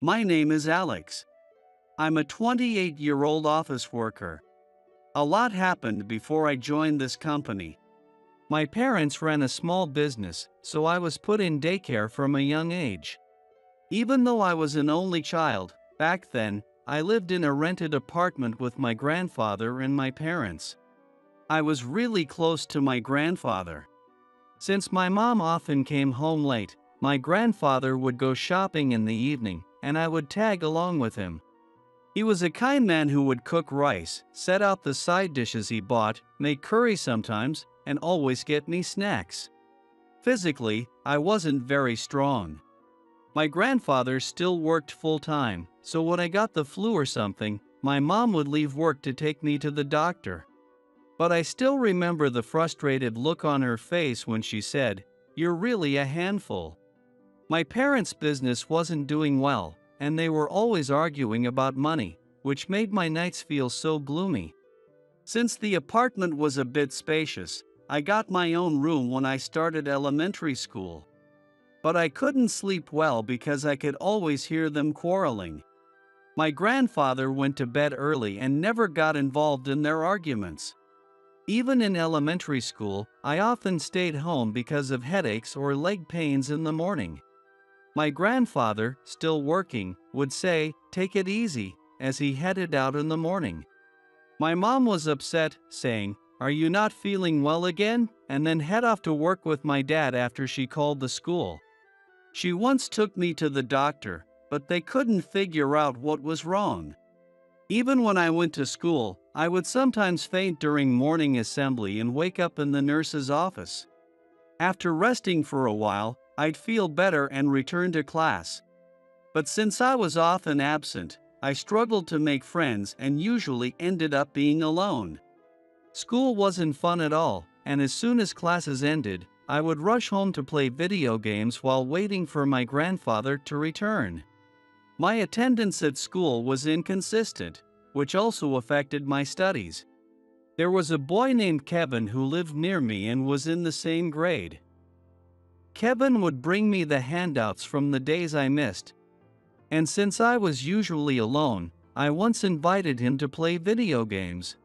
My name is Alex. I'm a 28-year-old office worker. A lot happened before I joined this company. My parents ran a small business, so I was put in daycare from a young age. Even though I was an only child, back then, I lived in a rented apartment with my grandfather and my parents. I was really close to my grandfather. Since my mom often came home late, my grandfather would go shopping in the evening, and I would tag along with him. He was a kind man who would cook rice, set out the side dishes he bought, make curry sometimes, and always get me snacks. Physically, I wasn't very strong. My grandfather still worked full-time, so when I got the flu or something, my mom would leave work to take me to the doctor. But I still remember the frustrated look on her face when she said, "You're really a handful." My parents' business wasn't doing well, and they were always arguing about money, which made my nights feel so gloomy. Since the apartment was a bit spacious, I got my own room when I started elementary school. But I couldn't sleep well because I could always hear them quarreling. My grandfather went to bed early and never got involved in their arguments. Even in elementary school, I often stayed home because of headaches or leg pains in the morning. My grandfather, still working, would say, "Take it easy," as he headed out in the morning. My mom was upset, saying, "Are you not feeling well again?" and then head off to work with my dad after she called the school. She once took me to the doctor, but they couldn't figure out what was wrong. Even when I went to school, I would sometimes faint during morning assembly and wake up in the nurse's office. After resting for a while, I'd feel better and return to class. But since I was often absent, I struggled to make friends and usually ended up being alone. School wasn't fun at all, and as soon as classes ended, I would rush home to play video games while waiting for my grandfather to return. My attendance at school was inconsistent, which also affected my studies. There was a boy named Kevin who lived near me and was in the same grade. Kevin would bring me the handouts from the days I missed. And since I was usually alone, I once invited him to play video games.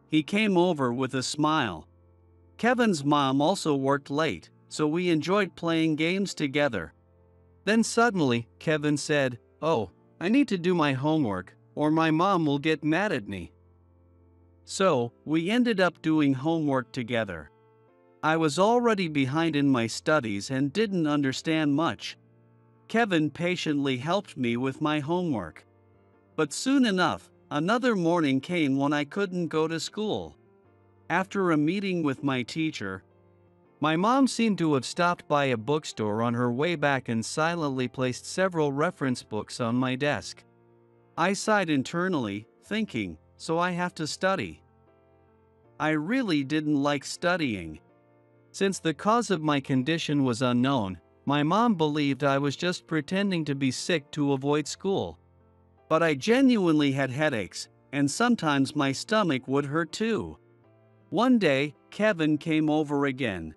He came over with a smile. Kevin's mom also worked late, so we enjoyed playing games together. Then suddenly, Kevin said, "Oh, I need to do my homework, or my mom will get mad at me." So, we ended up doing homework together. I was already behind in my studies and didn't understand much. Kevin patiently helped me with my homework. But soon enough, another morning came when I couldn't go to school. After a meeting with my teacher, my mom seemed to have stopped by a bookstore on her way back and silently placed several reference books on my desk. I sighed internally, thinking, so I have to study. I really didn't like studying. Since the cause of my condition was unknown, my mom believed I was just pretending to be sick to avoid school. But I genuinely had headaches, and sometimes my stomach would hurt too. One day, Kevin came over again.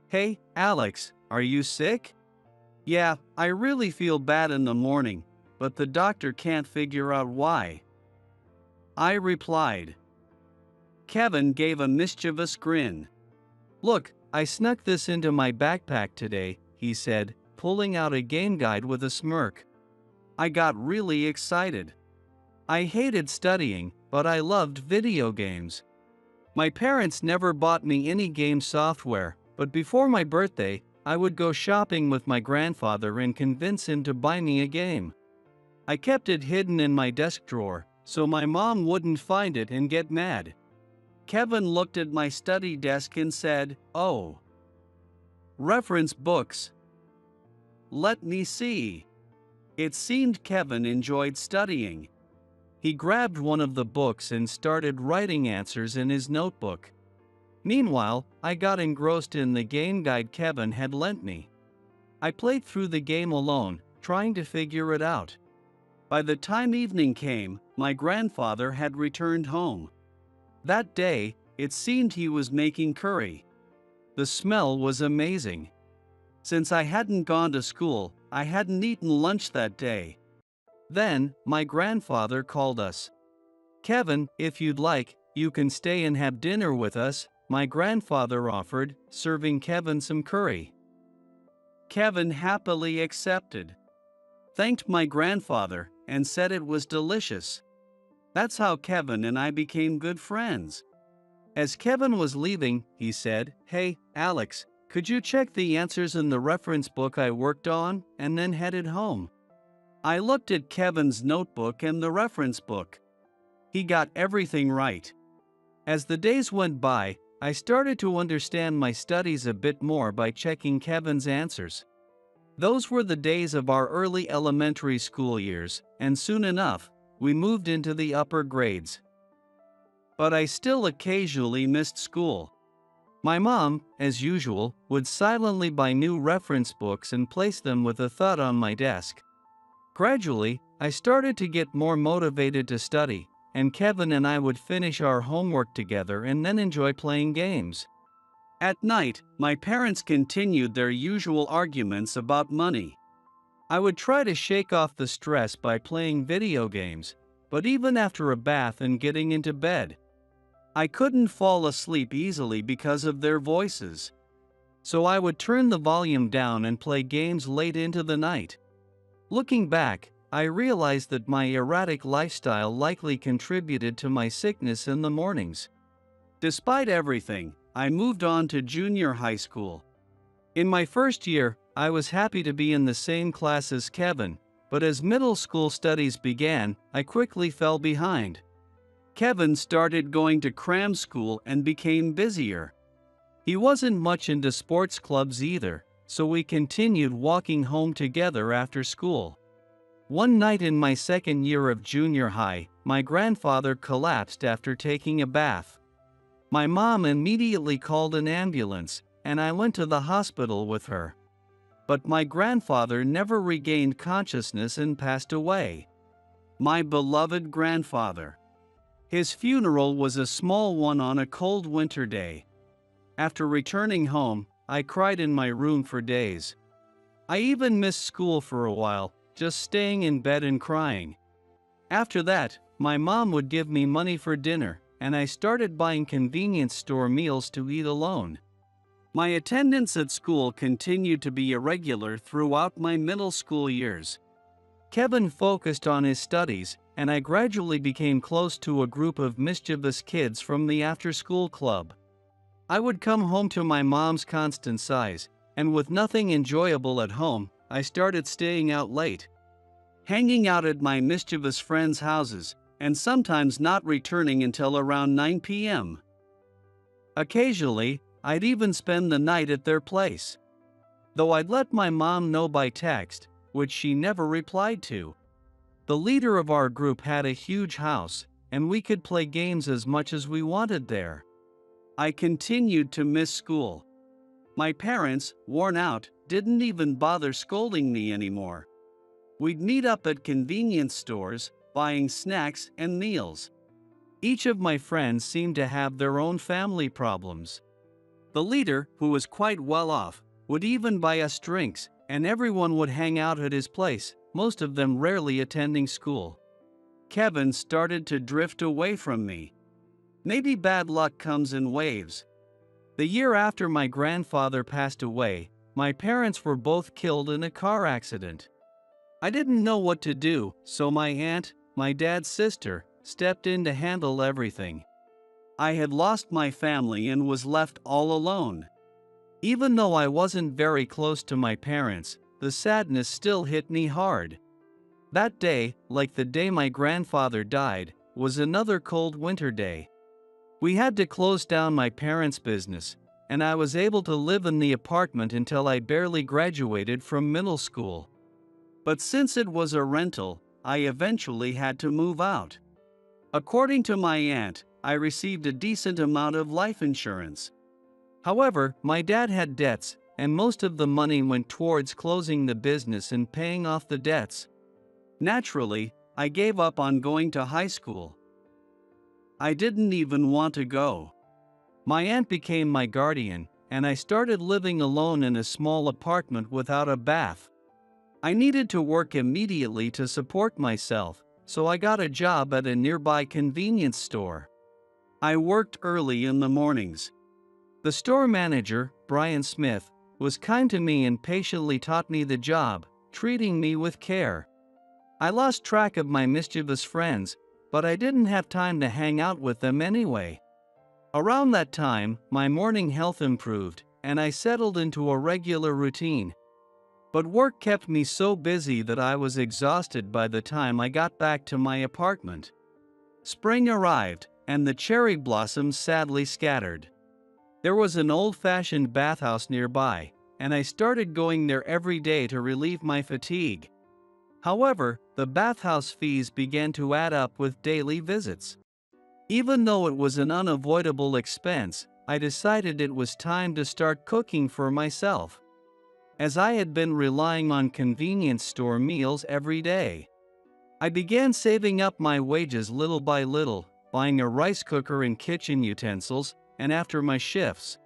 "Hey, Alex, are you sick?" "Yeah, I really feel bad in the morning, but the doctor can't figure out why," I replied. Kevin gave a mischievous grin. "Look, I snuck this into my backpack today," he said, pulling out a game guide with a smirk. I got really excited. I hated studying, but I loved video games. My parents never bought me any game software, but before my birthday, I would go shopping with my grandfather and convince him to buy me a game. I kept it hidden in my desk drawer, so my mom wouldn't find it and get mad. Kevin looked at my study desk and said, "Oh, reference books. Let me see." It seemed Kevin enjoyed studying. He grabbed one of the books and started writing answers in his notebook. Meanwhile, I got engrossed in the game guide Kevin had lent me. I played through the game alone, trying to figure it out. By the time evening came, my grandfather had returned home. That day, it seemed he was making curry. The smell was amazing. Since I hadn't gone to school, I hadn't eaten lunch that day. Then, my grandfather called us. "Kevin, if you'd like, you can stay and have dinner with us," my grandfather offered, serving Kevin some curry. Kevin happily accepted, thanked my grandfather, and said it was delicious. That's how Kevin and I became good friends. As Kevin was leaving, he said, "Hey, Alex, could you check the answers in the reference book I worked on?" and then headed home. I looked at Kevin's notebook and the reference book. He got everything right. As the days went by, I started to understand my studies a bit more by checking Kevin's answers. Those were the days of our early elementary school years, and soon enough, we moved into the upper grades. But I still occasionally missed school. My mom, as usual, would silently buy new reference books and place them with a thud on my desk. Gradually, I started to get more motivated to study, and Kevin and I would finish our homework together and then enjoy playing games. At night, my parents continued their usual arguments about money. I would try to shake off the stress by playing video games, but even after a bath and getting into bed, I couldn't fall asleep easily because of their voices. So I would turn the volume down and play games late into the night. Looking back, I realized that my erratic lifestyle likely contributed to my sickness in the mornings. Despite everything, I moved on to junior high school. In my first year, I was happy to be in the same class as Kevin, but as middle school studies began, I quickly fell behind. Kevin started going to cram school and became busier. He wasn't much into sports clubs either, so we continued walking home together after school. One night in my second year of junior high, my grandfather collapsed after taking a bath. My mom immediately called an ambulance, and I went to the hospital with her. But my grandfather never regained consciousness and passed away. My beloved grandfather. His funeral was a small one on a cold winter day. After returning home, I cried in my room for days. I even missed school for a while, just staying in bed and crying. After that, my mom would give me money for dinner, and I started buying convenience store meals to eat alone. My attendance at school continued to be irregular throughout my middle school years. Kevin focused on his studies, and I gradually became close to a group of mischievous kids from the after-school club. I would come home to my mom's constant sighs, and with nothing enjoyable at home, I started staying out late, hanging out at my mischievous friends' houses, and sometimes not returning until around 9 p.m. Occasionally, I'd even spend the night at their place. Though I'd let my mom know by text, which she never replied to. The leader of our group had a huge house, and we could play games as much as we wanted there. I continued to miss school. My parents, worn out, didn't even bother scolding me anymore. We'd meet up at convenience stores, buying snacks and meals. Each of my friends seemed to have their own family problems. The leader, who was quite well off, would even buy us drinks, and everyone would hang out at his place, most of them rarely attending school. Kevin started to drift away from me. Maybe bad luck comes in waves. The year after my grandfather passed away, my parents were both killed in a car accident. I didn't know what to do, so my aunt, my dad's sister, stepped in to handle everything. I had lost my family and was left all alone. Even though I wasn't very close to my parents, the sadness still hit me hard. That day, like the day my grandfather died, was another cold winter day. We had to close down my parents' business, and I was able to live in the apartment until I barely graduated from middle school. But since it was a rental, I eventually had to move out. According to my aunt, I received a decent amount of life insurance. However, my dad had debts, and most of the money went towards closing the business and paying off the debts. Naturally, I gave up on going to high school. I didn't even want to go. My aunt became my guardian, and I started living alone in a small apartment without a bath. I needed to work immediately to support myself, so I got a job at a nearby convenience store. I worked early in the mornings. The store manager, Brian Smith, was kind to me and patiently taught me the job, treating me with care. I lost track of my mischievous friends, but I didn't have time to hang out with them anyway. Around that time, my morning health improved, and I settled into a regular routine. But work kept me so busy that I was exhausted by the time I got back to my apartment. Spring arrived, and the cherry blossoms sadly scattered. There was an old-fashioned bathhouse nearby, and I started going there every day to relieve my fatigue. However, the bathhouse fees began to add up with daily visits. Even though it was an unavoidable expense, I decided it was time to start cooking for myself, as I had been relying on convenience store meals every day. I began saving up my wages little by little, buying a rice cooker and kitchen utensils, and after my shifts,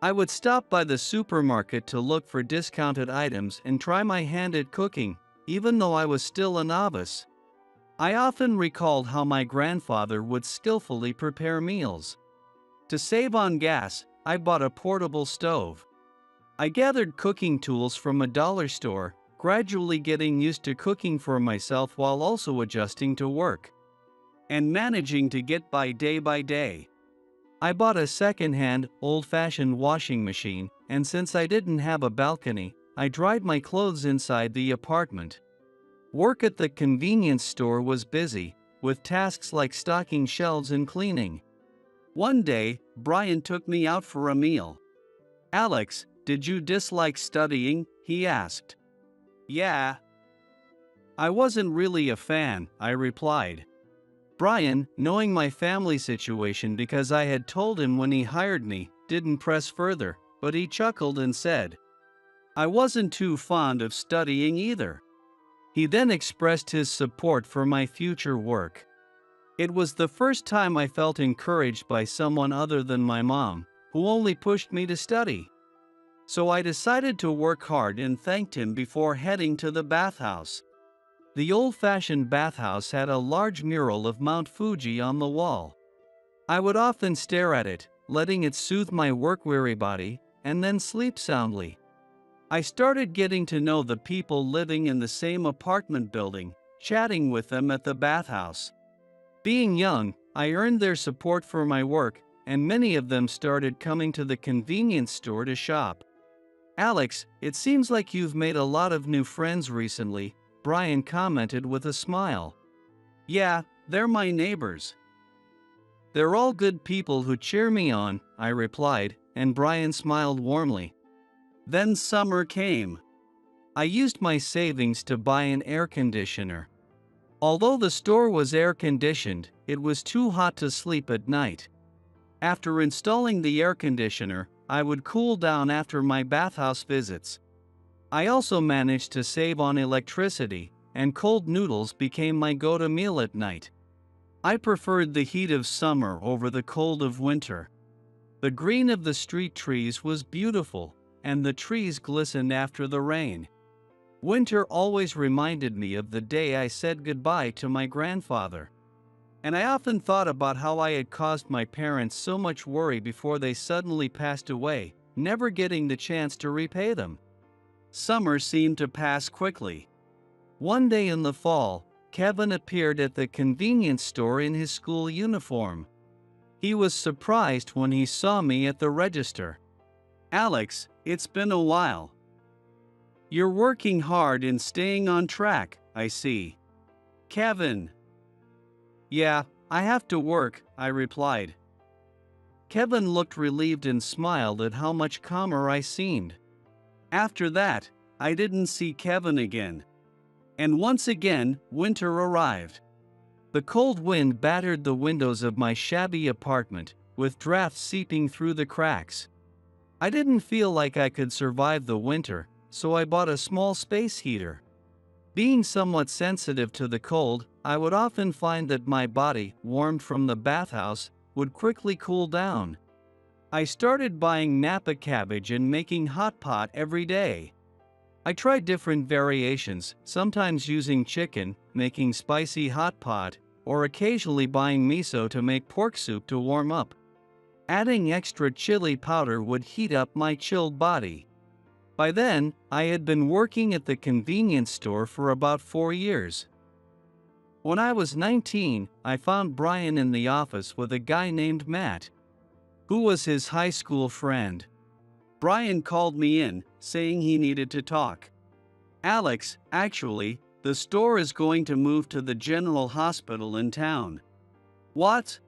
I would stop by the supermarket to look for discounted items and try my hand at cooking, even though I was still a novice. I often recalled how my grandfather would skillfully prepare meals. To save on gas, I bought a portable stove. I gathered cooking tools from a dollar store, gradually getting used to cooking for myself while also adjusting to work and managing to get by day. I bought a second-hand, old-fashioned washing machine, and since I didn't have a balcony, I dried my clothes inside the apartment. Work at the convenience store was busy, with tasks like stocking shelves and cleaning. One day, Brian took me out for a meal. "Alex, did you dislike studying?" he asked. "Yeah." I wasn't really a fan, I replied. Brian, knowing my family situation because I had told him when he hired me, didn't press further, but he chuckled and said, "I wasn't too fond of studying either." He then expressed his support for my future work. It was the first time I felt encouraged by someone other than my mom, who only pushed me to study. So I decided to work hard and thanked him before heading to the bathhouse. The old-fashioned bathhouse had a large mural of Mount Fuji on the wall. I would often stare at it, letting it soothe my work-weary body, and then sleep soundly. I started getting to know the people living in the same apartment building, chatting with them at the bathhouse. Being young, I earned their support for my work, and many of them started coming to the convenience store to shop. "Alex, it seems like you've made a lot of new friends recently," Brian commented with a smile. "Yeah, they're my neighbors. They're all good people who cheer me on," I replied, and Brian smiled warmly. Then summer came. I used my savings to buy an air conditioner. Although the store was air conditioned, it was too hot to sleep at night. After installing the air conditioner, I would cool down after my bathhouse visits. I also managed to save on electricity, and cold noodles became my go-to meal at night. I preferred the heat of summer over the cold of winter. The green of the street trees was beautiful, and the trees glistened after the rain. Winter always reminded me of the day I said goodbye to my grandfather. And I often thought about how I had caused my parents so much worry before they suddenly passed away, never getting the chance to repay them. Summer seemed to pass quickly. One day in the fall, Kevin appeared at the convenience store in his school uniform. He was surprised when he saw me at the register. "Alex, it's been a while. You're working hard and staying on track, I see." "Kevin." "Yeah, I have to work," I replied. Kevin looked relieved and smiled at how much calmer I seemed. After that, I didn't see Kevin again. And once again, winter arrived. The cold wind battered the windows of my shabby apartment, with drafts seeping through the cracks. I didn't feel like I could survive the winter, so I bought a small space heater. Being somewhat sensitive to the cold, I would often find that my body, warmed from the bathhouse, would quickly cool down. I started buying Napa cabbage and making hot pot every day. I tried different variations, sometimes using chicken, making spicy hot pot, or occasionally buying miso to make pork soup to warm up. Adding extra chili powder would heat up my chilled body. By then, I had been working at the convenience store for about 4 years. When I was 19, I found Brian in the office with a guy named Matt, who was his high school friend. Brian called me in, saying he needed to talk. Alex, actually, the store is going to move to the general hospital in town. What?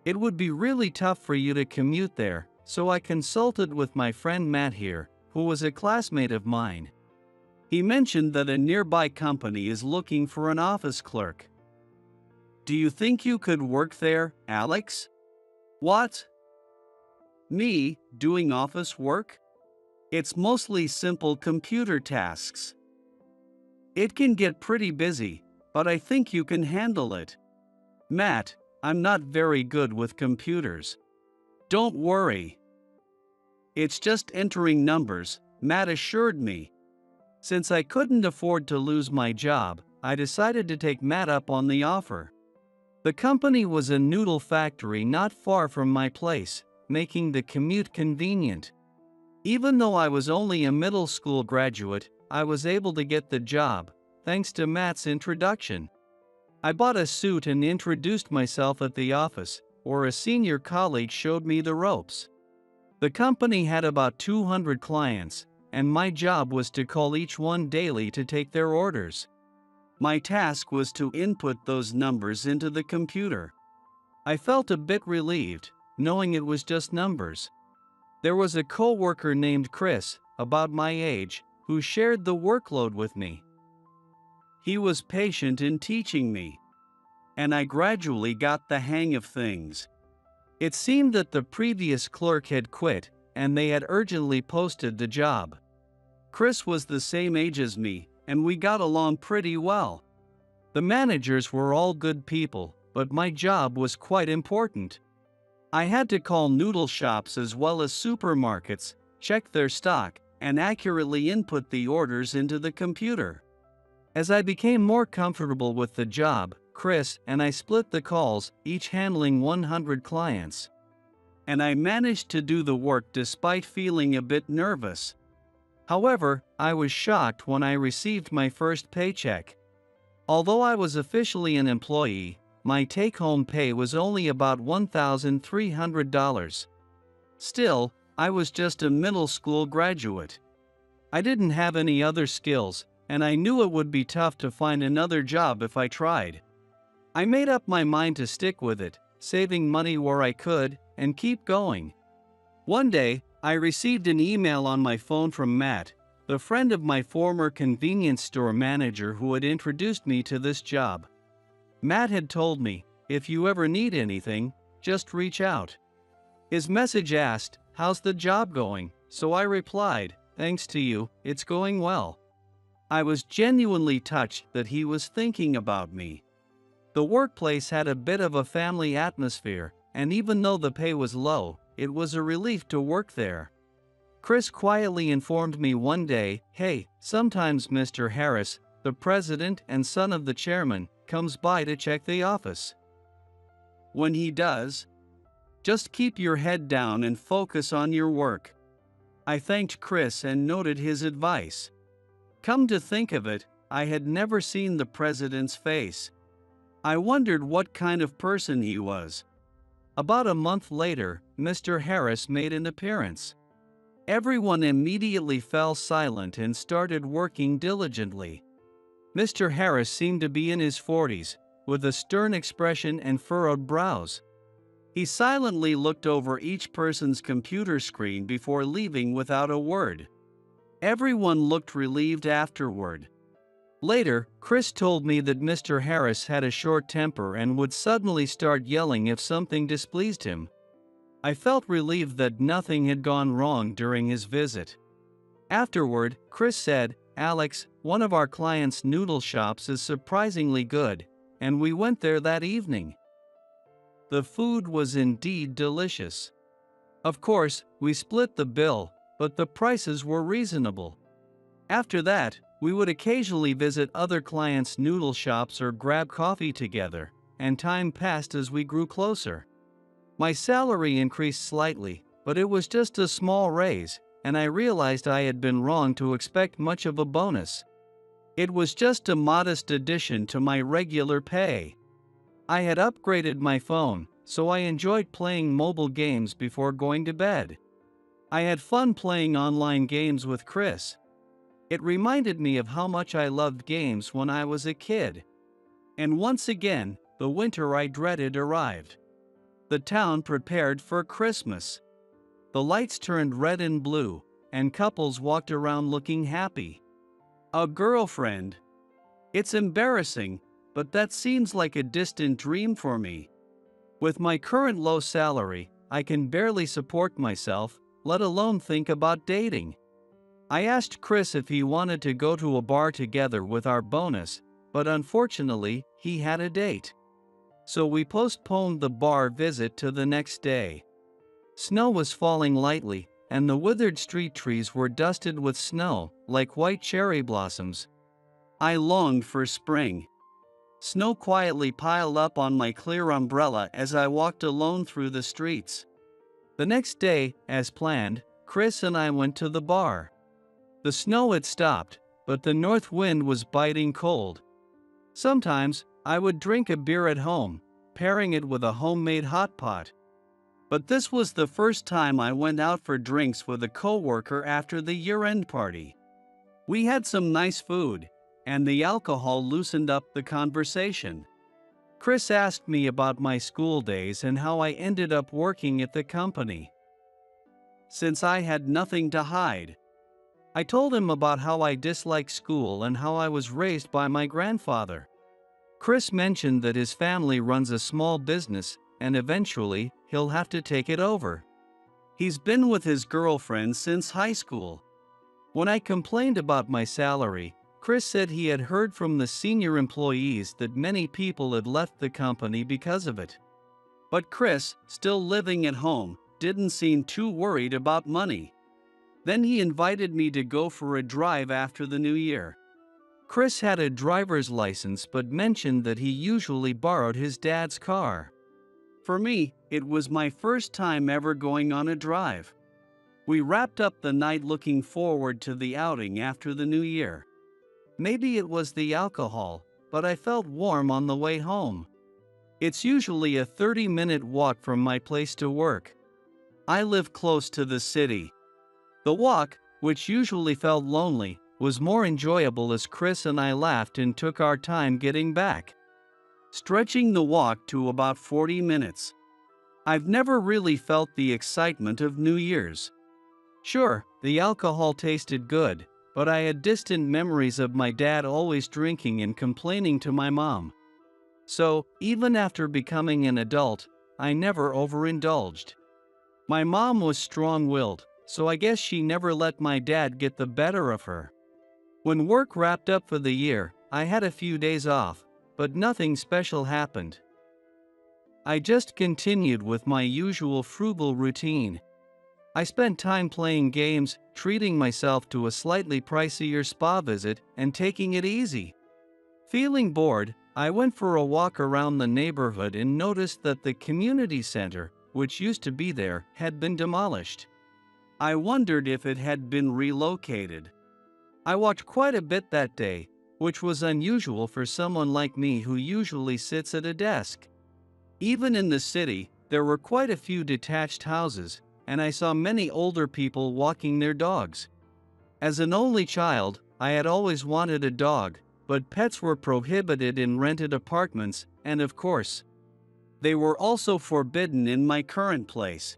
It would be really tough for you to commute there, so I consulted with my friend Matt here, who was a classmate of mine. He mentioned that a nearby company is looking for an office clerk. Do you think you could work there, Alex? What? Me, doing office work? It's mostly simple computer tasks. It can get pretty busy, but I think you can handle it. Matt, I'm not very good with computers. Don't worry. It's just entering numbers, Matt assured me. Since I couldn't afford to lose my job, I decided to take Matt up on the offer. The company was a noodle factory not far from my place, making the commute convenient. Even though I was only a middle school graduate, I was able to get the job, thanks to Matt's introduction. I bought a suit and introduced myself at the office, where a senior colleague showed me the ropes. The company had about 200 clients, and my job was to call each one daily to take their orders. My task was to input those numbers into the computer. I felt a bit relieved, knowing it was just numbers. There was a co-worker named Chris, about my age, who shared the workload with me. He was patient in teaching me, and I gradually got the hang of things. It seemed that the previous clerk had quit, and they had urgently posted the job. Chris was the same age as me, and we got along pretty well. The managers were all good people, but my job was quite important. I had to call noodle shops as well as supermarkets, check their stock, and accurately input the orders into the computer. As I became more comfortable with the job, Chris and I split the calls, each handling 100 clients. And I managed to do the work despite feeling a bit nervous. However, I was shocked when I received my first paycheck. Although I was officially an employee, my take-home pay was only about $1,300. Still, I was just a middle school graduate. I didn't have any other skills, and I knew it would be tough to find another job if I tried. I made up my mind to stick with it, saving money where I could, and keep going. One day, I received an email on my phone from Matt, the friend of my former convenience store manager who had introduced me to this job. Matt had told me, "If you ever need anything, just reach out." His message asked, "How's the job going?" So I replied, "Thanks to you, it's going well." I was genuinely touched that he was thinking about me. The workplace had a bit of a family atmosphere, and even though the pay was low, it was a relief to work there. Chris quietly informed me one day, "Hey, sometimes Mr. Harris, the president and son of the chairman, comes by to check the office. When he does, just keep your head down and focus on your work." I thanked Chris and noted his advice. Come to think of it, I had never seen the president's face. I wondered what kind of person he was. About a month later, Mr. Harris made an appearance. Everyone immediately fell silent and started working diligently. Mr. Harris seemed to be in his 40s, with a stern expression and furrowed brows. He silently looked over each person's computer screen before leaving without a word. Everyone looked relieved afterward. Later, Chris told me that Mr. Harris had a short temper and would suddenly start yelling if something displeased him. I felt relieved that nothing had gone wrong during his visit. Afterward, Chris said, "Alex, one of our clients' noodle shops is surprisingly good, and we went there that evening." The food was indeed delicious. Of course, we split the bill, but the prices were reasonable. After that, we would occasionally visit other clients' noodle shops or grab coffee together, and time passed as we grew closer. My salary increased slightly, but it was just a small raise, and I realized I had been wrong to expect much of a bonus. It was just a modest addition to my regular pay. I had upgraded my phone, so I enjoyed playing mobile games before going to bed. I had fun playing online games with Chris. It reminded me of how much I loved games when I was a kid. And once again, the winter I dreaded arrived. The town prepared for Christmas. The lights turned red and blue, and couples walked around looking happy. A girlfriend. It's embarrassing, but that seems like a distant dream for me. With my current low salary, I can barely support myself, let alone think about dating. I asked Chris if he wanted to go to a bar together with our bonus, but unfortunately, he had a date. So we postponed the bar visit to the next day. Snow was falling lightly, and the withered street trees were dusted with snow, like white cherry blossoms. I longed for spring. Snow quietly piled up on my clear umbrella as I walked alone through the streets. The next day, as planned, Chris and I went to the bar. The snow had stopped, but the north wind was biting cold. Sometimes, I would drink a beer at home, pairing it with a homemade hot pot. But this was the first time I went out for drinks with a coworker after the year-end party. We had some nice food, and the alcohol loosened up the conversation. Chris asked me about my school days and how I ended up working at the company. Since I had nothing to hide, I told him about how I disliked school and how I was raised by my grandfather. Chris mentioned that his family runs a small business and eventually he'll have to take it over. He's been with his girlfriend since high school. When I complained about my salary, Chris said he had heard from the senior employees that many people had left the company because of it. But Chris, still living at home, didn't seem too worried about money. Then he invited me to go for a drive after the new year. Chris had a driver's license but mentioned that he usually borrowed his dad's car. For me, it was my first time ever going on a drive. We wrapped up the night looking forward to the outing after the new year. Maybe it was the alcohol, but I felt warm on the way home. It's usually a 30-minute walk from my place to work. I live close to the city. The walk, which usually felt lonely, was more enjoyable as Chris and I laughed and took our time getting back, stretching the walk to about 40 minutes. I've never really felt the excitement of New Year's. Sure, the alcohol tasted good, but I had distant memories of my dad always drinking and complaining to my mom. So, even after becoming an adult, I never overindulged. My mom was strong-willed, so I guess she never let my dad get the better of her. When work wrapped up for the year, I had a few days off, but nothing special happened. I just continued with my usual frugal routine. I spent time playing games, treating myself to a slightly pricier spa visit, and taking it easy. Feeling bored, I went for a walk around the neighborhood and noticed that the community center, which used to be there, had been demolished. I wondered if it had been relocated. I walked quite a bit that day, which was unusual for someone like me who usually sits at a desk. Even in the city, there were quite a few detached houses, and I saw many older people walking their dogs. As an only child, I had always wanted a dog, but pets were prohibited in rented apartments, and of course, they were also forbidden in my current place.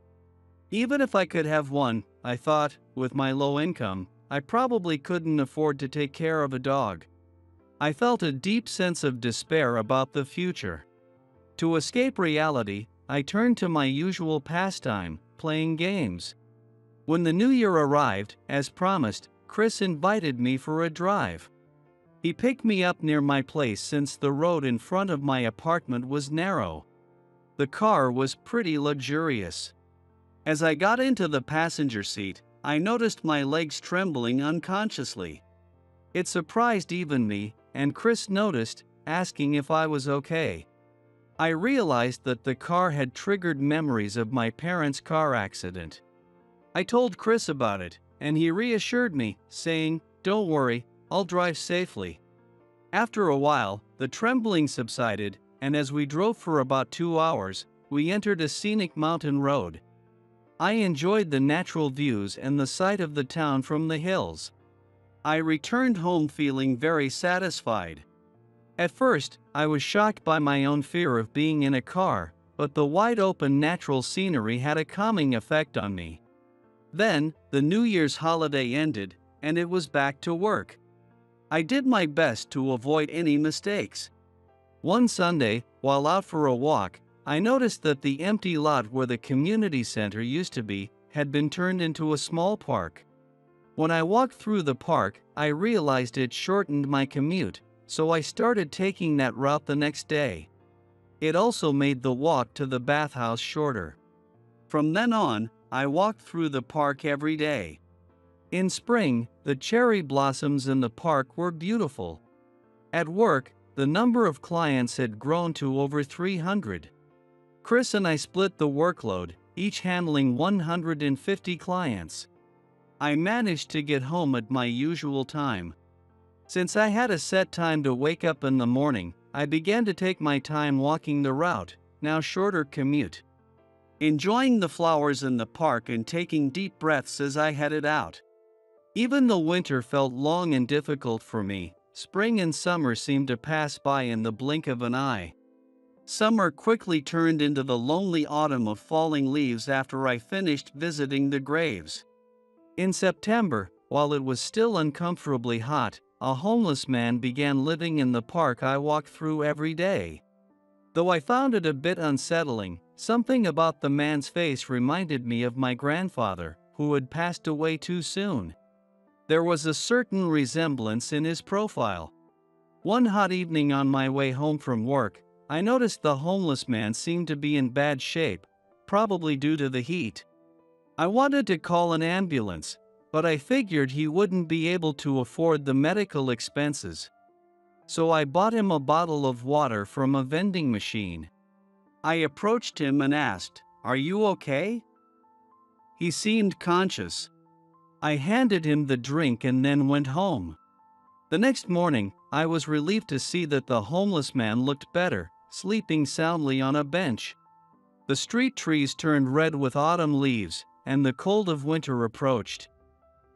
Even if I could have one, I thought, with my low income, I probably couldn't afford to take care of a dog. I felt a deep sense of despair about the future. To escape reality, I turned to my usual pastime, playing games. When the new year arrived, as promised, Chris invited me for a drive. He picked me up near my place since the road in front of my apartment was narrow. The car was pretty luxurious. As I got into the passenger seat, I noticed my legs trembling unconsciously. It surprised even me, and Chris noticed, asking if I was okay. I realized that the car had triggered memories of my parents' car accident. I told Chris about it, and he reassured me, saying, "Don't worry, I'll drive safely." After a while, the trembling subsided, and as we drove for about 2 hours, we entered a scenic mountain road. I enjoyed the natural views and the sight of the town from the hills. I returned home feeling very satisfied. At first, I was shocked by my own fear of being in a car, but the wide-open natural scenery had a calming effect on me. Then, the New Year's holiday ended, and it was back to work. I did my best to avoid any mistakes. One Sunday, while out for a walk, I noticed that the empty lot where the community center used to be had been turned into a small park. When I walked through the park, I realized it shortened my commute, so I started taking that route the next day. It also made the walk to the bathhouse shorter. From then on, I walked through the park every day. In spring, the cherry blossoms in the park were beautiful. At work, the number of clients had grown to over 300. Chris and I split the workload, each handling 150 clients. I managed to get home at my usual time. Since I had a set time to wake up in the morning, I began to take my time walking the route, now shorter commute. Enjoying the flowers in the park and taking deep breaths as I headed out. Even though winter felt long and difficult for me, spring and summer seemed to pass by in the blink of an eye. Summer quickly turned into the lonely autumn of falling leaves after I finished visiting the graves. In September, while it was still uncomfortably hot, a homeless man began living in the park I walked through every day. Though I found it a bit unsettling, something about the man's face reminded me of my grandfather, who had passed away too soon. There was a certain resemblance in his profile. One hot evening on my way home from work, I noticed the homeless man seemed to be in bad shape, probably due to the heat. I wanted to call an ambulance, but I figured he wouldn't be able to afford the medical expenses. So I bought him a bottle of water from a vending machine. I approached him and asked, "Are you okay?" He seemed conscious. I handed him the drink and then went home. The next morning, I was relieved to see that the homeless man looked better, sleeping soundly on a bench. The street trees turned red with autumn leaves, and the cold of winter approached.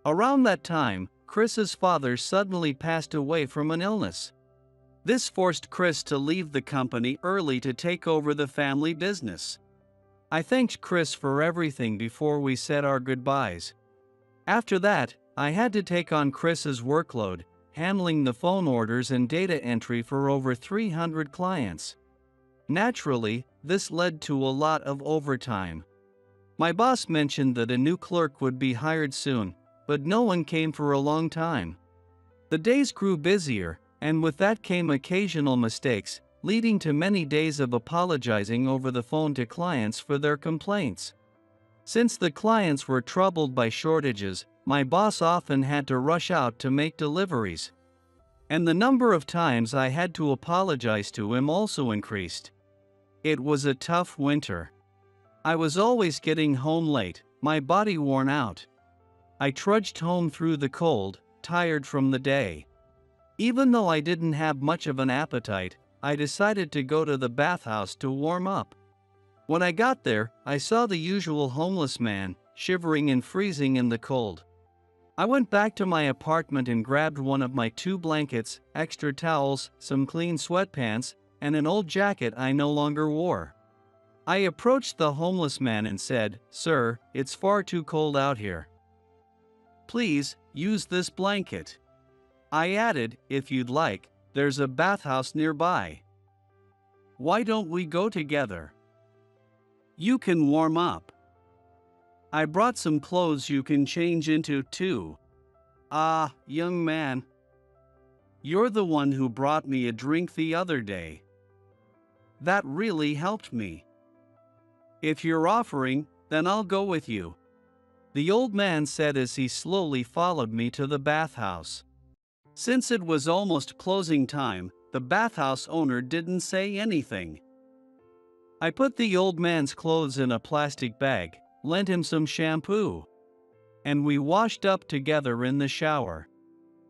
Around that time, Chris's father suddenly passed away from an illness. This forced Chris to leave the company early to take over the family business. I thanked Chris for everything before we said our goodbyes. After that, I had to take on Chris's workload, handling the phone orders and data entry for over 300 clients. Naturally, this led to a lot of overtime. My boss mentioned that a new clerk would be hired soon, but no one came for a long time. The days grew busier, and with that came occasional mistakes, leading to many days of apologizing over the phone to clients for their complaints. Since the clients were troubled by shortages, my boss often had to rush out to make deliveries. And the number of times I had to apologize to him also increased. It was a tough winter. I was always getting home late, my body worn out. I trudged home through the cold, tired from the day. Even though I didn't have much of an appetite, I decided to go to the bathhouse to warm up. When I got there, I saw the usual homeless man, shivering and freezing in the cold. I went back to my apartment and grabbed one of my 2 blankets, extra towels, some clean sweatpants, and an old jacket I no longer wore. I approached the homeless man and said, "Sir, it's far too cold out here. Please, use this blanket." I added, "If you'd like, there's a bathhouse nearby. Why don't we go together? You can warm up. I brought some clothes you can change into too." "Ah, young man. You're the one who brought me a drink the other day. That really helped me. If you're offering, Then I'll go with you," the old man said as he slowly followed me to the bathhouse. Since it was almost closing time, the bathhouse owner didn't say anything. I put the old man's clothes in a plastic bag, lent him some shampoo, and we washed up together in the shower.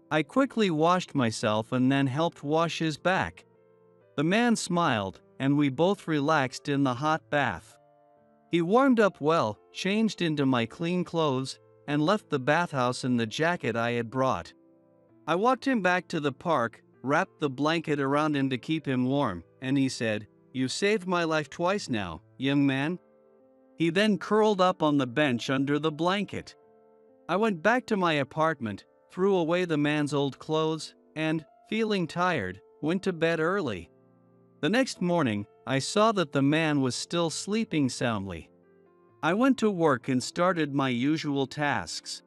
I quickly washed myself and then helped wash his back. The man smiled, and we both relaxed in the hot bath. He warmed up well, changed into my clean clothes, and left the bathhouse in the jacket I had brought. I walked him back to the park, wrapped the blanket around him to keep him warm, and he said, "You've saved my life twice now, young man." He then curled up on the bench under the blanket. I went back to my apartment, threw away the man's old clothes, and, feeling tired, went to bed early. The next morning, I saw that the man was still sleeping soundly. I went to work and started my usual tasks.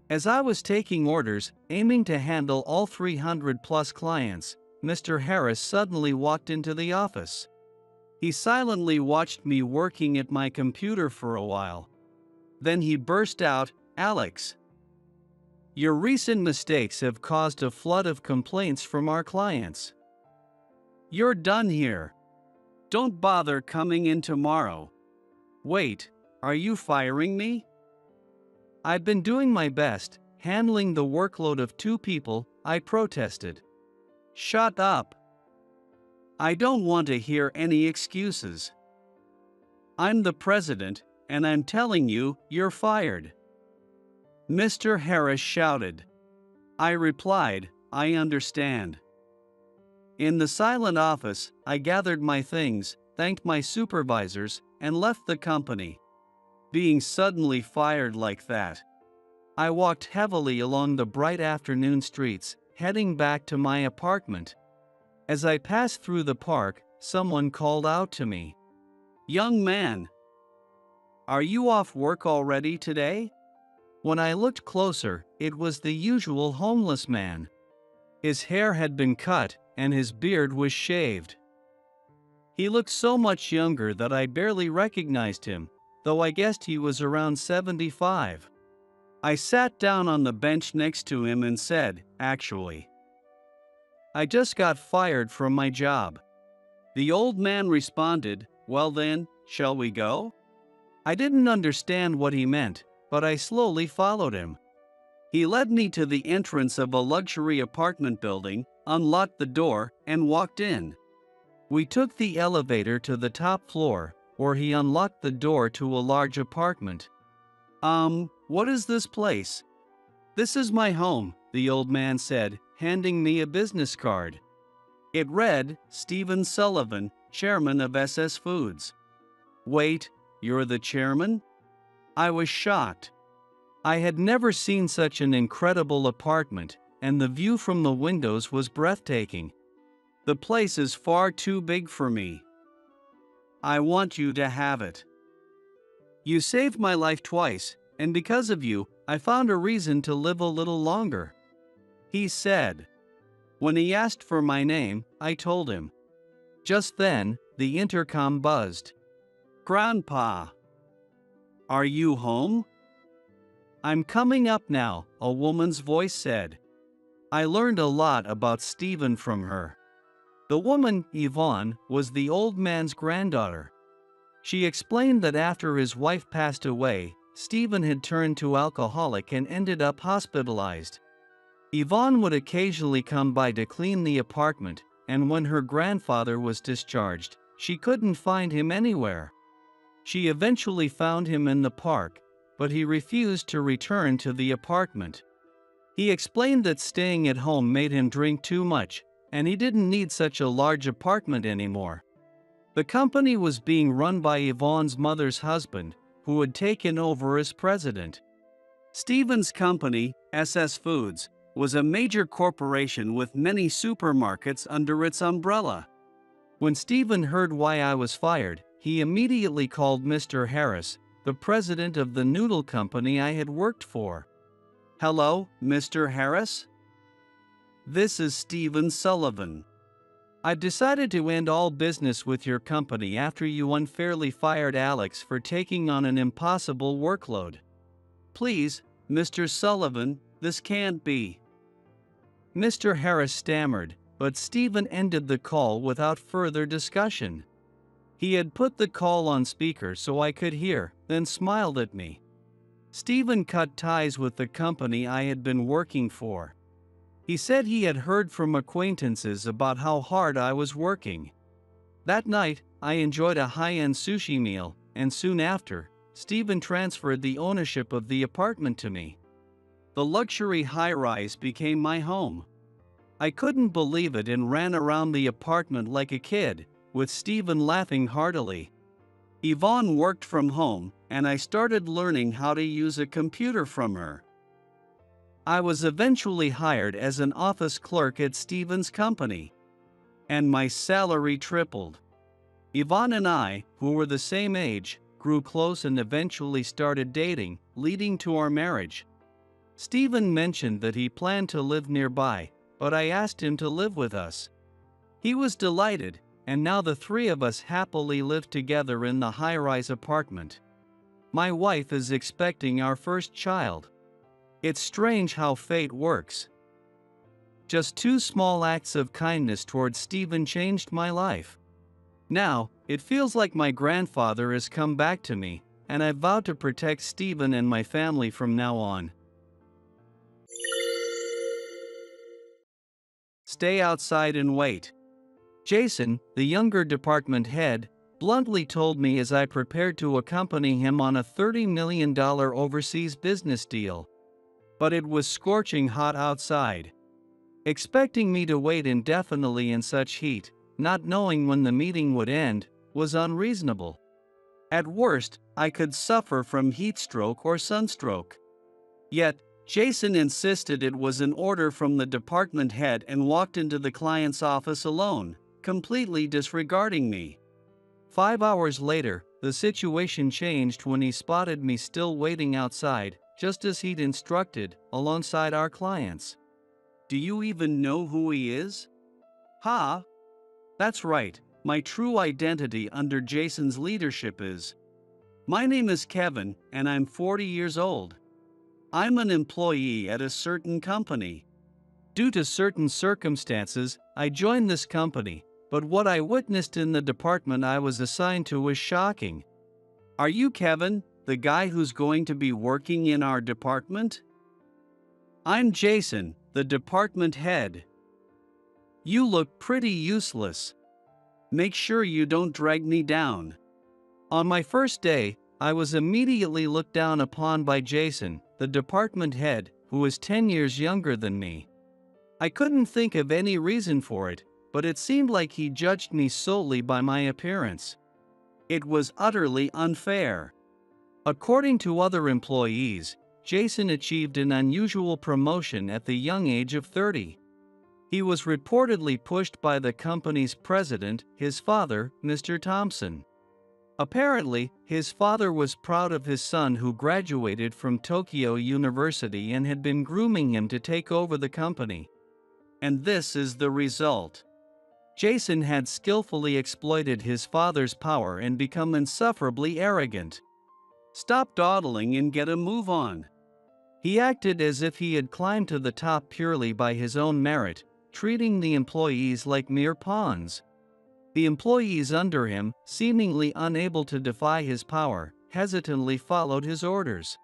As I was taking orders, aiming to handle all 300+ clients, Mr. Harris suddenly walked into the office. He silently watched me working at my computer for a while. Then he burst out, "Alex, your recent mistakes have caused a flood of complaints from our clients. You're done here. Don't bother coming in tomorrow." "Wait, are you firing me?" "I've been doing my best, handling the workload of 2 people," I protested. "Shut up. I don't want to hear any excuses. I'm the president, and I'm telling you, you're fired," Mr. Harris shouted. I replied, "I understand." In the silent office, I gathered my things, thanked my supervisors, and left the company. Being suddenly fired like that, I walked heavily along the bright afternoon streets, heading back to my apartment. As I passed through the park, someone called out to me, "Young man, are you off work already today?" When I looked closer, it was the usual homeless man. His hair had been cut, and his beard was shaved. He looked so much younger that I barely recognized him, though I guessed he was around 75. I sat down on the bench next to him and said, "Actually, I just got fired from my job." The old man responded, "Well then, shall we go?" I didn't understand what he meant, but I slowly followed him. He led me to the entrance of a luxury apartment building, unlocked the door, and walked in. We took the elevator to the top floor, where he unlocked the door to a large apartment. What is this place?" "This is my home," the old man said, handing me a business card. It read, "Stephen Sullivan, chairman of SS Foods." "Wait, you're the chairman?" I was shocked. I had never seen such an incredible apartment, and the view from the windows was breathtaking. "The place is far too big for me. I want you to have it. You saved my life twice, and because of you, I found a reason to live a little longer," he said. When he asked for my name, I told him. Just then, the intercom buzzed. "Grandpa, are you home?" "I'm coming up now," a woman's voice said. I learned a lot about Stephen from her. The woman, Yvonne, was the old man's granddaughter. She explained that after his wife passed away, Stephen had turned to alcoholic and ended up hospitalized. Yvonne would occasionally come by to clean the apartment, and when her grandfather was discharged, she couldn't find him anywhere. She eventually found him in the park, but he refused to return to the apartment. He explained that staying at home made him drink too much, and he didn't need such a large apartment anymore. The company was being run by Yvonne's mother's husband, who had taken over as president. Stephen's company, SS Foods, was a major corporation with many supermarkets under its umbrella. When Stephen heard why I was fired, he immediately called Mr. Harris, the president of the noodle company I had worked for. "Hello, Mr. Harris? This is Stephen Sullivan. I've decided to end all business with your company after you unfairly fired Alex for taking on an impossible workload. Please, Mr. Sullivan, this can't be." Mr. Harris stammered, but Stephen ended the call without further discussion. He had put the call on speaker so I could hear, then smiled at me. Stephen cut ties with the company I had been working for. He said he had heard from acquaintances about how hard I was working. That night, I enjoyed a high-end sushi meal, and soon after, Stephen transferred the ownership of the apartment to me. The luxury high-rise became my home. I couldn't believe it and ran around the apartment like a kid, with Stephen laughing heartily. Yvonne worked from home, and I started learning how to use a computer from her. I was eventually hired as an office clerk at Stephen's company, and my salary tripled. Yvonne and I, who were the same age, grew close and eventually started dating, leading to our marriage. Stephen mentioned that he planned to live nearby, but I asked him to live with us. He was delighted, and now the three of us happily live together in the high-rise apartment. My wife is expecting our first child. It's strange how fate works. Just 2 small acts of kindness towards Stephen changed my life. Now, it feels like my grandfather has come back to me, and I've vowed to protect Stephen and my family from now on. Stay outside and wait. Jason, the younger department head, bluntly told me as I prepared to accompany him on a $30 million overseas business deal. But it was scorching hot outside. Expecting me to wait indefinitely in such heat, not knowing when the meeting would end, was unreasonable. At worst, I could suffer from heat stroke or sunstroke. Yet, Jason insisted it was an order from the department head and walked into the client's office alone, completely disregarding me. 5 hours later, the situation changed when he spotted me still waiting outside, just as he'd instructed, alongside our clients. "Do you even know who he is?" "Ha! That's right, my true identity under Jason's leadership is. My name is Kevin, and I'm 40 years old. I'm an employee at a certain company. Due to certain circumstances, I joined this company, but what I witnessed in the department I was assigned to was shocking." "Are you Kevin, the guy who's going to be working in our department?" "I'm Jason, the department head." "You look pretty useless. Make sure you don't drag me down." On my first day, I was immediately looked down upon by Jason, the department head, who was 10 years younger than me. I couldn't think of any reason for it, but it seemed like he judged me solely by my appearance. It was utterly unfair. According to other employees, Jason achieved an unusual promotion at the young age of 30. He was reportedly pushed by the company's president, his father, Mr. Thompson. Apparently, his father was proud of his son who graduated from Tokyo University and had been grooming him to take over the company. And this is the result. Jason had skillfully exploited his father's power and become insufferably arrogant. Stop dawdling and get a move on. He acted as if he had climbed to the top purely by his own merit, treating the employees like mere pawns. The employees under him, seemingly unable to defy his power, hesitantly followed his orders.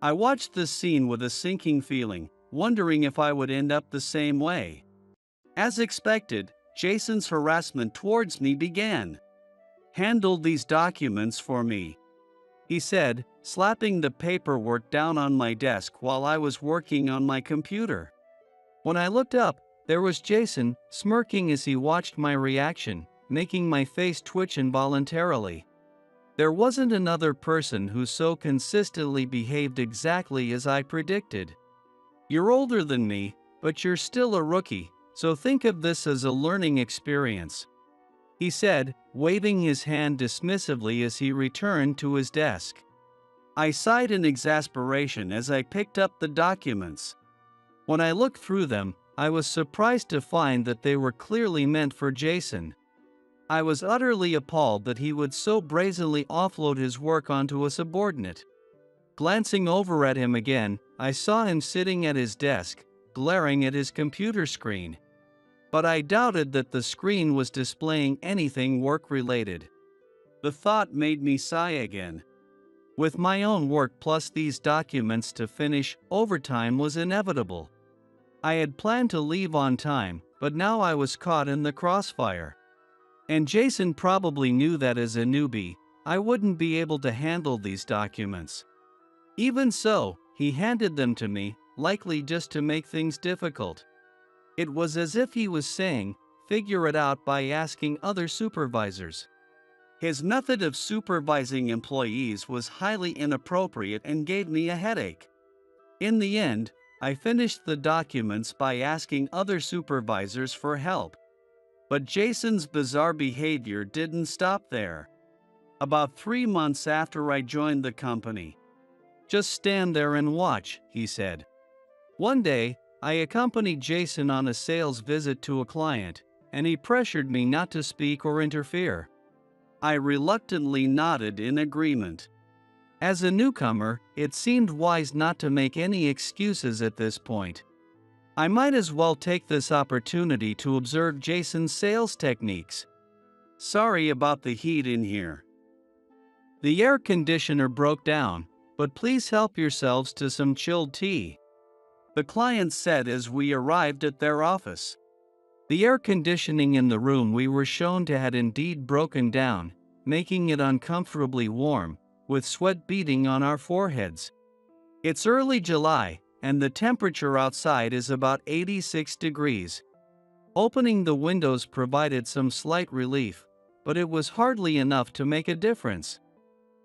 I watched this scene with a sinking feeling, wondering if I would end up the same way. As expected, Jason's harassment towards me began. "Handle these documents for me," he said, slapping the paperwork down on my desk while I was working on my computer. When I looked up, there was Jason, smirking as he watched my reaction, making my face twitch involuntarily. There wasn't another person who so consistently behaved exactly as I predicted. "You're older than me, but you're still a rookie, so think of this as a learning experience," he said, waving his hand dismissively as he returned to his desk. I sighed in exasperation as I picked up the documents. When I looked through them, I was surprised to find that they were clearly meant for Jason. I was utterly appalled that he would so brazenly offload his work onto a subordinate. Glancing over at him again, I saw him sitting at his desk, glaring at his computer screen. But I doubted that the screen was displaying anything work-related. The thought made me sigh again. With my own work plus these documents to finish, overtime was inevitable. I had planned to leave on time, but now I was caught in the crossfire. And Jason probably knew that as a newbie, I wouldn't be able to handle these documents. Even so, he handed them to me, likely just to make things difficult. It was as if he was saying, "Figure it out by asking other supervisors." His method of supervising employees was highly inappropriate and gave me a headache. In the end, I finished the documents by asking other supervisors for help. But Jason's bizarre behavior didn't stop there. About 3 months after I joined the company. "Just stand there and watch," he said. One day, I accompanied Jason on a sales visit to a client, and he pressured me not to speak or interfere. I reluctantly nodded in agreement. As a newcomer, it seemed wise not to make any excuses at this point. I might as well take this opportunity to observe Jason's sales techniques. "Sorry about the heat in here. The air conditioner broke down, but please help yourselves to some chilled tea," the client said as we arrived at their office. The air conditioning in the room we were shown to had indeed broken down, making it uncomfortably warm, with sweat beading on our foreheads. It's early July, and the temperature outside is about 86 degrees. Opening the windows provided some slight relief, but it was hardly enough to make a difference.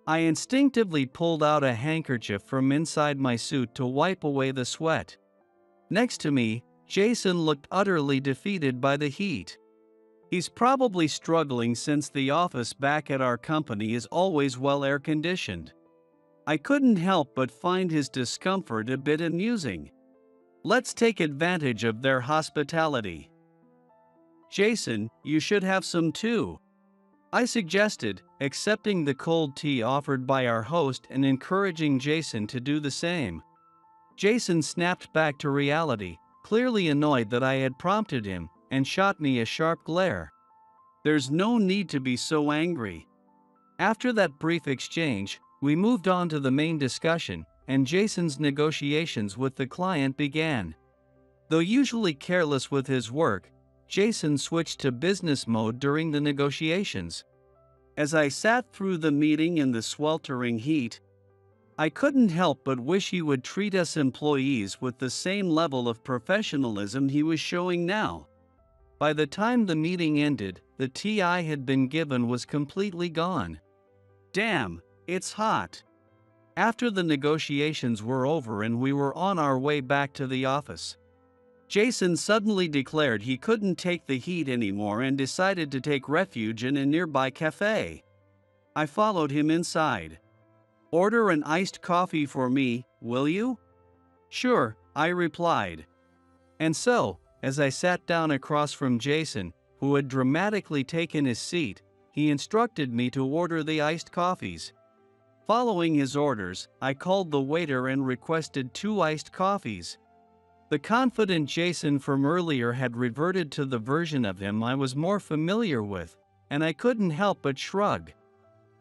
I instinctively pulled out a handkerchief from inside my suit to wipe away the sweat. Next to me, Jason looked utterly defeated by the heat. He's probably struggling since the office back at our company is always well air-conditioned. I couldn't help but find his discomfort a bit amusing. Let's take advantage of their hospitality. "Jason, you should have some too," I suggested, accepting the cold tea offered by our host and encouraging Jason to do the same. Jason snapped back to reality, clearly annoyed that I had prompted him, and shot me a sharp glare. "There's no need to be so angry." After that brief exchange, we moved on to the main discussion, and Jason's negotiations with the client began. Though usually careless with his work, Jason switched to business mode during the negotiations. As I sat through the meeting in the sweltering heat, I couldn't help but wish he would treat us employees with the same level of professionalism he was showing now. By the time the meeting ended, the tea I had been given was completely gone. "Damn, it's hot." After the negotiations were over and we were on our way back to the office, Jason suddenly declared he couldn't take the heat anymore and decided to take refuge in a nearby cafe. I followed him inside. "Order an iced coffee for me, will you?" "Sure," I replied. And so, as I sat down across from Jason, who had dramatically taken his seat, he instructed me to order the iced coffees. Following his orders, I called the waiter and requested 2 iced coffees. The confident Jason from earlier had reverted to the version of him I was more familiar with, and I couldn't help but shrug.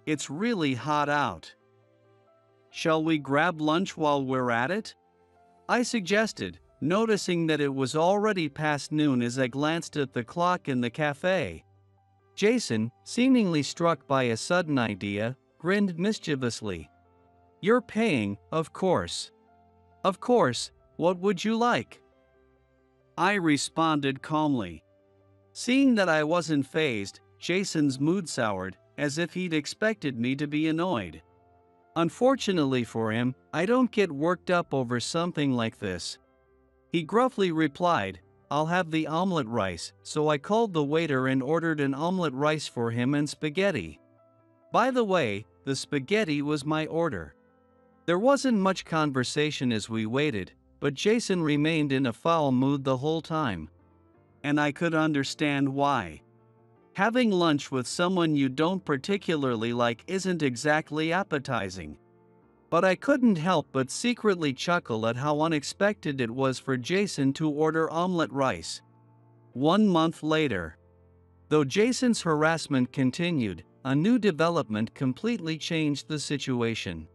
"It's really hot out. Shall we grab lunch while we're at it?" I suggested, noticing that it was already past noon as I glanced at the clock in the cafe. Jason, seemingly struck by a sudden idea, grinned mischievously. "You're paying, of course." "Of course, what would you like?" I responded calmly. Seeing that I wasn't fazed, Jason's mood soured, as if he'd expected me to be annoyed. Unfortunately for him, I don't get worked up over something like this. He gruffly replied, "I'll have the omelet rice," so I called the waiter and ordered an omelet rice for him and spaghetti. By the way, the spaghetti was my order. There wasn't much conversation as we waited, but Jason remained in a foul mood the whole time. And I could understand why. Having lunch with someone you don't particularly like isn't exactly appetizing. But I couldn't help but secretly chuckle at how unexpected it was for Jason to order omelette rice. 1 month later. Though Jason's harassment continued, a new development completely changed the situation.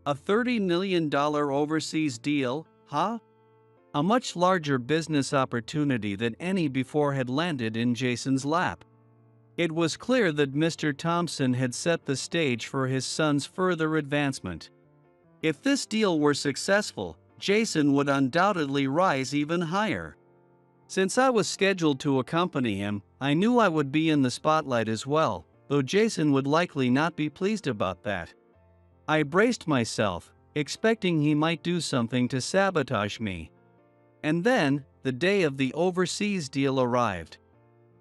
A $30 million overseas deal, huh? A much larger business opportunity than any before had landed in Jason's lap. It was clear that Mr. Thompson had set the stage for his son's further advancement. If this deal were successful, Jason would undoubtedly rise even higher. Since I was scheduled to accompany him, I knew I would be in the spotlight as well, though Jason would likely not be pleased about that. I braced myself, expecting he might do something to sabotage me. And then, the day of the overseas deal arrived.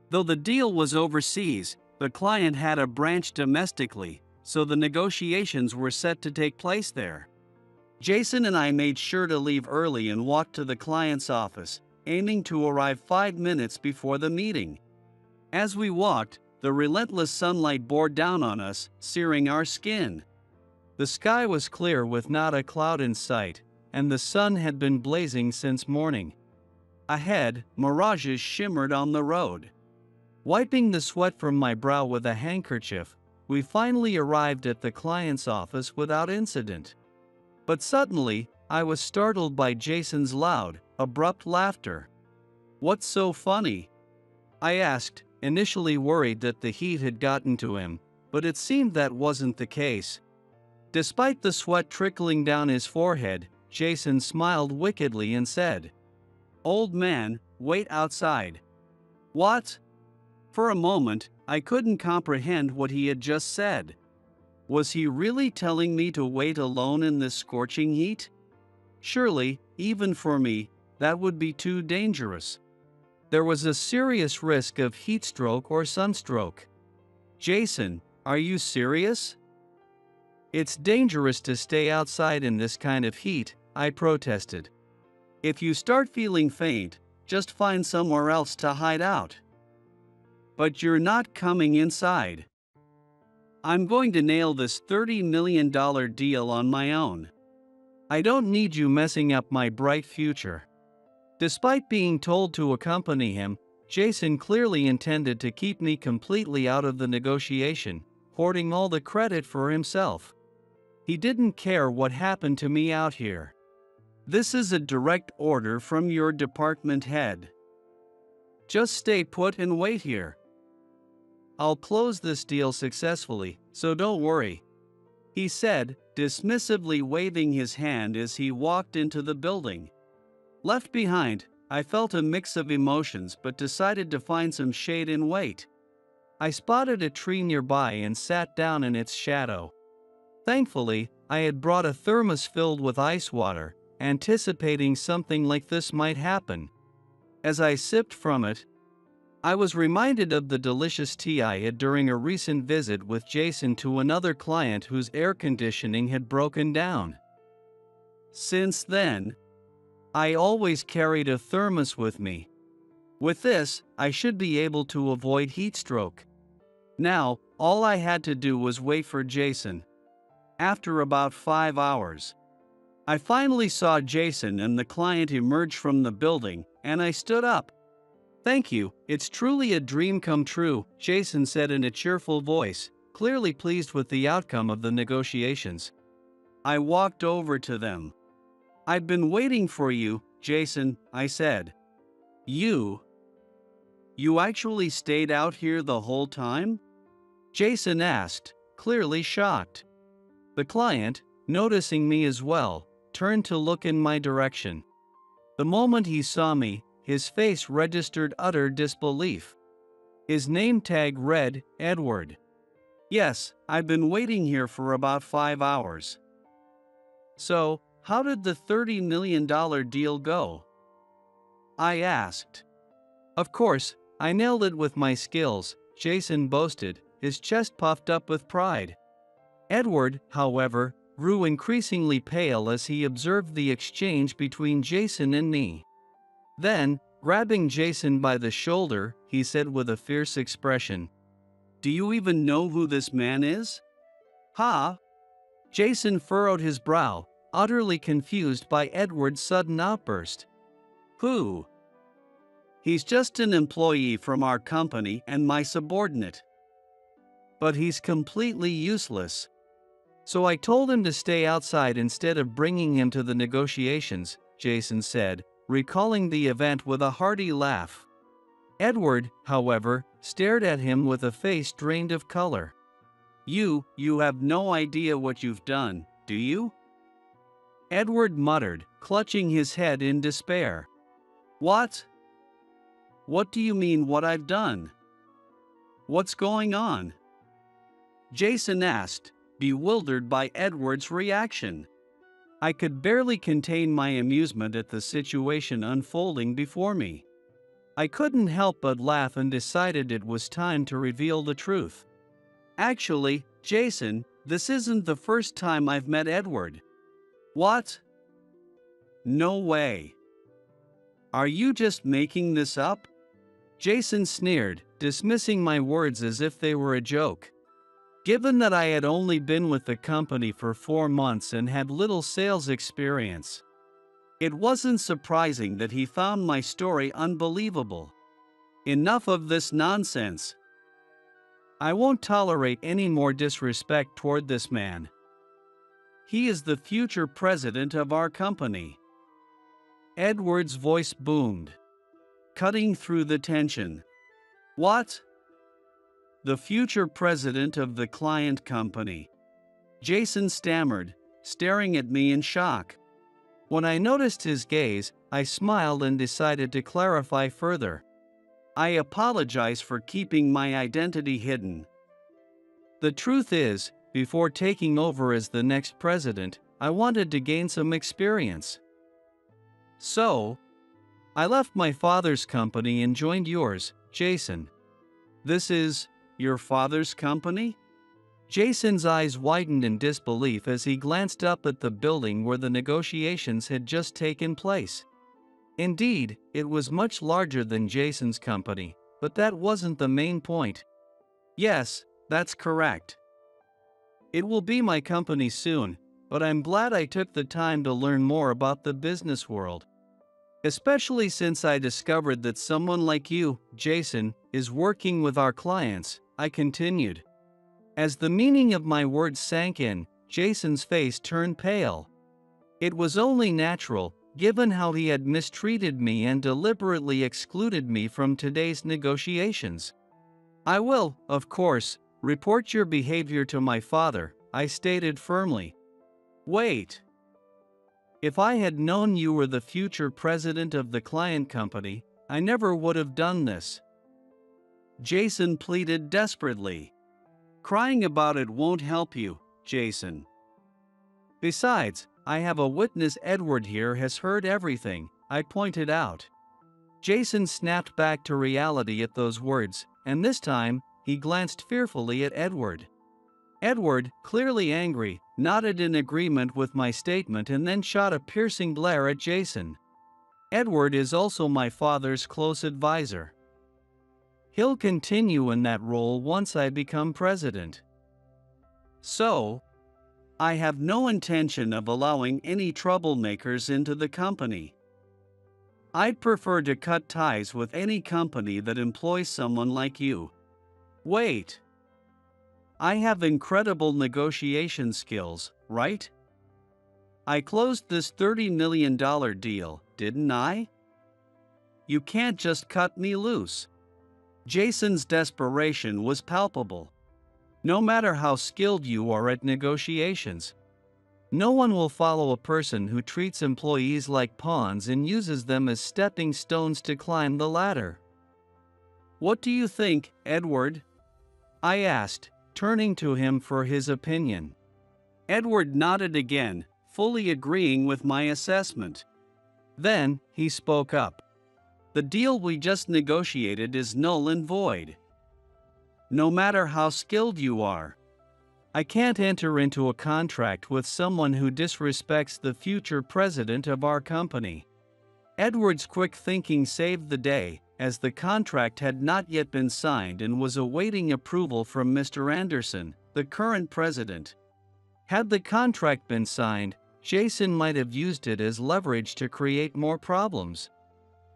Though the deal was overseas, the client had a branch domestically, so the negotiations were set to take place there. Jason and I made sure to leave early and walked to the client's office, aiming to arrive 5 minutes before the meeting. As we walked, the relentless sunlight bore down on us, searing our skin. The sky was clear with not a cloud in sight, and the sun had been blazing since morning. Ahead, mirages shimmered on the road. Wiping the sweat from my brow with a handkerchief, we finally arrived at the client's office without incident. But suddenly, I was startled by Jason's loud, abrupt laughter. "What's so funny?" I asked, initially worried that the heat had gotten to him, but it seemed that wasn't the case. Despite the sweat trickling down his forehead, Jason smiled wickedly and said, "Old man, wait outside." What? For a moment, I couldn't comprehend what he had just said. Was he really telling me to wait alone in this scorching heat? Surely, even for me, that would be too dangerous. There was a serious risk of heat stroke or sunstroke. "Jason, are you serious?" "It's dangerous to stay outside in this kind of heat," I protested. "If you start feeling faint, just find somewhere else to hide out." "But you're not coming inside." "I'm going to nail this $30 million deal on my own. I don't need you messing up my bright future." Despite being told to accompany him, Jason clearly intended to keep me completely out of the negotiation, hoarding all the credit for himself. He didn't care what happened to me out here. "This is a direct order from your department head. Just stay put and wait here. I'll close this deal successfully, so don't worry," he said, dismissively waving his hand as he walked into the building. Left behind, I felt a mix of emotions but decided to find some shade and wait. I spotted a tree nearby and sat down in its shadow. Thankfully, I had brought a thermos filled with ice water, anticipating something like this might happen. As I sipped from it, I was reminded of the delicious tea I had during a recent visit with Jason to another client whose air conditioning had broken down. Since then, I always carried a thermos with me. With this, I should be able to avoid heat stroke. Now, all I had to do was wait for Jason. After about 5 hours, I finally saw Jason and the client emerge from the building, and I stood up. "Thank you, it's truly a dream come true," Jason said in a cheerful voice, clearly pleased with the outcome of the negotiations. I walked over to them. "I've been waiting for you, Jason," I said. You actually stayed out here the whole time?" Jason asked, clearly shocked. The client, noticing me as well, turned to look in my direction. The moment he saw me, his face registered utter disbelief. His name tag read, "Edward." "Yes, I've been waiting here for about 5 hours." "So, how did the $30 million deal go?" I asked. "Of course, I nailed it with my skills," Jason boasted, his chest puffed up with pride. Edward, however, grew increasingly pale as he observed the exchange between Jason and me. Then, grabbing Jason by the shoulder, he said with a fierce expression, "Do you even know who this man is?" "Ha?" Jason furrowed his brow, utterly confused by Edward's sudden outburst. "Who?" "He's just an employee from our company and my subordinate." "But he's completely useless." "So I told him to stay outside instead of bringing him to the negotiations," Jason said, recalling the event with a hearty laugh. Edward, however, stared at him with a face drained of color. You have no idea what you've done, do you?" Edward muttered, clutching his head in despair. "What? What do you mean what I've done? What's going on?" Jason asked, bewildered by Edward's reaction. I could barely contain my amusement at the situation unfolding before me. I couldn't help but laugh and decided it was time to reveal the truth. "Actually, Jason, this isn't the first time I've met Edward." "What? No way. Are you just making this up?" Jason sneered, dismissing my words as if they were a joke. Given that I had only been with the company for 4 months and had little sales experience, it wasn't surprising that he found my story unbelievable. Enough of this nonsense. I won't tolerate any more disrespect toward this man. He is the future president of our company. Edward's voice boomed, cutting through the tension. "What?" "The future president of the client company," Jason stammered, staring at me in shock. When I noticed his gaze, I smiled and decided to clarify further. "I apologize for keeping my identity hidden. The truth is, before taking over as the next president, I wanted to gain some experience. So, I left my father's company and joined yours, Jason." "This is your father's company?" Jason's eyes widened in disbelief as he glanced up at the building where the negotiations had just taken place. Indeed, it was much larger than Jason's company, but that wasn't the main point. "Yes, that's correct. It will be my company soon, but I'm glad I took the time to learn more about the business world. Especially since I discovered that someone like you, Jason, is working with our clients," I continued. As the meaning of my words sank in, Jason's face turned pale. It was only natural, given how he had mistreated me and deliberately excluded me from today's negotiations. "I will, of course, report your behavior to my father," I stated firmly. "Wait. If I had known you were the future president of the client company, I never would have done this," Jason pleaded desperately. "Crying about it won't help you, Jason. Besides, I have a witness. Edward here has heard everything," I pointed out. Jason snapped back to reality at those words, and this time, he glanced fearfully at Edward. Edward, clearly angry, nodded in agreement with my statement and then shot a piercing glare at Jason. "Edward is also my father's close advisor. He'll continue in that role once I become president. So, I have no intention of allowing any troublemakers into the company. I'd prefer to cut ties with any company that employs someone like you." "Wait. I have incredible negotiation skills, right? I closed this $30 million deal, didn't I? You can't just cut me loose." Jason's desperation was palpable. "No matter how skilled you are at negotiations, no one will follow a person who treats employees like pawns and uses them as stepping stones to climb the ladder." "What do you think, Edward?" I asked, turning to him for his opinion. Edward nodded again, fully agreeing with my assessment. Then, he spoke up. "The deal we just negotiated is null and void. No matter how skilled you are. I can't enter into a contract with someone who disrespects the future president of our company. Edward's quick thinking saved the day, as the contract had not yet been signed and was awaiting approval from Mr. Anderson, the current president. Had the contract been signed, Jason might have used it as leverage to create more problems.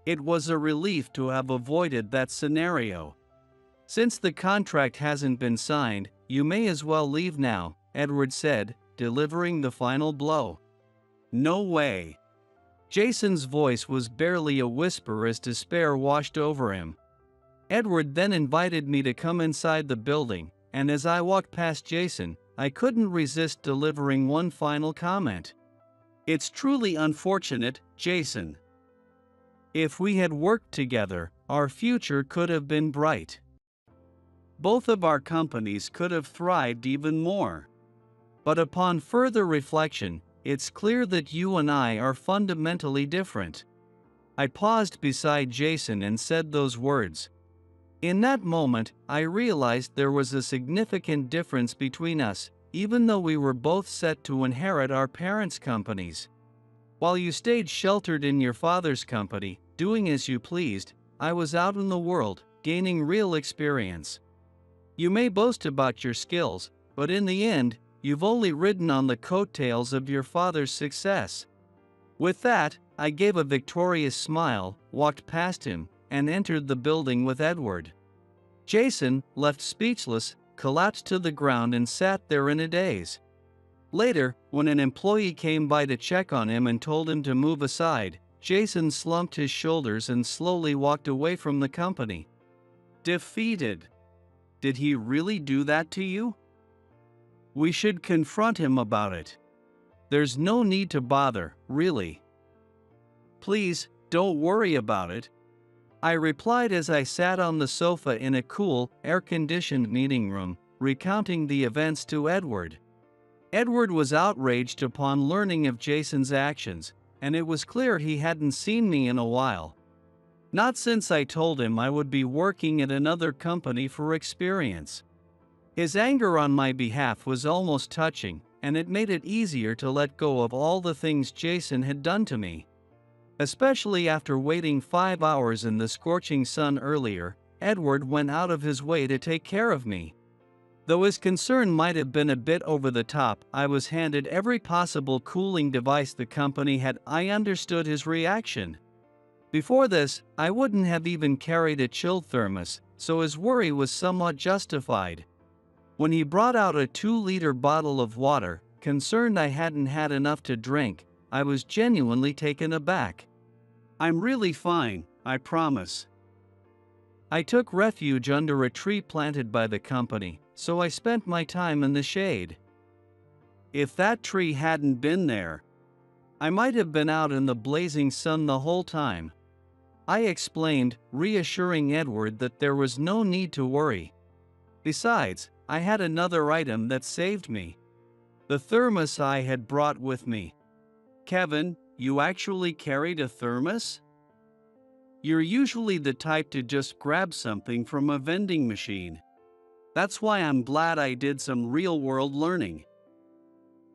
It was a relief to have avoided that scenario. Since the contract hasn't been signed, you may as well leave now, Edward said, delivering the final blow. No way. Jason's voice was barely a whisper as despair washed over him. Edward then invited me to come inside the building, and as I walked past Jason, I couldn't resist delivering one final comment. It's truly unfortunate, Jason. If we had worked together, our future could have been bright. Both of our companies could have thrived even more. But upon further reflection, it's clear that you and I are fundamentally different. I paused beside Jason and said those words. In that moment, I realized there was a significant difference between us, even though we were both set to inherit our parents' companies. While you stayed sheltered in your father's company, doing as you pleased, I was out in the world, gaining real experience. You may boast about your skills, but in the end, you've only ridden on the coattails of your father's success. With that, I gave a victorious smile, walked past him, and entered the building with Edward. Jason, left speechless, collapsed to the ground and sat there in a daze. Later, when an employee came by to check on him and told him to move aside, Jason slumped his shoulders and slowly walked away from the company. Defeated. Did he really do that to you? We should confront him about it. There's no need to bother, really. Please, don't worry about it, I replied as I sat on the sofa in a cool, air-conditioned meeting room, recounting the events to Edward. Edward was outraged upon learning of Jason's actions, and it was clear he hadn't seen me in a while. Not since I told him I would be working at another company for experience. His anger on my behalf was almost touching, and it made it easier to let go of all the things Jason had done to me. Especially after waiting 5 hours in the scorching sun earlier, Edward went out of his way to take care of me. Though his concern might have been a bit over the top, I was handed every possible cooling device the company had. I understood his reaction. Before this, I wouldn't have even carried a chilled thermos, so his worry was somewhat justified. When he brought out a 2-liter bottle of water, concerned I hadn't had enough to drink, I was genuinely taken aback. I'm really fine, I promise. I took refuge under a tree planted by the company, so I spent my time in the shade. If that tree hadn't been there, I might have been out in the blazing sun the whole time. I explained, reassuring Edward that there was no need to worry. Besides, I had another item that saved me. The thermos I had brought with me. Kevin, you actually carried a thermos? You're usually the type to just grab something from a vending machine. That's why I'm glad I did some real-world learning.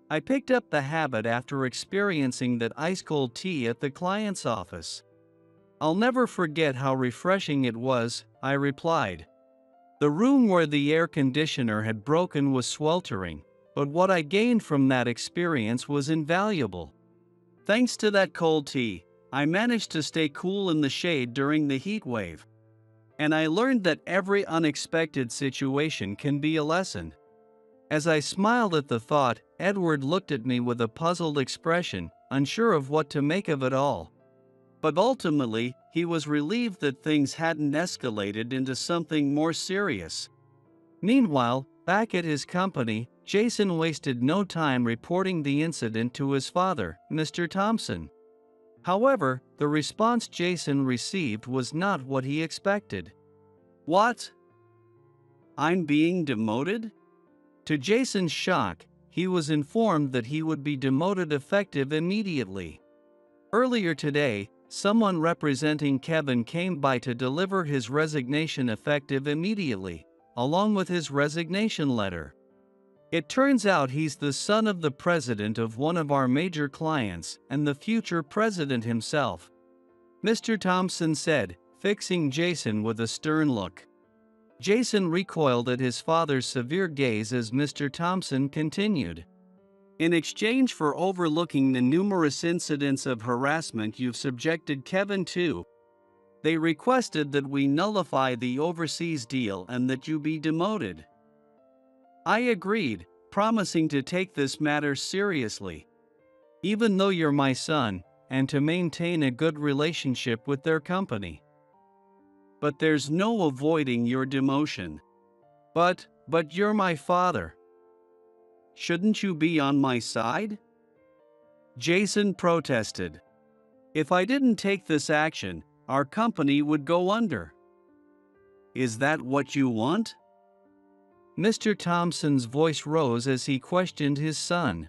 I picked up the habit after experiencing that ice-cold tea at the client's office. I'll never forget how refreshing it was, I replied. The room where the air conditioner had broken was sweltering, but what I gained from that experience was invaluable. Thanks to that cold tea, I managed to stay cool in the shade during the heat wave. And I learned that every unexpected situation can be a lesson. As I smiled at the thought, Edward looked at me with a puzzled expression, unsure of what to make of it all. But ultimately, he was relieved that things hadn't escalated into something more serious. Meanwhile, back at his company, Jason wasted no time reporting the incident to his father, Mr. Thompson. However, the response Jason received was not what he expected. What? I'm being demoted? To Jason's shock, he was informed that he would be demoted effective immediately. Earlier today, someone representing Kevin came by to deliver his resignation effective immediately, along with his resignation letter. It turns out he's the son of the president of one of our major clients and the future president himself," Mr. Thompson said, fixing Jason with a stern look. Jason recoiled at his father's severe gaze as Mr. Thompson continued. "In exchange for overlooking the numerous incidents of harassment you've subjected Kevin to, they requested that we nullify the overseas deal and that you be demoted. I agreed, promising to take this matter seriously, even though you're my son, and to maintain a good relationship with their company. But there's no avoiding your demotion. But you're my father. Shouldn't you be on my side?" Jason protested. "If I didn't take this action, our company would go under." "Is that what you want?" Mr. Thompson's voice rose as he questioned his son.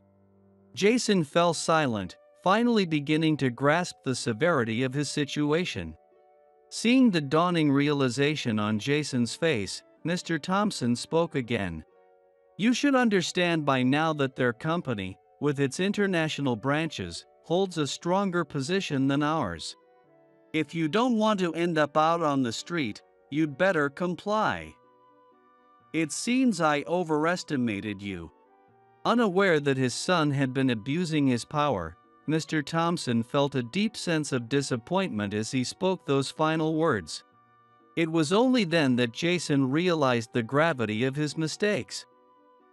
Jason fell silent, finally beginning to grasp the severity of his situation. Seeing the dawning realization on Jason's face, Mr. Thompson spoke again. "You should understand by now that their company, with its international branches, holds a stronger position than ours. If you don't want to end up out on the street, you'd better comply. It seems I overestimated you." Unaware that his son had been abusing his power, Mr. Thompson felt a deep sense of disappointment as he spoke those final words. It was only then that Jason realized the gravity of his mistakes.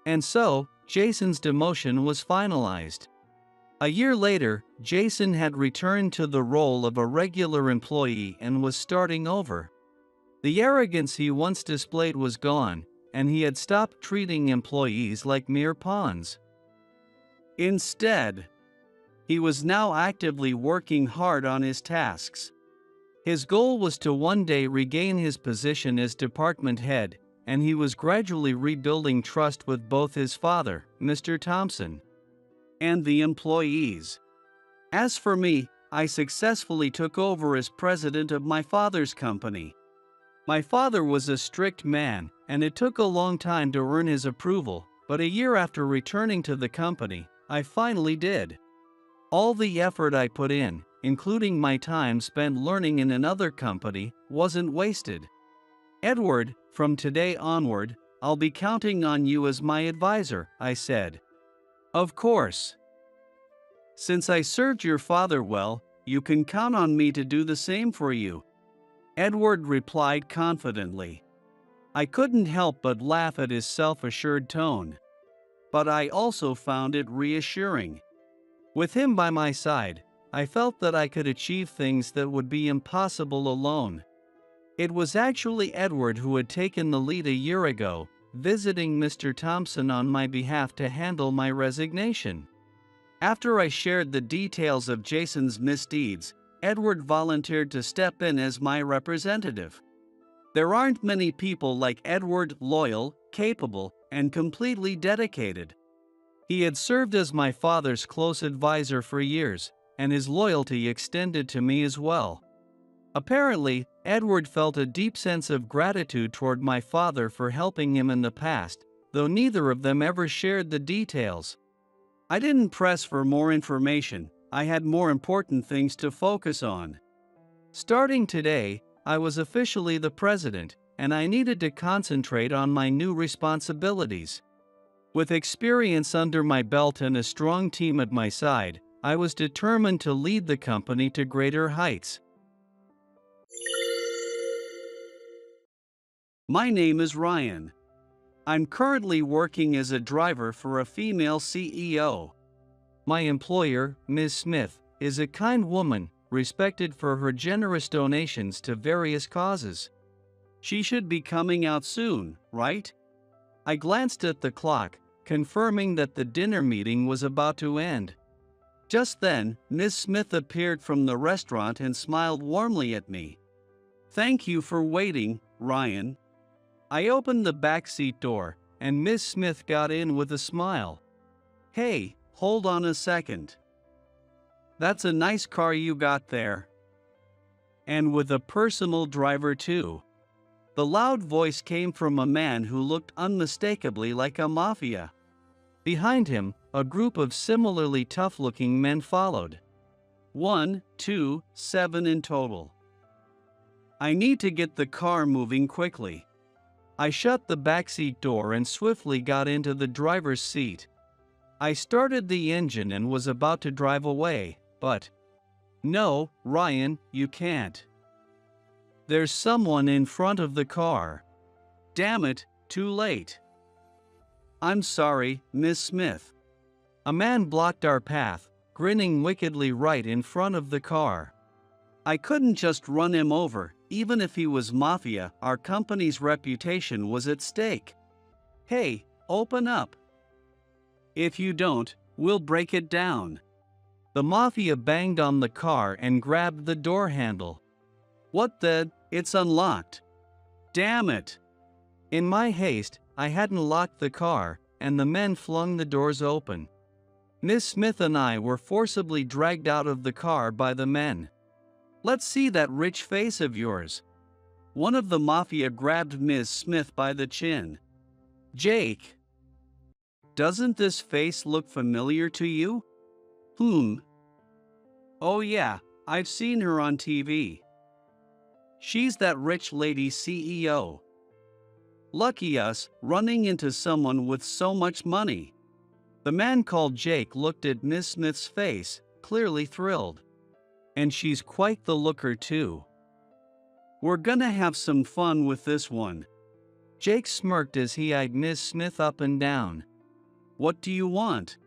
And so, Jason's demotion was finalized. A year later, Jason had returned to the role of a regular employee and was starting over. The arrogance he once displayed was gone, and he had stopped treating employees like mere pawns. Instead, he was now actively working hard on his tasks. His goal was to one day regain his position as department head, and he was gradually rebuilding trust with both his father, Mr. Thompson, and the employees. As for me, I successfully took over as president of my father's company. My father was a strict man, and it took a long time to earn his approval, but a year after returning to the company, I finally did. All the effort I put in, including my time spent learning in another company, wasn't wasted. Edward, from today onward, I'll be counting on you as my advisor," I said. "Of course. Since I served your father well, you can count on me to do the same for you," Edward replied confidently. I couldn't help but laugh at his self-assured tone. But I also found it reassuring. With him by my side, I felt that I could achieve things that would be impossible alone. It was actually Edward who had taken the lead a year ago, visiting Mr. Thompson on my behalf to handle my resignation. After I shared the details of Jason's misdeeds, Edward volunteered to step in as my representative. There aren't many people like Edward, loyal, capable, and completely dedicated. He had served as my father's close advisor for years, and his loyalty extended to me as well. Apparently, Edward felt a deep sense of gratitude toward my father for helping him in the past, though neither of them ever shared the details. I didn't press for more information, I had more important things to focus on. Starting today, I was officially the president, and I needed to concentrate on my new responsibilities. With experience under my belt and a strong team at my side, I was determined to lead the company to greater heights. My name is Ryan. I'm currently working as a driver for a female CEO. My employer, Ms. Smith, is a kind woman, respected for her generous donations to various causes. She should be coming out soon, right? I glanced at the clock, confirming that the dinner meeting was about to end. Just then, Ms. Smith appeared from the restaurant and smiled warmly at me. Thank you for waiting, Ryan. I opened the backseat door, and Ms. Smith got in with a smile. Hey, hold on a second. That's a nice car you got there. And with a personal driver too. The loud voice came from a man who looked unmistakably like a mafia. Behind him, a group of similarly tough-looking men followed. 1, 2, 7 in total. I need to get the car moving quickly. I shut the backseat door and swiftly got into the driver's seat. I started the engine and was about to drive away, but... No, Ryan, you can't. There's someone in front of the car. Damn it, too late. I'm sorry, Miss Smith. A man blocked our path, grinning wickedly right in front of the car. I couldn't just run him over, even if he was mafia. Our company's reputation was at stake. Hey, open up. If you don't, we'll break it down. The mafia banged on the car and grabbed the door handle. What the? It's unlocked. Damn it. In my haste, I hadn't locked the car, and the men flung the doors open. Miss Smith and I were forcibly dragged out of the car by the men. Let's see that rich face of yours. One of the mafia grabbed Ms. Smith by the chin. Jake. Doesn't this face look familiar to you? Oh yeah, I've seen her on TV. She's that rich lady CEO. Lucky us, running into someone with so much money. The man called Jake looked at Miss Smith's face, clearly thrilled. And she's quite the looker too. We're gonna have some fun with this one. Jake smirked as he eyed Miss Smith up and down. What do you want?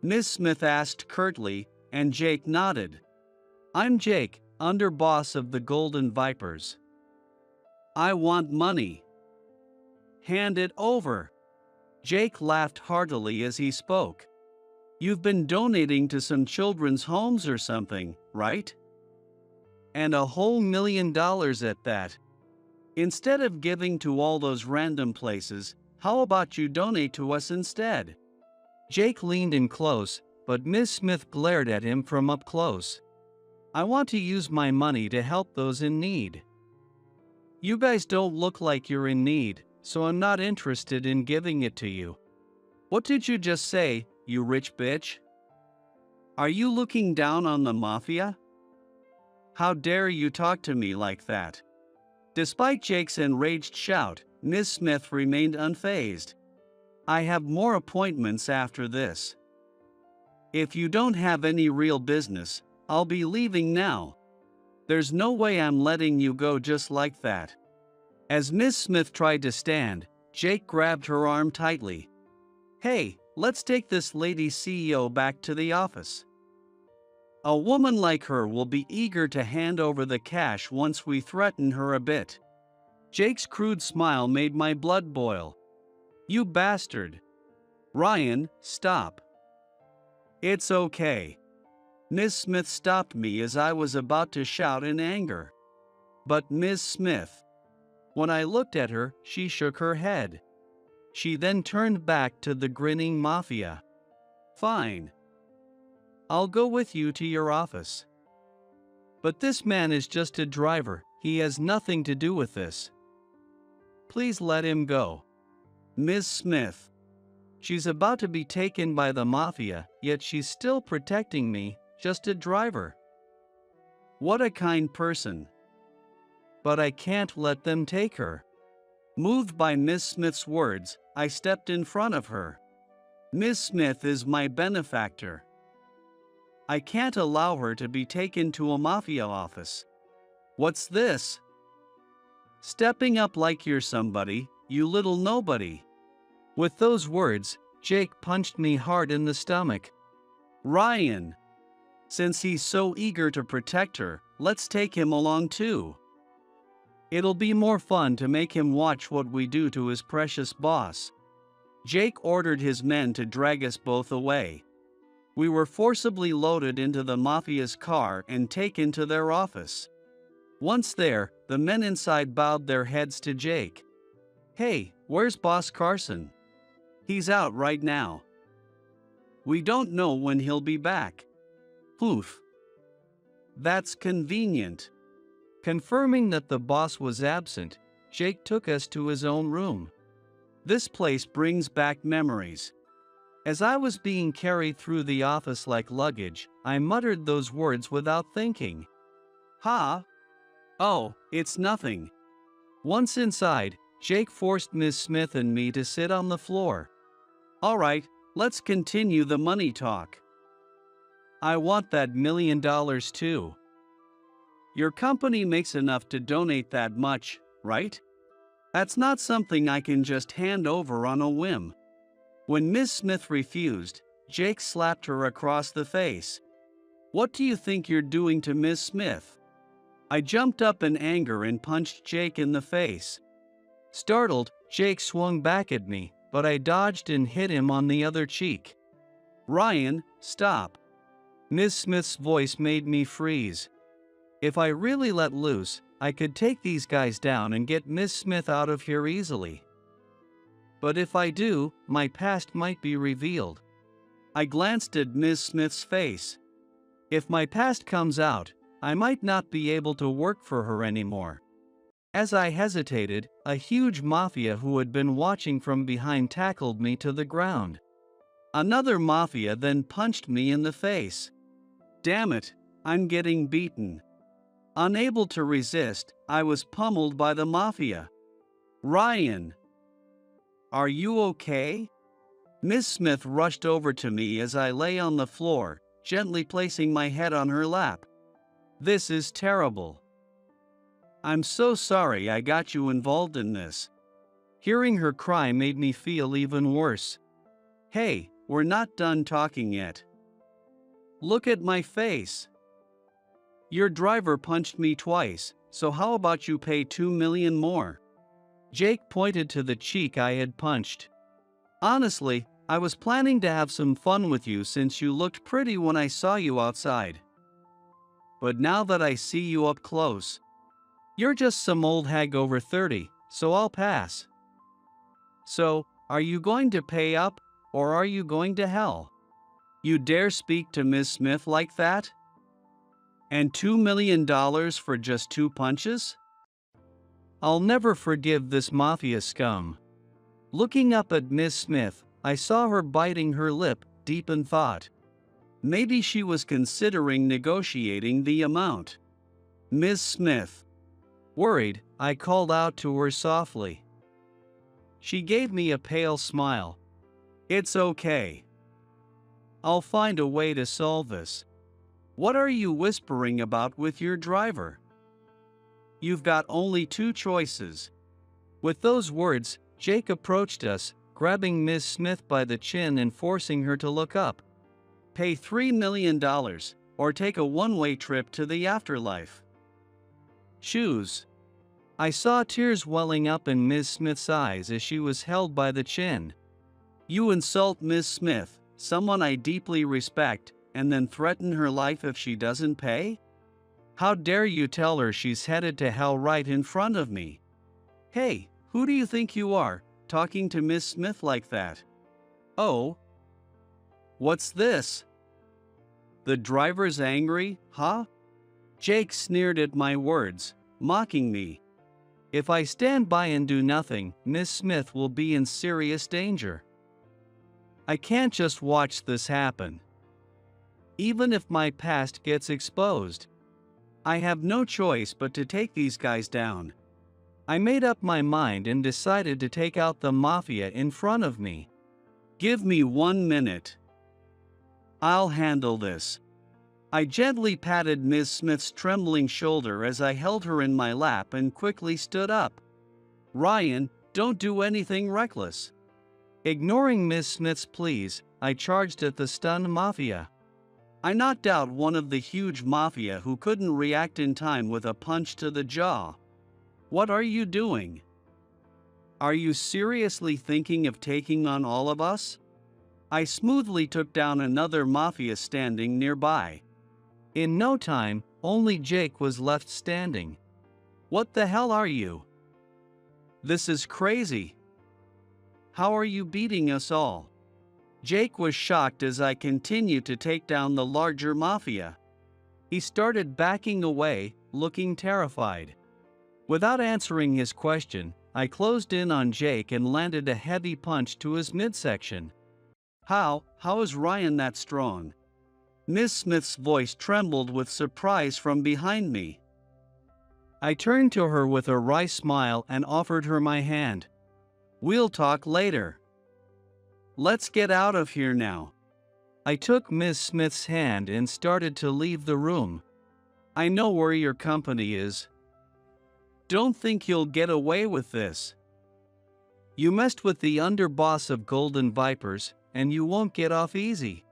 Miss Smith asked curtly, and Jake nodded. I'm Jake, underboss of the Golden Vipers. I want money. Hand it over. Jake laughed heartily as he spoke. You've been donating to some children's homes or something, right? And a whole $1 million at that. Instead of giving to all those random places, how about you donate to us instead? Jake leaned in close, but Miss Smith glared at him from up close. I want to use my money to help those in need. You guys don't look like you're in need, so I'm not interested in giving it to you. What did you just say, you rich bitch? Are you looking down on the mafia? How dare you talk to me like that? Despite Jake's enraged shout, Miss Smith remained unfazed. I have more appointments after this. If you don't have any real business, I'll be leaving now. There's no way I'm letting you go just like that. As Miss Smith tried to stand, Jake grabbed her arm tightly. Hey, let's take this lady CEO back to the office. A woman like her will be eager to hand over the cash once we threaten her a bit. Jake's crude smile made my blood boil. You bastard. Ryan, stop. It's okay. Miss Smith stopped me as I was about to shout in anger. But Miss Smith. When I looked at her, she shook her head. She then turned back to the grinning mafia. Fine. I'll go with you to your office. But this man is just a driver, he has nothing to do with this. Please let him go. Miss Smith. She's about to be taken by the mafia, yet she's still protecting me, just a driver. What a kind person. But I can't let them take her. Moved by Miss Smith's words, I stepped in front of her. Miss Smith is my benefactor. I can't allow her to be taken to a mafia office. What's this? Stepping up like you're somebody, you little nobody. With those words, Jake punched me hard in the stomach. Ryan. Since he's so eager to protect her, let's take him along too. It'll be more fun to make him watch what we do to his precious boss. Jake ordered his men to drag us both away. We were forcibly loaded into the mafia's car and taken to their office. Once there, the men inside bowed their heads to Jake. Hey, where's Boss Carson? He's out right now. We don't know when he'll be back. Poof. That's convenient. Confirming that the boss was absent, Jake took us to his own room. This place brings back memories. As I was being carried through the office like luggage, I muttered those words without thinking. Ha! Oh, it's nothing. Once inside, Jake forced Ms. Smith and me to sit on the floor. All right, let's continue the money talk. I want that $1 million too. Your company makes enough to donate that much, right? That's not something I can just hand over on a whim. When Ms. Smith refused, Jake slapped her across the face. What do you think you're doing to Ms. Smith? I jumped up in anger and punched Jake in the face. Startled, Jake swung back at me, but I dodged and hit him on the other cheek. Ryan, stop. Ms. Smith's voice made me freeze. If I really let loose, I could take these guys down and get Ms. Smith out of here easily. But if I do, my past might be revealed. I glanced at Ms. Smith's face. If my past comes out, I might not be able to work for her anymore. As I hesitated, a huge mafia who had been watching from behind tackled me to the ground. Another mafia then punched me in the face. Damn it, I'm getting beaten. Unable to resist, I was pummeled by the mafia. Ryan! Are you okay? Ms. Smith rushed over to me as I lay on the floor, gently placing my head on her lap. This is terrible. I'm so sorry I got you involved in this. Hearing her cry made me feel even worse. Hey, we're not done talking yet. Look at my face. Your driver punched me twice, so how about you pay $2 million more? Jake pointed to the cheek I had punched. Honestly, I was planning to have some fun with you since you looked pretty when I saw you outside. But now that I see you up close, you're just some old hag over 30, so I'll pass. So, are you going to pay up, or are you going to hell? You dare speak to Ms. Smith like that? And $2 million for just 2 punches? I'll never forgive this mafia scum. Looking up at Ms. Smith, I saw her biting her lip, deep in thought. Maybe she was considering negotiating the amount. Ms. Smith. Worried, I called out to her softly. She gave me a pale smile. It's okay. I'll find a way to solve this. What are you whispering about with your driver? You've got only 2 choices. With those words, Jake approached us, grabbing Ms. Smith by the chin and forcing her to look up. Pay $3 million, or take a one-way trip to the afterlife. Choose. I saw tears welling up in Ms. Smith's eyes as she was held by the chin. You insult Ms. Smith, someone I deeply respect, and then threaten her life if she doesn't pay? How dare you tell her she's headed to hell right in front of me? Hey, who do you think you are, talking to Ms. Smith like that? Oh. What's this? The driver's angry, huh? Jake sneered at my words, mocking me. If I stand by and do nothing, Ms. Smith will be in serious danger. I can't just watch this happen. Even if my past gets exposed, I have no choice but to take these guys down. I made up my mind and decided to take out the mafia in front of me. Give me 1 minute. I'll handle this. I gently patted Ms. Smith's trembling shoulder as I held her in my lap and quickly stood up. Ryan, don't do anything reckless. Ignoring Ms. Smith's pleas, I charged at the stunned mafia. I knocked out one of the huge mafia who couldn't react in time with a punch to the jaw. What are you doing? Are you seriously thinking of taking on all of us? I smoothly took down another mafia standing nearby. In no time, only Jake was left standing. What the hell are you? This is crazy. How are you beating us all? Jake was shocked as I continued to take down the larger mafia. He started backing away, looking terrified. Without answering his question, I closed in on Jake and landed a heavy punch to his midsection. How is Ryan that strong? Miss Smith's voice trembled with surprise from behind me. I turned to her with a wry smile and offered her my hand. We'll talk later. Let's get out of here now. I took Miss Smith's hand and started to leave the room. I know where your company is. Don't think you'll get away with this. You messed with the underboss of Golden Vipers, and you won't get off easy.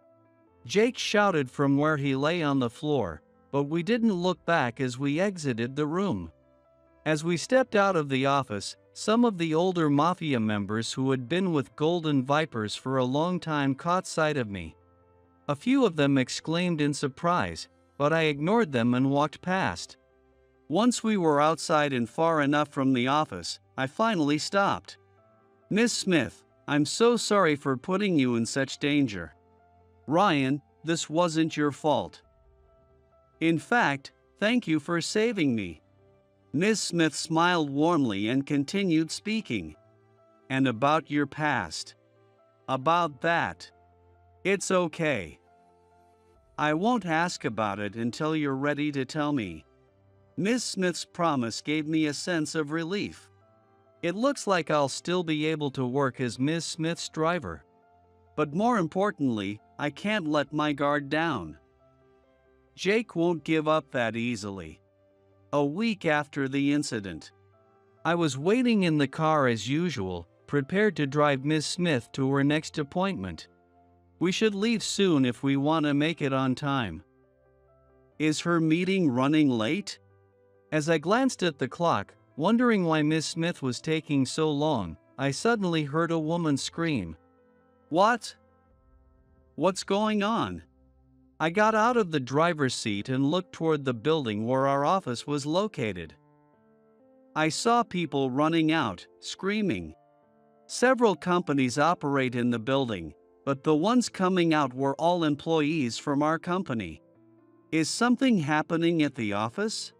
Jake shouted from where he lay on the floor, but we didn't look back as we exited the room. As we stepped out of the office, some of the older mafia members who had been with Golden Vipers for a long time caught sight of me. A few of them exclaimed in surprise, but I ignored them and walked past. Once we were outside and far enough from the office, I finally stopped. Miss Smith, I'm so sorry for putting you in such danger. Ryan, this wasn't your fault. In fact, thank you for saving me. Miss Smith smiled warmly and continued speaking. And about your past. About that. It's okay. I won't ask about it until you're ready to tell me. Miss Smith's promise gave me a sense of relief. It looks like I'll still be able to work as Miss Smith's driver. But more importantly, I can't let my guard down. Jake won't give up that easily. A week after the incident, I was waiting in the car as usual, prepared to drive Miss Smith to her next appointment. We should leave soon if we want to make it on time. Is her meeting running late? As I glanced at the clock, wondering why Miss Smith was taking so long, I suddenly heard a woman scream. What? What's going on? I got out of the driver's seat and looked toward the building where our office was located. I saw people running out, screaming. Several companies operate in the building, but the ones coming out were all employees from our company. Is something happening at the office?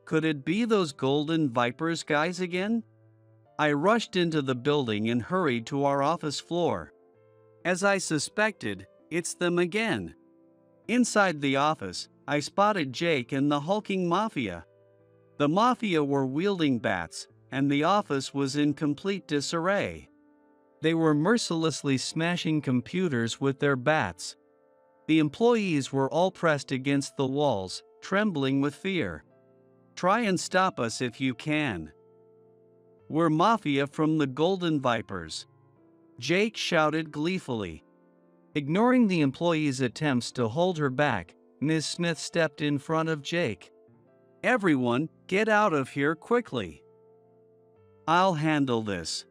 Could it be those Golden Vipers guys again? I rushed into the building and hurried to our office floor. As I suspected, it's them again. Inside the office, I spotted Jake and the hulking mafia. The mafia were wielding bats, and the office was in complete disarray. They were mercilessly smashing computers with their bats. The employees were all pressed against the walls, trembling with fear. Try and stop us if you can. We're mafia from the Golden Vipers. Jake shouted gleefully. Ignoring the employees' attempts to hold her back, Ms. Smith stepped in front of Jake. Everyone, get out of here quickly. I'll handle this.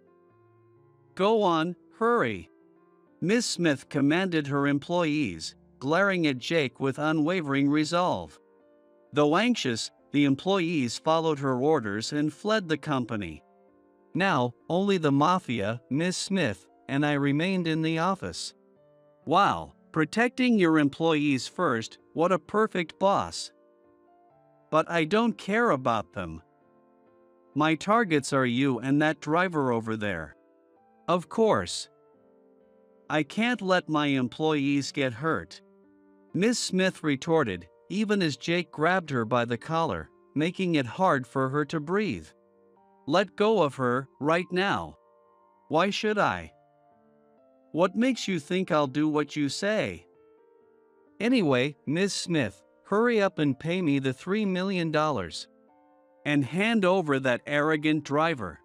Go on, hurry. Ms. Smith commanded her employees, glaring at Jake with unwavering resolve. Though anxious, the employees followed her orders and fled the company. Now, only the mafia, Ms. Smith, and I remained in the office. Wow, protecting your employees first, what a perfect boss. But I don't care about them. My targets are you and that driver over there. Of course. I can't let my employees get hurt. Ms. Smith retorted, even as Jake grabbed her by the collar, making it hard for her to breathe. Let go of her, right now. Why should I? What makes you think I'll do what you say? Anyway, Ms. Smith, hurry up and pay me the $3 million. And hand over that arrogant driver.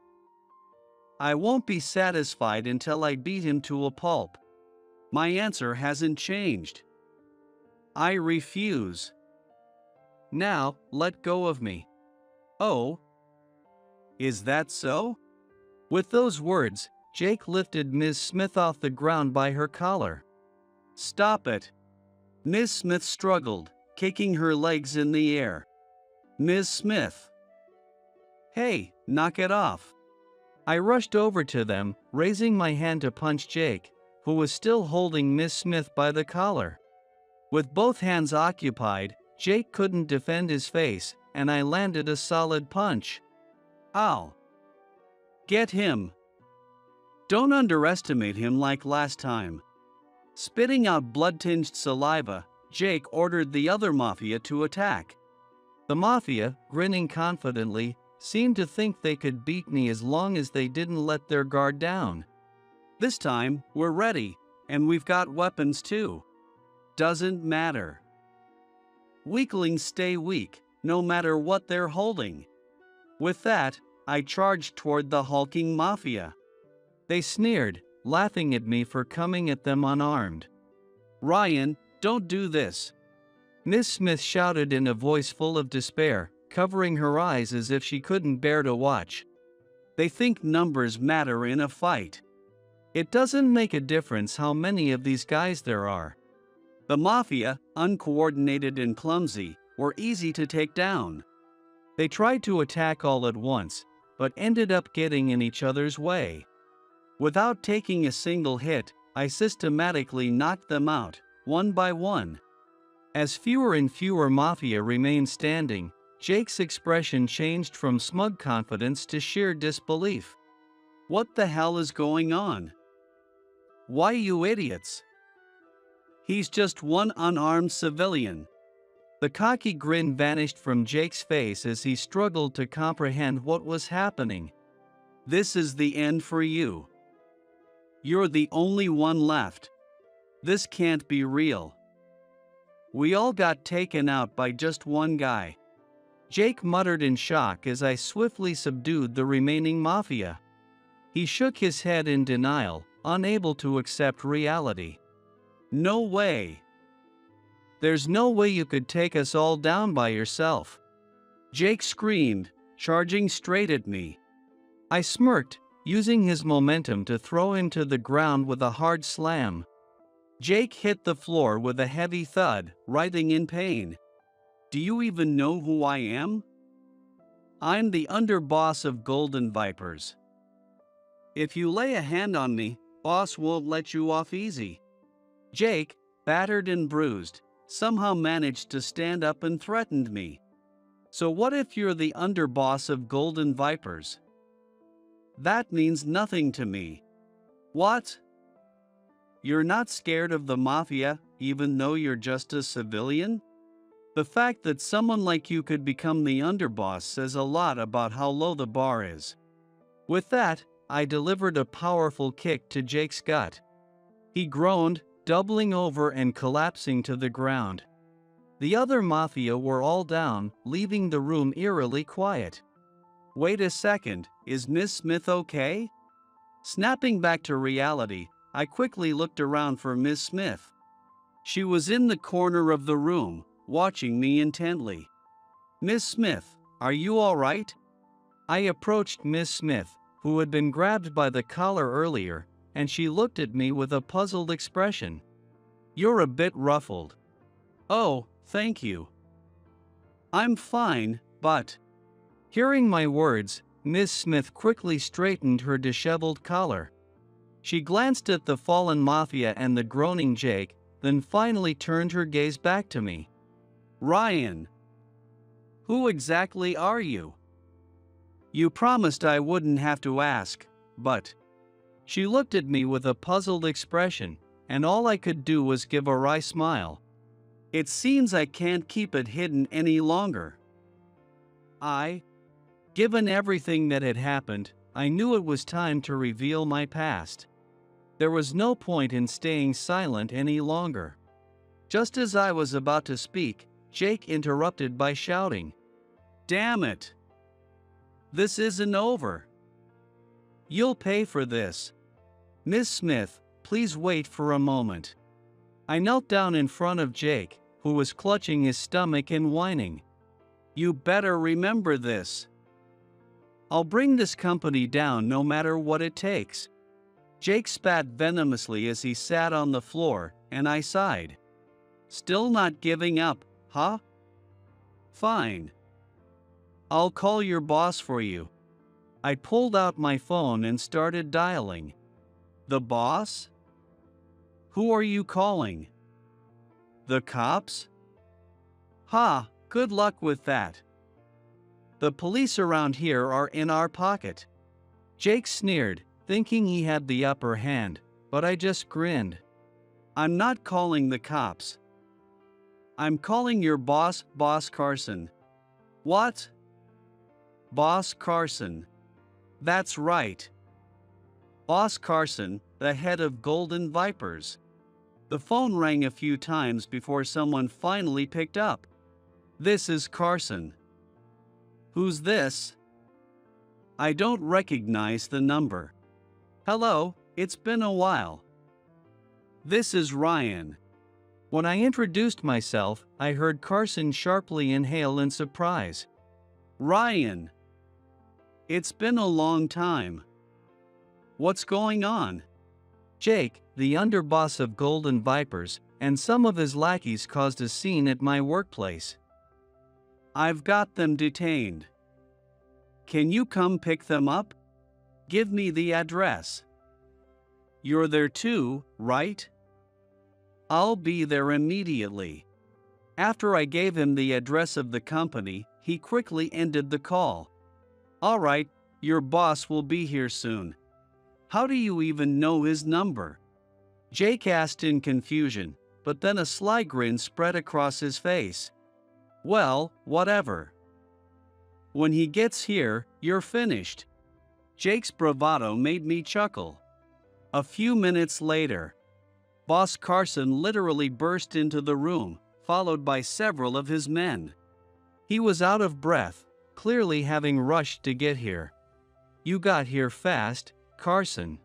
I won't be satisfied until I beat him to a pulp. My answer hasn't changed. I refuse. Now, let go of me. Oh? Is that so? With those words, Jake lifted Ms. Smith off the ground by her collar. Stop it. Ms. Smith struggled, kicking her legs in the air. Ms. Smith. Hey, knock it off. I rushed over to them, raising my hand to punch Jake, who was still holding Ms. Smith by the collar. With both hands occupied, Jake couldn't defend his face, and I landed a solid punch. Ow. Get him. Don't underestimate him like last time. Spitting out blood-tinged saliva, Jake ordered the other mafia to attack. The mafia, grinning confidently, seemed to think they could beat me as long as they didn't let their guard down. This time, we're ready, and we've got weapons too. Doesn't matter. Weaklings stay weak, no matter what they're holding. With that, I charged toward the hulking mafia. They sneered, laughing at me for coming at them unarmed. "Ryan, don't do this," Miss Smith shouted in a voice full of despair, covering her eyes as if she couldn't bear to watch. "They think numbers matter in a fight. It doesn't make a difference how many of these guys there are." The mafia, uncoordinated and clumsy, were easy to take down. They tried to attack all at once, but ended up getting in each other's way. Without taking a single hit, I systematically knocked them out, one by one. As fewer and fewer mafia remained standing, Jake's expression changed from smug confidence to sheer disbelief. "What the hell is going on? Why, you idiots? He's just one unarmed civilian." The cocky grin vanished from Jake's face as he struggled to comprehend what was happening. "This is the end for you. You're the only one left. This can't be real. We all got taken out by just one guy." Jake muttered in shock as I swiftly subdued the remaining mafia. He shook his head in denial, unable to accept reality. "No way. There's no way you could take us all down by yourself," Jake screamed, charging straight at me. I smirked, using his momentum to throw him to the ground with a hard slam. Jake hit the floor with a heavy thud, writhing in pain. "Do you even know who I am? I'm the underboss of Golden Vipers. If you lay a hand on me, boss won't let you off easy." Jake, battered and bruised, somehow managed to stand up and threatened me. "So what if you're the underboss of Golden Vipers? That means nothing to me." "What? You're not scared of the mafia, even though you're just a civilian?" The fact that someone like you could become the underboss says a lot about how low the bar is. With that, I delivered a powerful kick to Jake's gut. He groaned, doubling over and collapsing to the ground. The other mafia were all down, leaving the room eerily quiet. "Wait a second, is Miss Smith okay?" Snapping back to reality, I quickly looked around for Miss Smith. She was in the corner of the room, watching me intently. "Miss Smith, are you all right?" I approached Miss Smith, who had been grabbed by the collar earlier, and she looked at me with a puzzled expression. "You're a bit ruffled." "Oh, thank you. I'm fine, but..." Hearing my words, Miss Smith quickly straightened her disheveled collar. She glanced at the fallen mafia and the groaning Jake, then finally turned her gaze back to me. "Ryan, who exactly are you? You promised I wouldn't have to ask, but..." She looked at me with a puzzled expression, and all I could do was give a wry smile. "It seems I can't keep it hidden any longer." Given everything that had happened, I knew it was time to reveal my past. There was no point in staying silent any longer. Just as I was about to speak, Jake interrupted by shouting, "Damn it! This isn't over. You'll pay for this. Miss Smith, please wait for a moment." I knelt down in front of Jake, who was clutching his stomach and whining. "You better remember this. I'll bring this company down no matter what it takes." Jake spat venomously as he sat on the floor, and I sighed. "Still not giving up, huh? Fine. I'll call your boss for you." I pulled out my phone and started dialing. "The boss? Who are you calling? The cops? Ha, good luck with that. The police around here are in our pocket." Jake sneered, thinking he had the upper hand, but I just grinned. I'm not calling the cops. I'm calling your boss, Boss Carson. What? Boss Carson. That's right. Boss Carson, the head of Golden Vipers. The phone rang a few times before someone finally picked up. This is Carson. Who's this? I don't recognize the number. Hello, it's been a while. This is Ryan. When I introduced myself, I heard Carson sharply inhale in surprise. Ryan. It's been a long time. What's going on? Jake, the underboss of Golden Vipers, and some of his lackeys caused a scene at my workplace. I've got them detained. Can you come pick them up? Give me the address. You're there too, right? I'll be there immediately. After I gave him the address of the company, he quickly ended the call. All right, your boss will be here soon. How do you even know his number? Jake asked in confusion, but then a sly grin spread across his face. Well, whatever. When he gets here, you're finished. Jake's bravado made me chuckle. A few minutes later, Boss Carson literally burst into the room, followed by several of his men. He was out of breath, clearly having rushed to get here. You got here fast, Carson.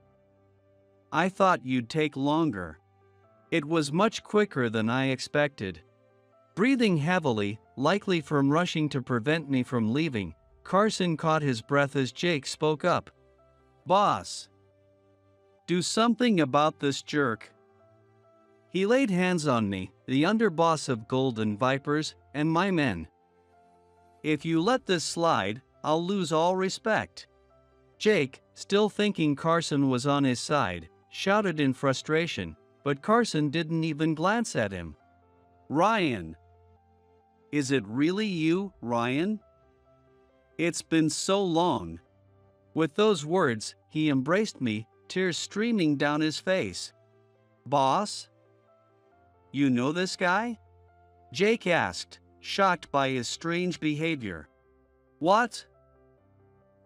I thought you'd take longer. It was much quicker than I expected. Breathing heavily, likely from rushing to prevent me from leaving, Carson caught his breath as Jake spoke up. Boss. Do something about this jerk. He laid hands on me, the underboss of Golden Vipers, and my men. If you let this slide, I'll lose all respect. Jake, still thinking Carson was on his side, shouted in frustration, but Carson didn't even glance at him. Ryan. Is it really you, Ryan? It's been so long. With those words, he embraced me, tears streaming down his face. Boss? You know this guy? Jake asked, shocked by his strange behavior. What?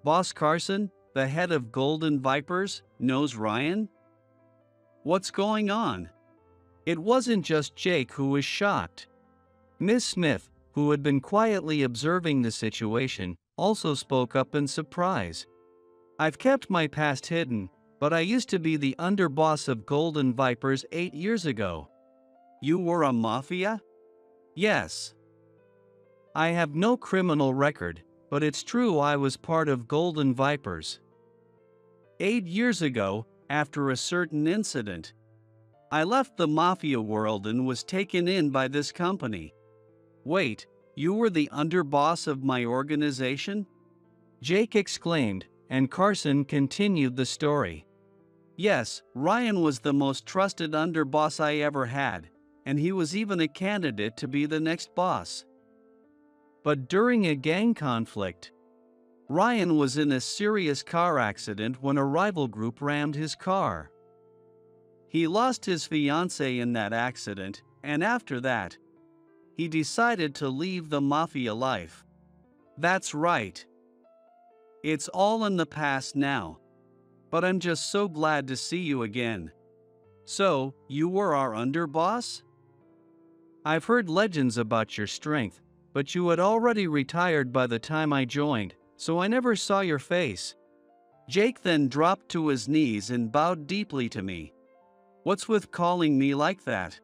Boss Carson, the head of Golden Vipers, knows Ryan? What's going on? It wasn't just Jake who was shocked. Miss Smith, who had been quietly observing the situation, also spoke up in surprise. I've kept my past hidden, but I used to be the underboss of Golden Vipers 8 years ago. You were a mafia? Yes. I have no criminal record, but it's true I was part of Golden Vipers. 8 years ago, after a certain incident, I left the mafia world and was taken in by this company. Wait, you were the underboss of my organization? Jake exclaimed, and Carson continued the story. Yes, Ryan was the most trusted underboss I ever had, and he was even a candidate to be the next boss. But during a gang conflict, Ryan was in a serious car accident when a rival group rammed his car. He lost his fiancée in that accident, and after that, he decided to leave the mafia life. That's right. It's all in the past now. But I'm just so glad to see you again. So, you were our underboss? I've heard legends about your strength, but you had already retired by the time I joined, so I never saw your face. Jake then dropped to his knees and bowed deeply to me. What's with calling me like that?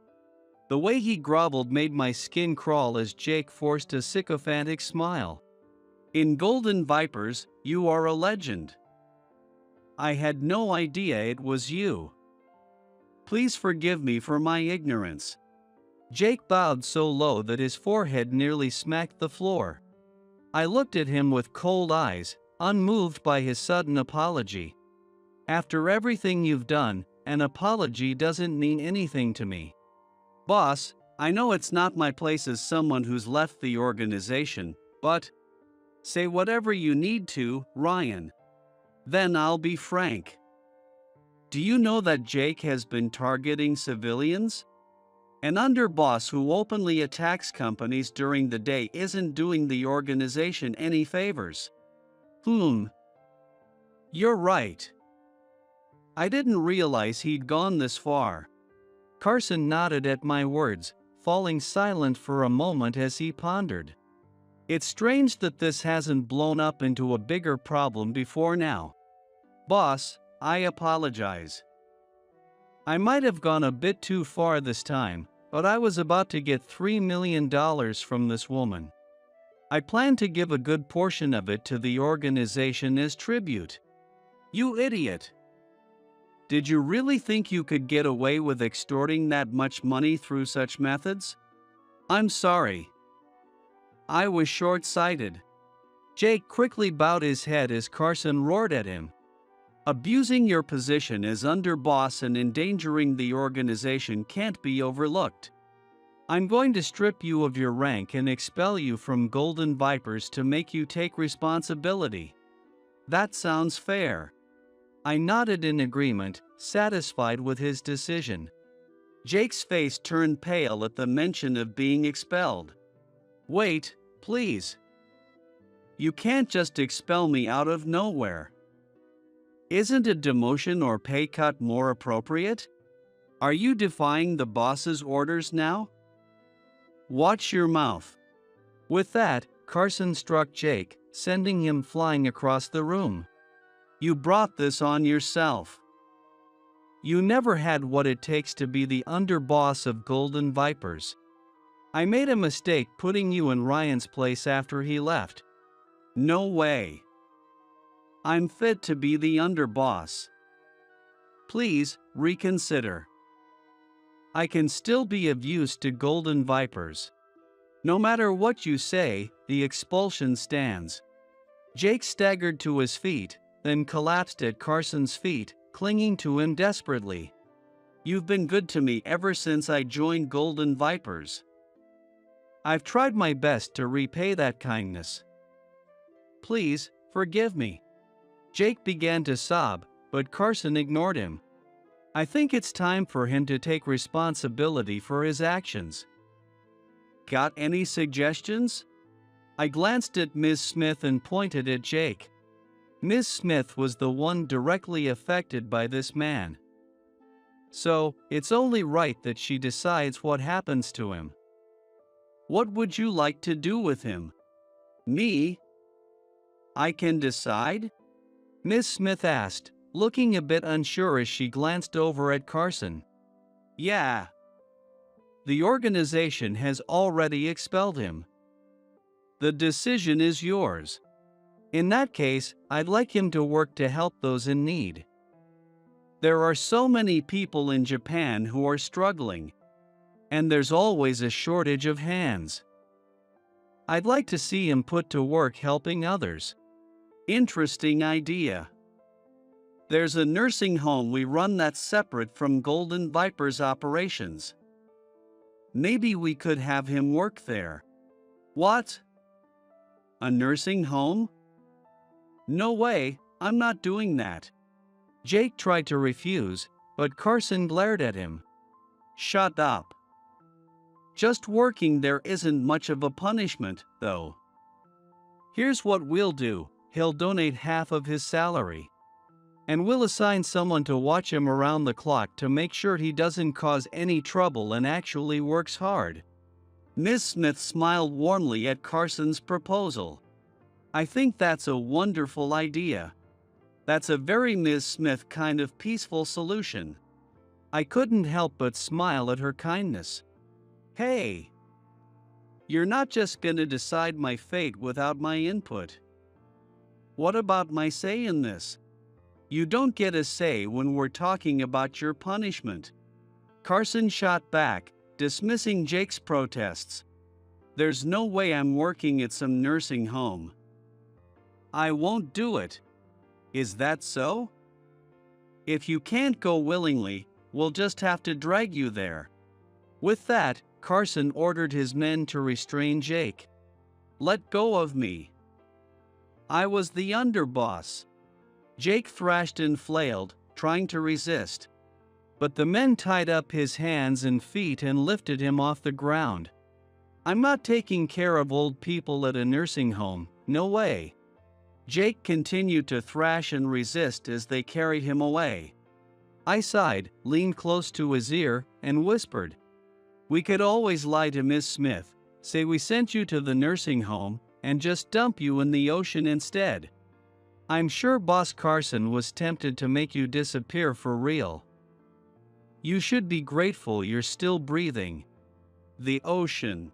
The way he groveled made my skin crawl as Jake forced a sycophantic smile. In Golden Vipers, you are a legend. I had no idea it was you. Please forgive me for my ignorance. Jake bowed so low that his forehead nearly smacked the floor. I looked at him with cold eyes, unmoved by his sudden apology. After everything you've done, an apology doesn't mean anything to me. Boss, I know it's not my place as someone who's left the organization, but say whatever you need to, Ryan. Then I'll be frank. Do you know that Jake has been targeting civilians? An underboss who openly attacks companies during the day isn't doing the organization any favors. You're right. I didn't realize he'd gone this far. Carson nodded at my words, falling silent for a moment as he pondered. It's strange that this hasn't blown up into a bigger problem before now. Boss, I apologize. I might have gone a bit too far this time, but I was about to get $3 million from this woman. I plan to give a good portion of it to the organization as tribute. You idiot! Did you really think you could get away with extorting that much money through such methods? I'm sorry. I was short-sighted. Jake quickly bowed his head as Carson roared at him. Abusing your position as underboss and endangering the organization can't be overlooked. I'm going to strip you of your rank and expel you from Golden Vipers to make you take responsibility. That sounds fair. I nodded in agreement, satisfied with his decision. Jake's face turned pale at the mention of being expelled. Wait, please. You can't just expel me out of nowhere. Isn't a demotion or pay cut more appropriate? Are you defying the boss's orders now? Watch your mouth. With that, Carson struck Jake, sending him flying across the room. You brought this on yourself. You never had what it takes to be the underboss of Golden Vipers. I made a mistake putting you in Ryan's place after he left. No way. I'm fit to be the underboss. Please, reconsider. I can still be of use to Golden Vipers. No matter what you say, the expulsion stands. Jake staggered to his feet, then collapsed at Carson's feet, clinging to him desperately. You've been good to me ever since I joined Golden Vipers. I've tried my best to repay that kindness. Please, forgive me. Jake began to sob, but Carson ignored him. I think it's time for him to take responsibility for his actions. Got any suggestions? I glanced at Ms. Smith and pointed at Jake. Ms. Smith was the one directly affected by this man. So, it's only right that she decides what happens to him. What would you like to do with him? Me? I can decide? Ms. Smith asked, looking a bit unsure as she glanced over at Carson. Yeah. The organization has already expelled him. The decision is yours. In that case, I'd like him to work to help those in need. There are so many people in Japan who are struggling, and there's always a shortage of hands. I'd like to see him put to work helping others. Interesting idea. There's a nursing home we run that's separate from Golden Viper's operations. Maybe we could have him work there. What? A nursing home? No way, I'm not doing that. Jake tried to refuse, but Carson glared at him. Shut up. Just working there isn't much of a punishment, though. Here's what we'll do. He'll donate half of his salary. And we'll assign someone to watch him around the clock to make sure he doesn't cause any trouble and actually works hard. Ms. Smith smiled warmly at Carson's proposal. I think that's a wonderful idea. That's a very Ms. Smith kind of peaceful solution. I couldn't help but smile at her kindness. Hey! You're not just gonna decide my fate without my input. What about my say in this? You don't get a say when we're talking about your punishment. Carson shot back, dismissing Jake's protests. There's no way I'm working at some nursing home. I won't do it. Is that so? If you can't go willingly, we'll just have to drag you there. With that, Carson ordered his men to restrain Jake. Let go of me. I was the underboss. Jake thrashed and flailed, trying to resist. But the men tied up his hands and feet and lifted him off the ground. I'm not taking care of old people at a nursing home, no way. Jake continued to thrash and resist as they carried him away. I sighed, leaned close to his ear, and whispered, "We could always lie to Miss Smith, say we sent you to the nursing home, and just dump you in the ocean instead. I'm sure Boss Carson was tempted to make you disappear for real. You should be grateful you're still breathing." The ocean.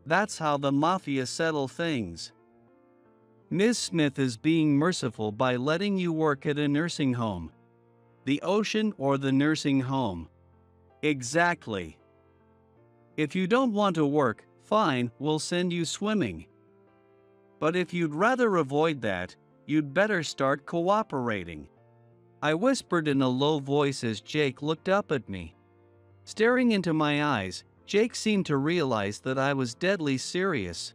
That's how the mafia settle things. Ms. Smith is being merciful by letting you work at a nursing home. The ocean or the nursing home? Exactly. If you don't want to work, fine, we'll send you swimming. But if you'd rather avoid that, you'd better start cooperating. I whispered in a low voice as Jake looked up at me. Staring into my eyes, Jake seemed to realize that I was deadly serious.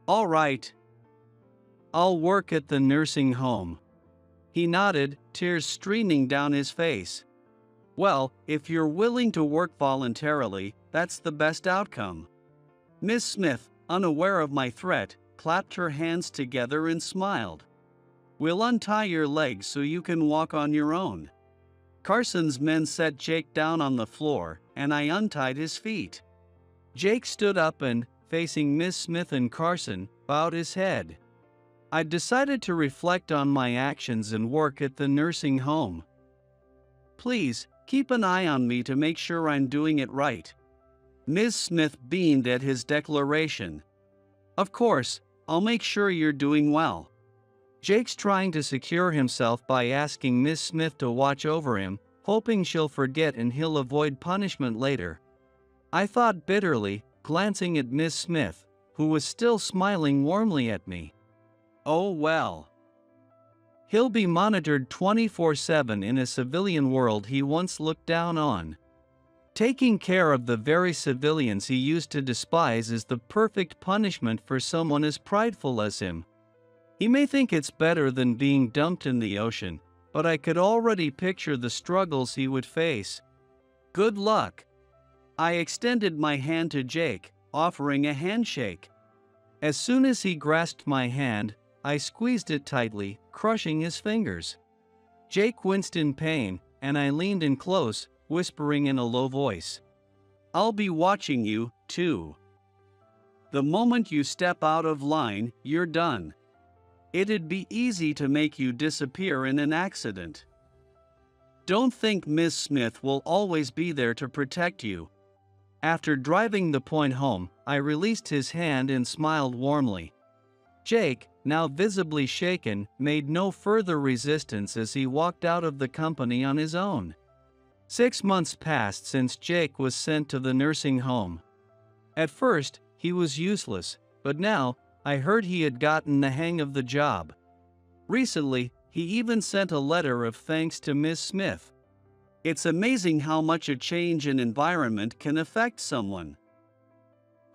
All right. I'll work at the nursing home. He nodded, tears streaming down his face. Well, if you're willing to work voluntarily, that's the best outcome. Miss Smith, unaware of my threat, clapped her hands together and smiled. We'll untie your legs so you can walk on your own. Carson's men set Jake down on the floor, and I untied his feet. Jake stood up and, facing Miss Smith and Carson, bowed his head. I'd decided to reflect on my actions and work at the nursing home. Please, keep an eye on me to make sure I'm doing it right. Ms. Smith beamed at his declaration. Of course, I'll make sure you're doing well. Jake's trying to secure himself by asking Miss Smith to watch over him, hoping she'll forget and he'll avoid punishment later. I thought bitterly, glancing at Miss Smith, who was still smiling warmly at me. Oh well. He'll be monitored 24/7 in a civilian world he once looked down on. Taking care of the very civilians he used to despise is the perfect punishment for someone as prideful as him. He may think it's better than being dumped in the ocean, but I could already picture the struggles he would face. Good luck. I extended my hand to Jake, offering a handshake. As soon as he grasped my hand, I squeezed it tightly, crushing his fingers. Jake winced in pain, and I leaned in close, whispering in a low voice, I'll be watching you, too. The moment you step out of line, you're done. It'd be easy to make you disappear in an accident. Don't think Miss Smith will always be there to protect you. After driving the point home, I released his hand and smiled warmly. Jake, now visibly shaken, made no further resistance as he walked out of the company on his own. 6 months passed since Jake was sent to the nursing home. At first, he was useless, but now, I heard he had gotten the hang of the job. Recently, he even sent a letter of thanks to Miss Smith. It's amazing how much a change in environment can affect someone.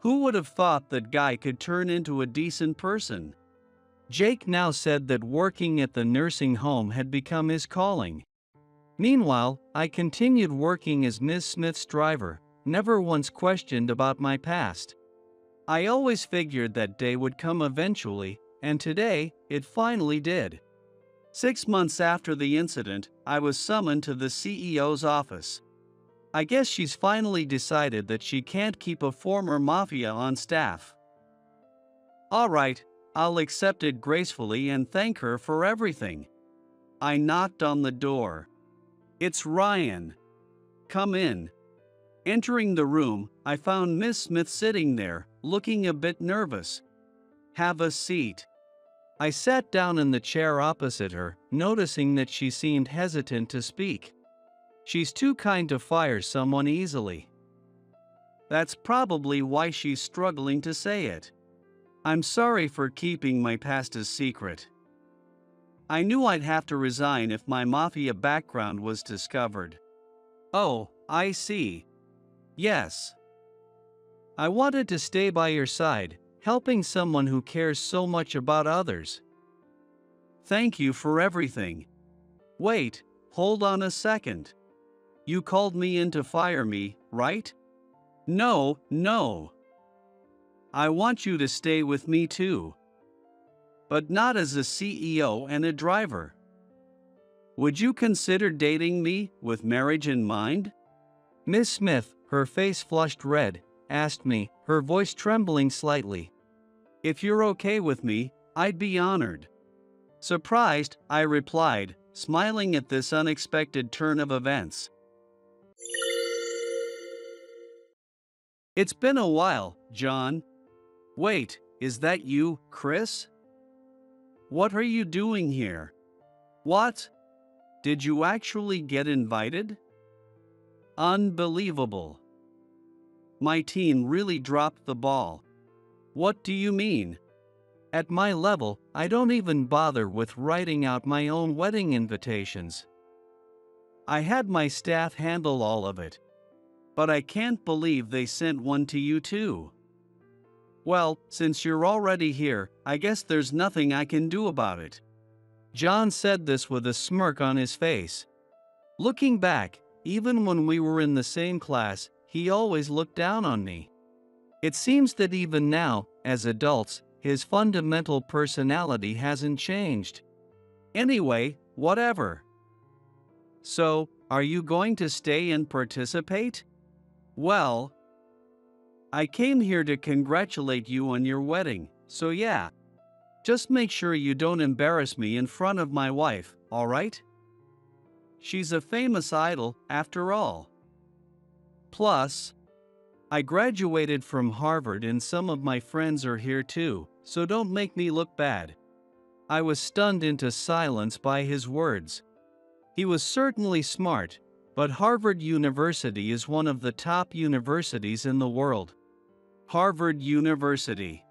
Who would have thought that guy could turn into a decent person? Jake now said that working at the nursing home had become his calling. Meanwhile, I continued working as Miss Smith's driver, never once questioned about my past. I always figured that day would come eventually, and today, it finally did. 6 months after the incident, I was summoned to the CEO's office. I guess she's finally decided that she can't keep a former mafia on staff. All right, I'll accept it gracefully and thank her for everything. I knocked on the door. It's Ryan. Come in. Entering the room, I found Miss Smith sitting there, looking a bit nervous. Have a seat. I sat down in the chair opposite her, noticing that she seemed hesitant to speak. She's too kind to fire someone easily. That's probably why she's struggling to say it. I'm sorry for keeping my past a secret. I knew I'd have to resign if my mafia background was discovered. Oh, I see. Yes. I wanted to stay by your side, helping someone who cares so much about others. Thank you for everything. Wait, hold on a second. You called me in to fire me, right? No, no. I want you to stay with me too. But not as a CEO and a driver. Would you consider dating me with marriage in mind? Miss Smith, her face flushed red, asked me, her voice trembling slightly. If you're okay with me, I'd be honored. Surprised, I replied, smiling at this unexpected turn of events. It's been a while, John. Wait, is that you, Chris? What are you doing here? What? Did you actually get invited? Unbelievable. My teen really dropped the ball. What do you mean? At my level, I don't even bother with writing out my own wedding invitations. I had my staff handle all of it. But I can't believe they sent one to you too. Well, since you're already here, I guess there's nothing I can do about it. John said this with a smirk on his face. Looking back, even when we were in the same class, he always looked down on me. It seems that even now, as adults, his fundamental personality hasn't changed. Anyway, whatever. So, are you going to stay and participate? Well, I came here to congratulate you on your wedding, so yeah. Just make sure you don't embarrass me in front of my wife, alright? She's a famous idol, after all. Plus, I graduated from Harvard and some of my friends are here too, so don't make me look bad. I was stunned into silence by his words. He was certainly smart, but Harvard University is one of the top universities in the world. Harvard University.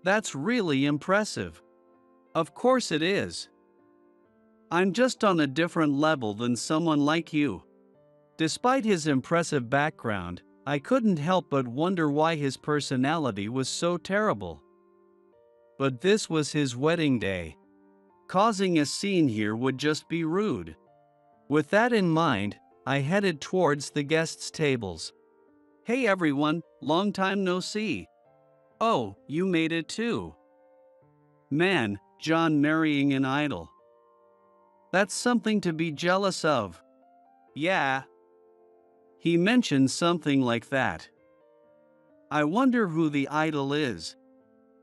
That's really impressive. Of course it is. I'm just on a different level than someone like you. Despite his impressive background, I couldn't help but wonder why his personality was so terrible. But this was his wedding day. Causing a scene here would just be rude. With that in mind, I headed towards the guests' tables. Hey everyone, long time no see. Oh, you made it too. Man, John marrying an idol. That's something to be jealous of. Yeah. He mentioned something like that. I wonder who the idol is.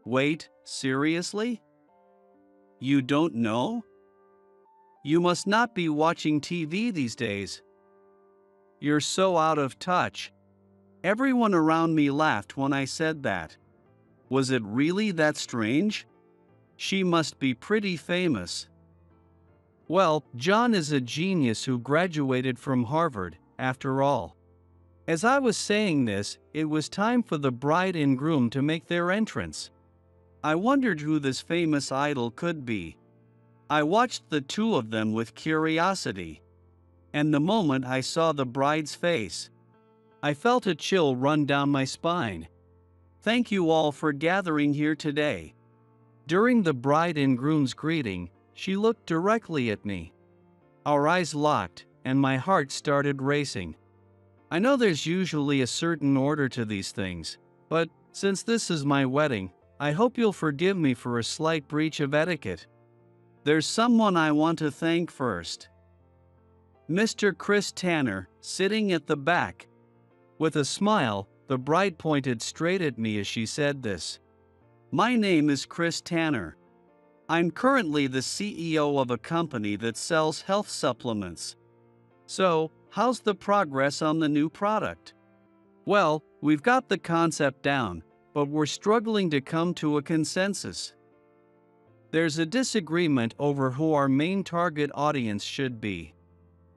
Wait, seriously? You don't know? You must not be watching TV these days. You're so out of touch. Everyone around me laughed when I said that. Was it really that strange? She must be pretty famous. Well, John is a genius who graduated from Harvard, after all. As I was saying this, it was time for the bride and groom to make their entrance. I wondered who this famous idol could be. I watched the two of them with curiosity. And the moment I saw the bride's face, I felt a chill run down my spine. Thank you all for gathering here today. During the bride and groom's greeting, she looked directly at me. Our eyes locked, and my heart started racing. I know there's usually a certain order to these things, but since this is my wedding, I hope you'll forgive me for a slight breach of etiquette. There's someone I want to thank first. Mr. Chris Tanner, sitting at the back. With a smile, the bride pointed straight at me as she said this. My name is Chris Tanner. I'm currently the CEO of a company that sells health supplements. So, how's the progress on the new product? Well, we've got the concept down, but we're struggling to come to a consensus. There's a disagreement over who our main target audience should be.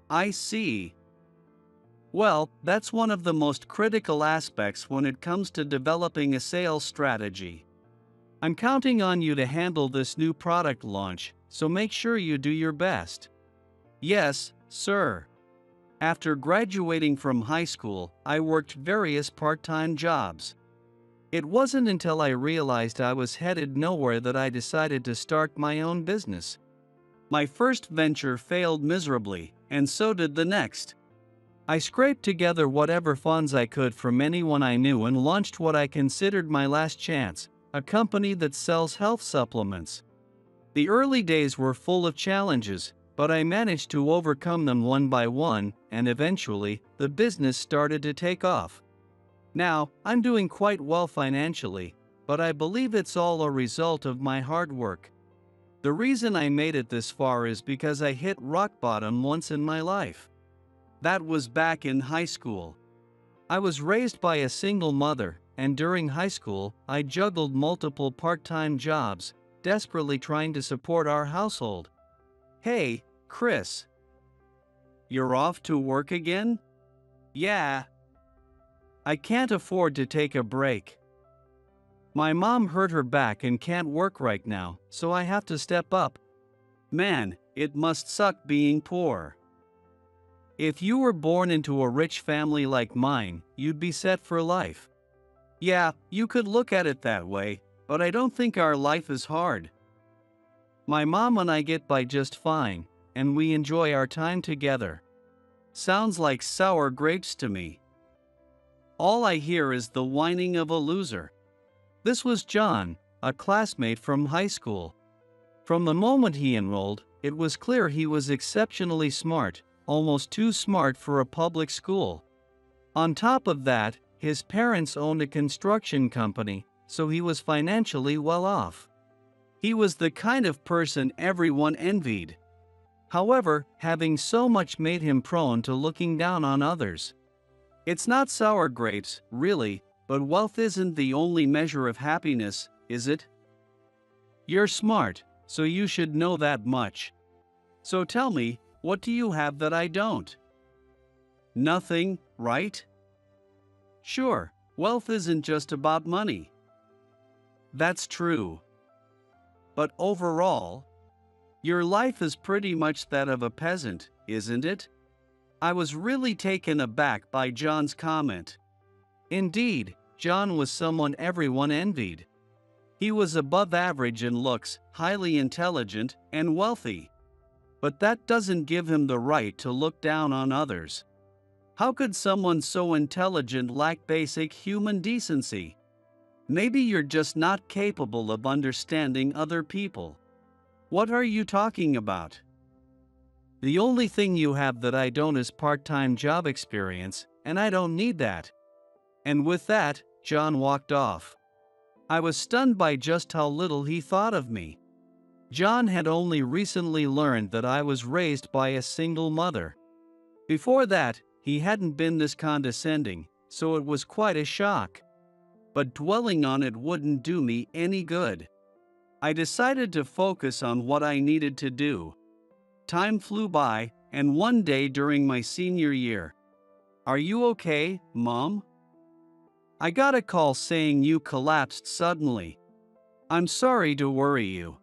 I see. Well, that's one of the most critical aspects when it comes to developing a sales strategy. I'm counting on you to handle this new product launch, so make sure you do your best. Yes, sir. After graduating from high school, I worked various part-time jobs. It wasn't until I realized I was headed nowhere that I decided to start my own business. My first venture failed miserably, and so did the next. I scraped together whatever funds I could from anyone I knew and launched what I considered my last chance, a company that sells health supplements. The early days were full of challenges, but I managed to overcome them one by one, and eventually, the business started to take off. Now, I'm doing quite well financially, but I believe it's all a result of my hard work. The reason I made it this far is because I hit rock bottom once in my life. That was back in high school. I was raised by a single mother, and during high school, I juggled multiple part-time jobs, desperately trying to support our household. Hey, Chris. You're off to work again? Yeah. I can't afford to take a break. My mom hurt her back and can't work right now, so I have to step up. Man, it must suck being poor. If you were born into a rich family like mine, you'd be set for life. Yeah, you could look at it that way, but I don't think our life is hard. My mom and I get by just fine, and we enjoy our time together. Sounds like sour grapes to me. All I hear is the whining of a loser. This was John, a classmate from high school. From the moment he enrolled, it was clear he was exceptionally smart, almost too smart for a public school. On top of that, his parents owned a construction company, so he was financially well off. He was the kind of person everyone envied. However, having so much made him prone to looking down on others. It's not sour grapes, really, but wealth isn't the only measure of happiness, is it? You're smart, so you should know that much. So tell me, what do you have that I don't? Nothing, right? Sure, wealth isn't just about money. That's true. But overall, your life is pretty much that of a peasant, isn't it? I was really taken aback by John's comment. Indeed, John was someone everyone envied. He was above average in looks, highly intelligent, and wealthy. But that doesn't give him the right to look down on others. How could someone so intelligent lack basic human decency? Maybe you're just not capable of understanding other people. What are you talking about? The only thing you have that I don't is part-time job experience, and I don't need that. And with that, John walked off. I was stunned by just how little he thought of me. John had only recently learned that I was raised by a single mother. Before that, he hadn't been this condescending, so it was quite a shock. But dwelling on it wouldn't do me any good. I decided to focus on what I needed to do. Time flew by, and one day during my senior year. Are you okay, Mom? I got a call saying you collapsed suddenly. I'm sorry to worry you.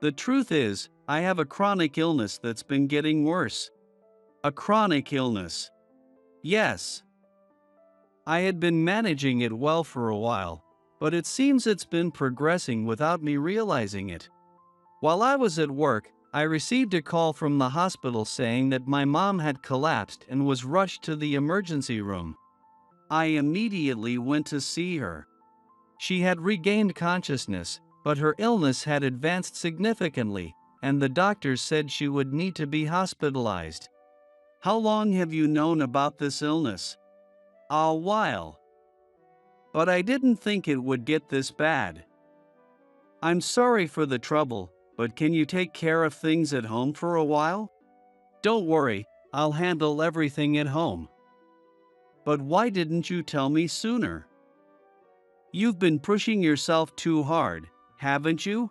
The truth is, I have a chronic illness that's been getting worse. A chronic illness. Yes. I had been managing it well for a while, but it seems it's been progressing without me realizing it. While I was at work, I received a call from the hospital saying that my mom had collapsed and was rushed to the emergency room. I immediately went to see her. She had regained consciousness, but her illness had advanced significantly, and the doctors said she would need to be hospitalized. How long have you known about this illness? A while. But I didn't think it would get this bad. I'm sorry for the trouble, but can you take care of things at home for a while? Don't worry, I'll handle everything at home. But why didn't you tell me sooner? You've been pushing yourself too hard, haven't you?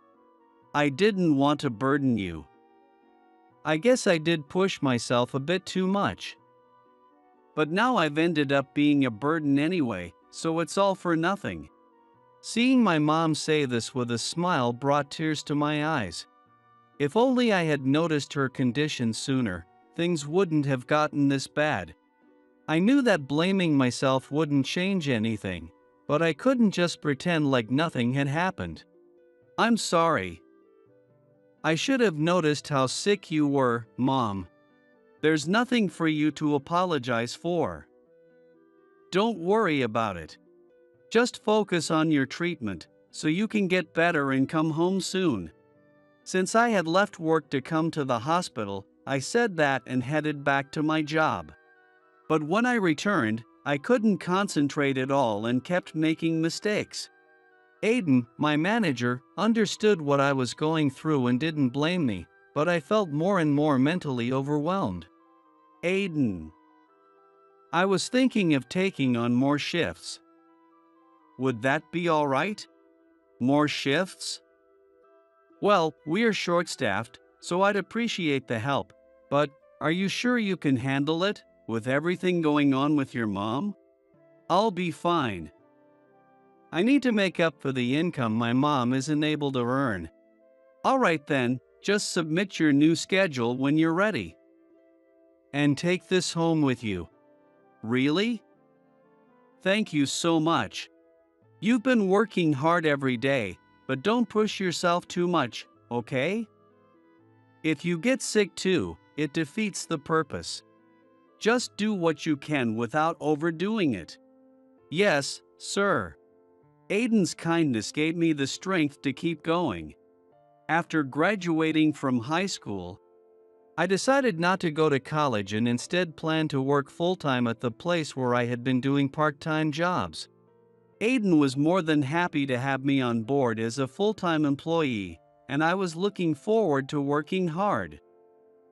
I didn't want to burden you. I guess I did push myself a bit too much. But now I've ended up being a burden anyway, so it's all for nothing. Seeing my mom say this with a smile brought tears to my eyes. If only I had noticed her condition sooner, things wouldn't have gotten this bad. I knew that blaming myself wouldn't change anything, but I couldn't just pretend like nothing had happened. I'm sorry. I should have noticed how sick you were, Mom. There's nothing for you to apologize for. Don't worry about it. Just focus on your treatment, so you can get better and come home soon. Since I had left work to come to the hospital, I said that and headed back to my job. But when I returned, I couldn't concentrate at all and kept making mistakes. Aiden, my manager, understood what I was going through and didn't blame me, but I felt more and more mentally overwhelmed. Aiden. I was thinking of taking on more shifts. Would that be all right? More shifts? Well, we're short-staffed, so I'd appreciate the help, but are you sure you can handle it, with everything going on with your mom? I'll be fine. I need to make up for the income my mom isn't able to earn. All right then, just submit your new schedule when you're ready. And take this home with you. Really? Thank you so much. You've been working hard every day, but don't push yourself too much, okay? If you get sick too, it defeats the purpose. Just do what you can without overdoing it. Yes, sir. Aiden's kindness gave me the strength to keep going. After graduating from high school, I decided not to go to college and instead planned to work full-time at the place where I had been doing part-time jobs. Aiden was more than happy to have me on board as a full-time employee, and I was looking forward to working hard.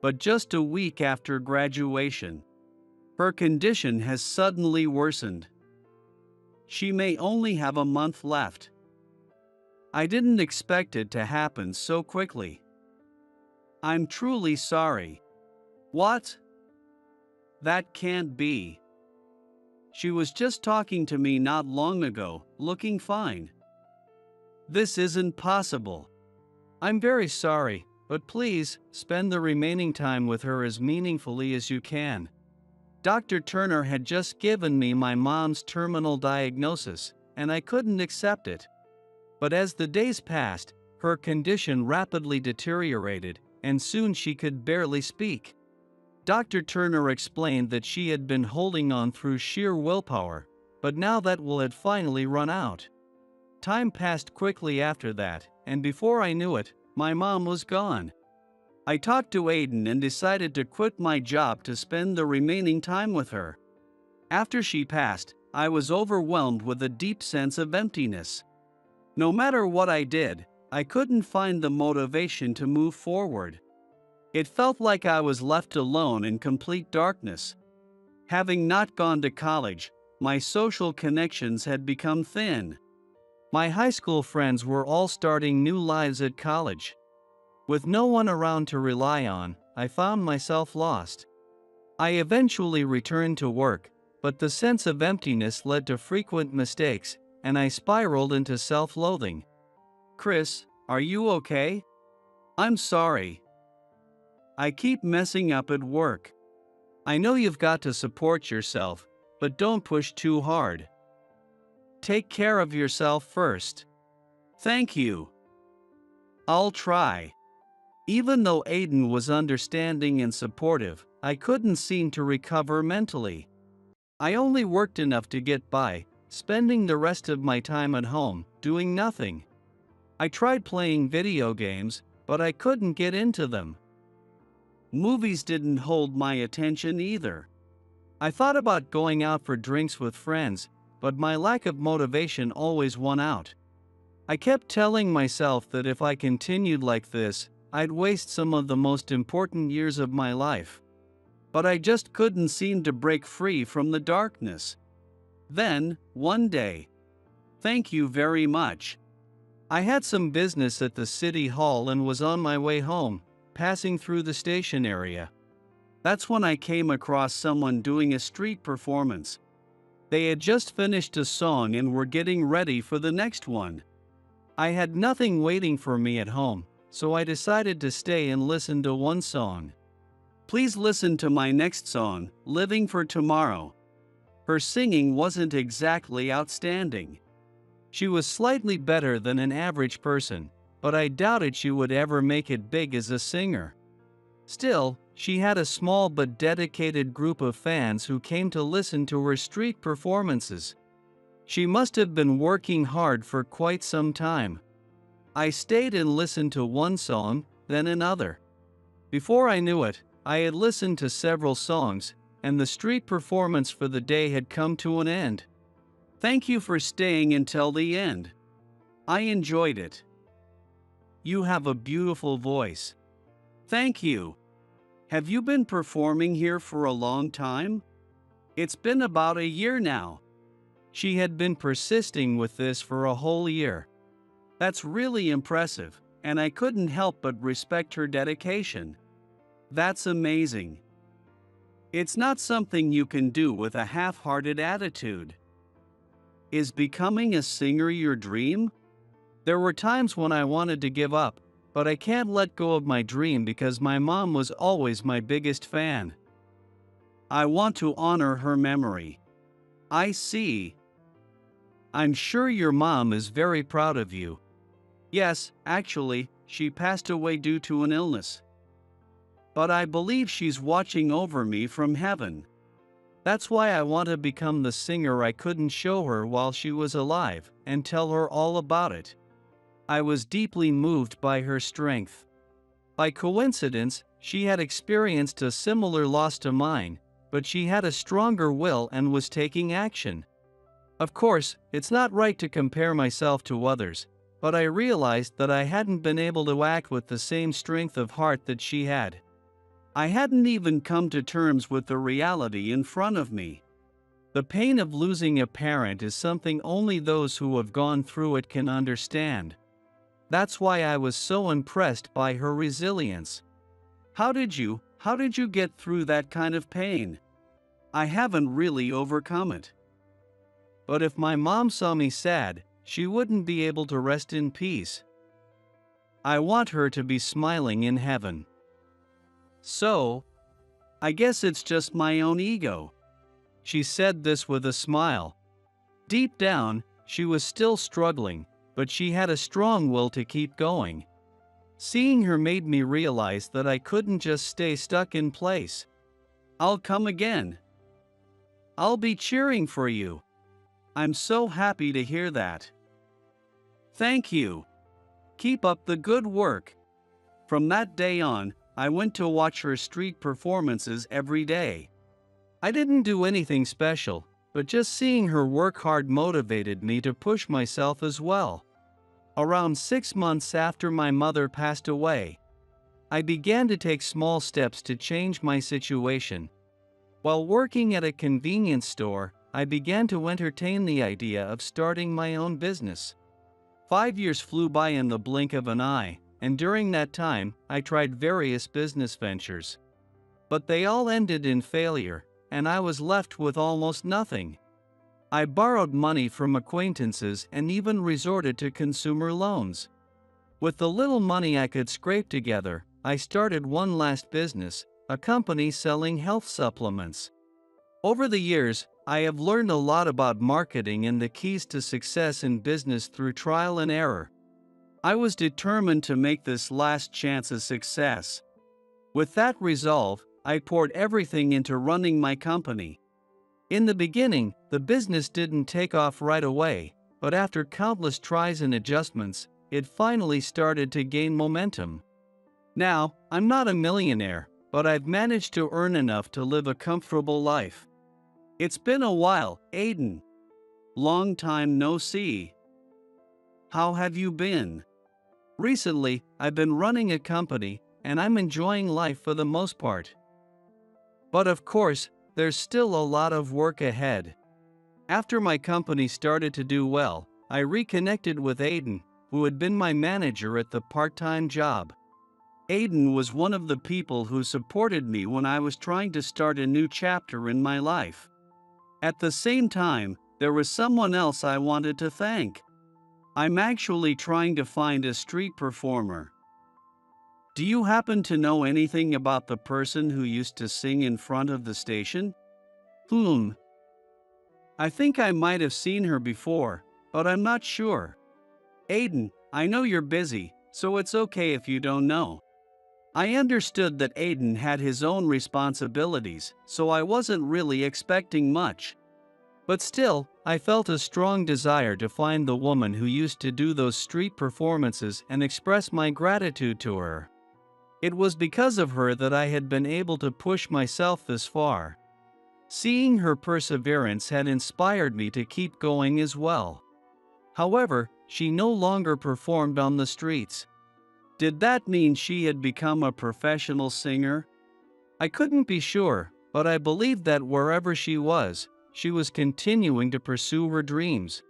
But just a week after graduation, her condition has suddenly worsened. She may only have a month left. I didn't expect it to happen so quickly. I'm truly sorry. What? That can't be. She was just talking to me not long ago, looking fine. This isn't possible. I'm very sorry, but please spend the remaining time with her as meaningfully as you can. Dr. Turner had just given me my mom's terminal diagnosis, and I couldn't accept it. But as the days passed, her condition rapidly deteriorated, and soon she could barely speak. Dr. Turner explained that she had been holding on through sheer willpower, but now that will had finally run out. Time passed quickly after that, and before I knew it, my mom was gone. I talked to Aiden and decided to quit my job to spend the remaining time with her. After she passed, I was overwhelmed with a deep sense of emptiness. No matter what I did, I couldn't find the motivation to move forward. It felt like I was left alone in complete darkness. Having not gone to college, my social connections had become thin. My high school friends were all starting new lives at college. With no one around to rely on, I found myself lost. I eventually returned to work, but the sense of emptiness led to frequent mistakes, and I spiraled into self-loathing. Chris, are you okay? I'm sorry. I keep messing up at work. I know you've got to support yourself, but don't push too hard. Take care of yourself first. Thank you. I'll try. Even though Aiden was understanding and supportive, I couldn't seem to recover mentally. I only worked enough to get by, spending the rest of my time at home, doing nothing. I tried playing video games, but I couldn't get into them. Movies didn't hold my attention either. I thought about going out for drinks with friends, but my lack of motivation always won out. I kept telling myself that if I continued like this, I'd waste some of the most important years of my life. But I just couldn't seem to break free from the darkness. Then, one day. Thank you very much. I had some business at the city hall and was on my way home, passing through the station area. That's when I came across someone doing a street performance. They had just finished a song and were getting ready for the next one. I had nothing waiting for me at home, so I decided to stay and listen to one song. Please listen to my next song, Living for Tomorrow. Her singing wasn't exactly outstanding. She was slightly better than an average person, but I doubted she would ever make it big as a singer. Still, she had a small but dedicated group of fans who came to listen to her street performances. She must have been working hard for quite some time. I stayed and listened to one song, then another. Before I knew it, I had listened to several songs, and the street performance for the day had come to an end. Thank you for staying until the end. I enjoyed it. You have a beautiful voice. Thank you. Have you been performing here for a long time? It's been about a year now. She had been persisting with this for a whole year. That's really impressive, and I couldn't help but respect her dedication. That's amazing. It's not something you can do with a half-hearted attitude. Is becoming a singer your dream? There were times when I wanted to give up, but I can't let go of my dream because my mom was always my biggest fan. I want to honor her memory. I see. I'm sure your mom is very proud of you. Yes, actually, she passed away due to an illness. But I believe she's watching over me from heaven. That's why I want to become the singer I couldn't show her while she was alive, and tell her all about it. I was deeply moved by her strength. By coincidence, she had experienced a similar loss to mine, but she had a stronger will and was taking action. Of course, it's not right to compare myself to others, but I realized that I hadn't been able to act with the same strength of heart that she had. I hadn't even come to terms with the reality in front of me. The pain of losing a parent is something only those who have gone through it can understand. That's why I was so impressed by her resilience. How did you get through that kind of pain? I haven't really overcome it. But if my mom saw me sad, she wouldn't be able to rest in peace. I want her to be smiling in heaven. So, I guess it's just my own ego. She said this with a smile. Deep down, she was still struggling, but she had a strong will to keep going. Seeing her made me realize that I couldn't just stay stuck in place. I'll come again. I'll be cheering for you. I'm so happy to hear that. Thank you. Keep up the good work. From that day on, I went to watch her street performances every day. I didn't do anything special, but just seeing her work hard motivated me to push myself as well. Around 6 months after my mother passed away, I began to take small steps to change my situation. While working at a convenience store, I began to entertain the idea of starting my own business. 5 years flew by in the blink of an eye, and during that time, I tried various business ventures. But they all ended in failure, and I was left with almost nothing. I borrowed money from acquaintances and even resorted to consumer loans. With the little money I could scrape together, I started one last business, a company selling health supplements. Over the years, I have learned a lot about marketing and the keys to success in business through trial and error. I was determined to make this last chance a success. With that resolve, I poured everything into running my company. In the beginning, the business didn't take off right away, but after countless tries and adjustments, it finally started to gain momentum. Now, I'm not a millionaire, but I've managed to earn enough to live a comfortable life. It's been a while, Aiden. Long time no see. How have you been? Recently, I've been running a company, and I'm enjoying life for the most part. But of course, there's still a lot of work ahead. After my company started to do well, I reconnected with Aiden, who had been my manager at the part-time job. Aiden was one of the people who supported me when I was trying to start a new chapter in my life. At the same time, there was someone else I wanted to thank. I'm actually trying to find a street performer. Do you happen to know anything about the person who used to sing in front of the station? I think I might have seen her before, but I'm not sure. Aiden, I know you're busy, so it's okay if you don't know. I understood that Aiden had his own responsibilities, so I wasn't really expecting much. But still, I felt a strong desire to find the woman who used to do those street performances and express my gratitude to her. It was because of her that I had been able to push myself this far. Seeing her perseverance had inspired me to keep going as well. However, she no longer performed on the streets. Did that mean she had become a professional singer? I couldn't be sure, but I believed that wherever she was continuing to pursue her dreams.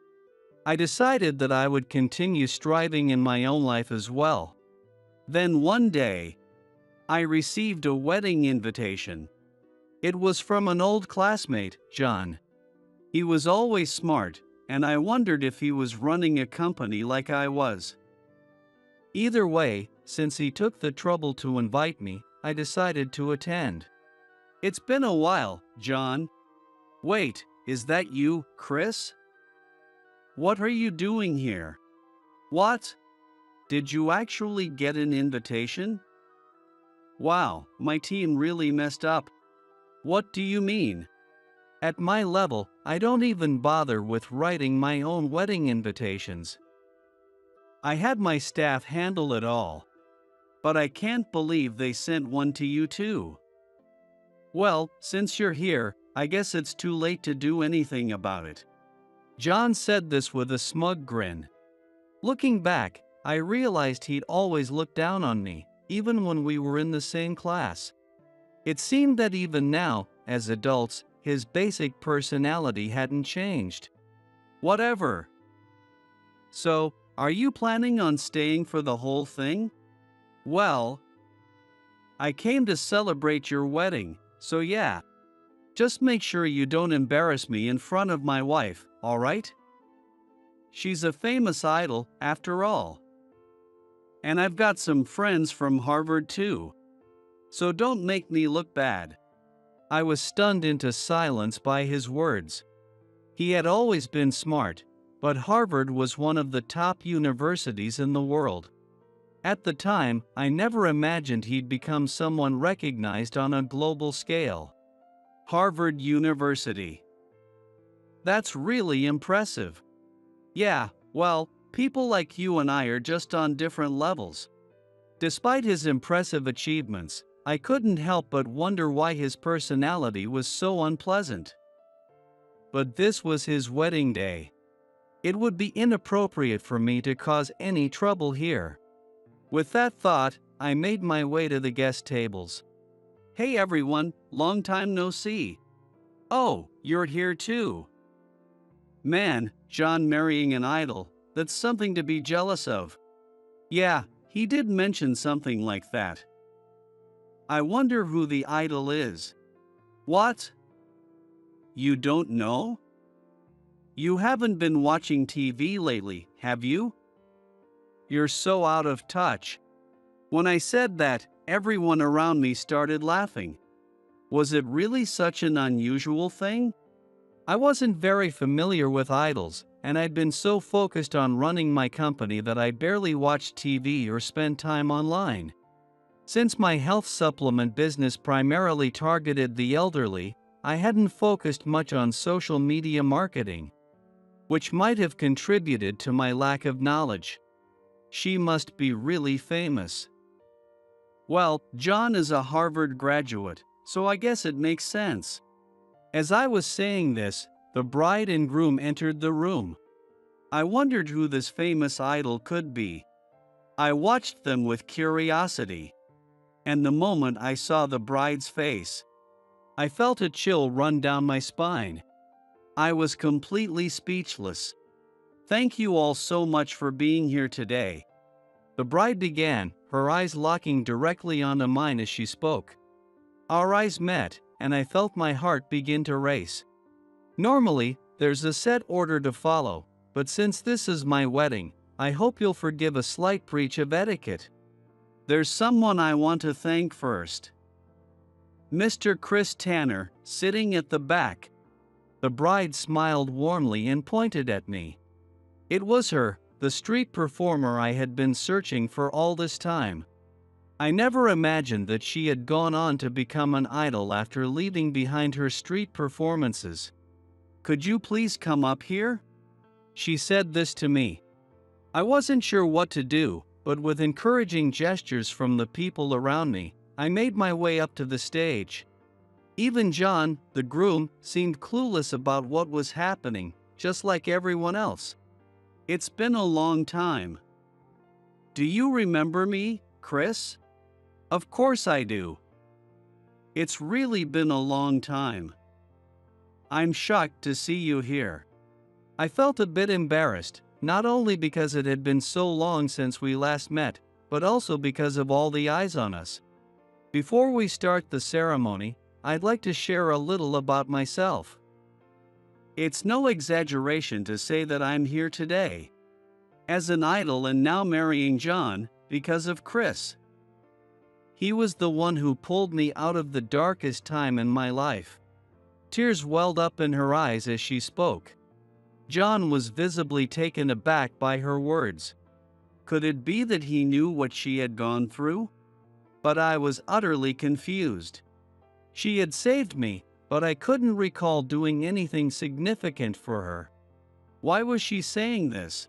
I decided that I would continue striving in my own life as well. Then one day, I received a wedding invitation. It was from an old classmate, John. He was always smart, and I wondered if he was running a company like I was. Either way, since he took the trouble to invite me, I decided to attend. It's been a while, John. Wait, is that you, Chris? What are you doing here? What? Did you actually get an invitation? Wow, my team really messed up. What do you mean? At my level, I don't even bother with writing my own wedding invitations. I had my staff handle it all. But I can't believe they sent one to you too. Well, since you're here, I guess it's too late to do anything about it. John said this with a smug grin. Looking back, I realized he'd always looked down on me, even when we were in the same class. It seemed that even now, as adults, his basic personality hadn't changed. Whatever. So, are you planning on staying for the whole thing? Well, I came to celebrate your wedding, so yeah. Just make sure you don't embarrass me in front of my wife, alright? She's a famous idol, after all. And I've got some friends from Harvard too. So don't make me look bad. I was stunned into silence by his words. He had always been smart, but Harvard was one of the top universities in the world. At the time, I never imagined he'd become someone recognized on a global scale. Harvard University. That's really impressive. Yeah, well, people like you and I are just on different levels. Despite his impressive achievements, I couldn't help but wonder why his personality was so unpleasant. But this was his wedding day. It would be inappropriate for me to cause any trouble here. With that thought, I made my way to the guest tables. Hey everyone, long time no see. Oh, you're here too. Man, John marrying an idol, that's something to be jealous of. Yeah, he did mention something like that. I wonder who the idol is. What? You don't know? You haven't been watching TV lately, have you? You're so out of touch. When I said that, everyone around me started laughing. Was it really such an unusual thing? I wasn't very familiar with idols, and I'd been so focused on running my company that I barely watched TV or spent time online. Since my health supplement business primarily targeted the elderly, I hadn't focused much on social media marketing, which might have contributed to my lack of knowledge. She must be really famous. Well, John is a Harvard graduate, so I guess it makes sense. As I was saying this, the bride and groom entered the room. I wondered who this famous idol could be. I watched them with curiosity. And the moment I saw the bride's face, I felt a chill run down my spine. I was completely speechless. Thank you all so much for being here today. The bride began, her eyes locking directly onto mine as she spoke. Our eyes met, and I felt my heart begin to race. Normally, there's a set order to follow, but since this is my wedding, I hope you'll forgive a slight breach of etiquette. There's someone I want to thank first. Mr. Chris Tanner, sitting at the back. The bride smiled warmly and pointed at me. It was her, the street performer I had been searching for all this time. I never imagined that she had gone on to become an idol after leaving behind her street performances. "Could you please come up here?" She said this to me. I wasn't sure what to do, but with encouraging gestures from the people around me, I made my way up to the stage. Even John, the groom, seemed clueless about what was happening, just like everyone else. "It's been a long time. Do you remember me, Chris?" "Of course I do. It's really been a long time. I'm shocked to see you here." I felt a bit embarrassed, not only because it had been so long since we last met, but also because of all the eyes on us. Before we start the ceremony, I'd like to share a little about myself. It's no exaggeration to say that I'm here today as an idol and now marrying John because of Chris. He was the one who pulled me out of the darkest time in my life. Tears welled up in her eyes as she spoke. John was visibly taken aback by her words. Could it be that he knew what she had gone through? But I was utterly confused. She had saved me, but I couldn't recall doing anything significant for her. Why was she saying this?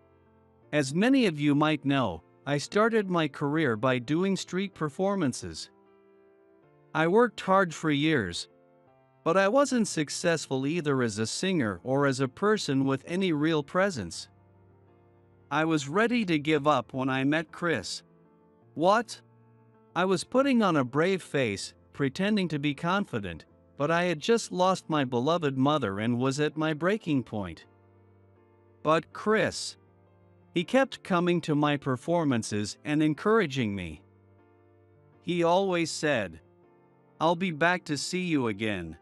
As many of you might know, I started my career by doing street performances. I worked hard for years, but I wasn't successful either as a singer or as a person with any real presence. I was ready to give up when I met Chris. What? I was putting on a brave face, pretending to be confident, but I had just lost my beloved mother and was at my breaking point. But Chris, he kept coming to my performances and encouraging me. He always said, "I'll be back to see you again."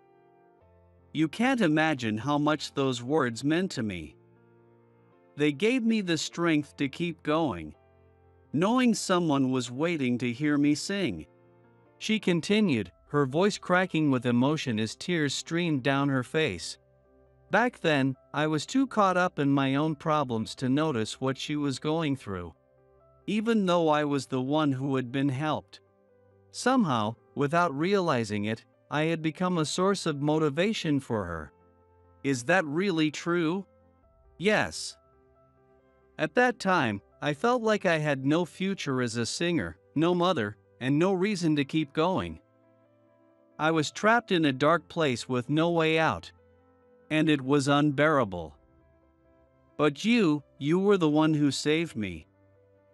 You can't imagine how much those words meant to me. They gave me the strength to keep going, knowing someone was waiting to hear me sing. She continued, her voice cracking with emotion as tears streamed down her face. Back then, I was too caught up in my own problems to notice what she was going through, even though I was the one who had been helped. Somehow, without realizing it, I had become a source of motivation for her. Is that really true? Yes. At that time, I felt like I had no future as a singer, no mother, and no reason to keep going. I was trapped in a dark place with no way out, and it was unbearable. But you were the one who saved me.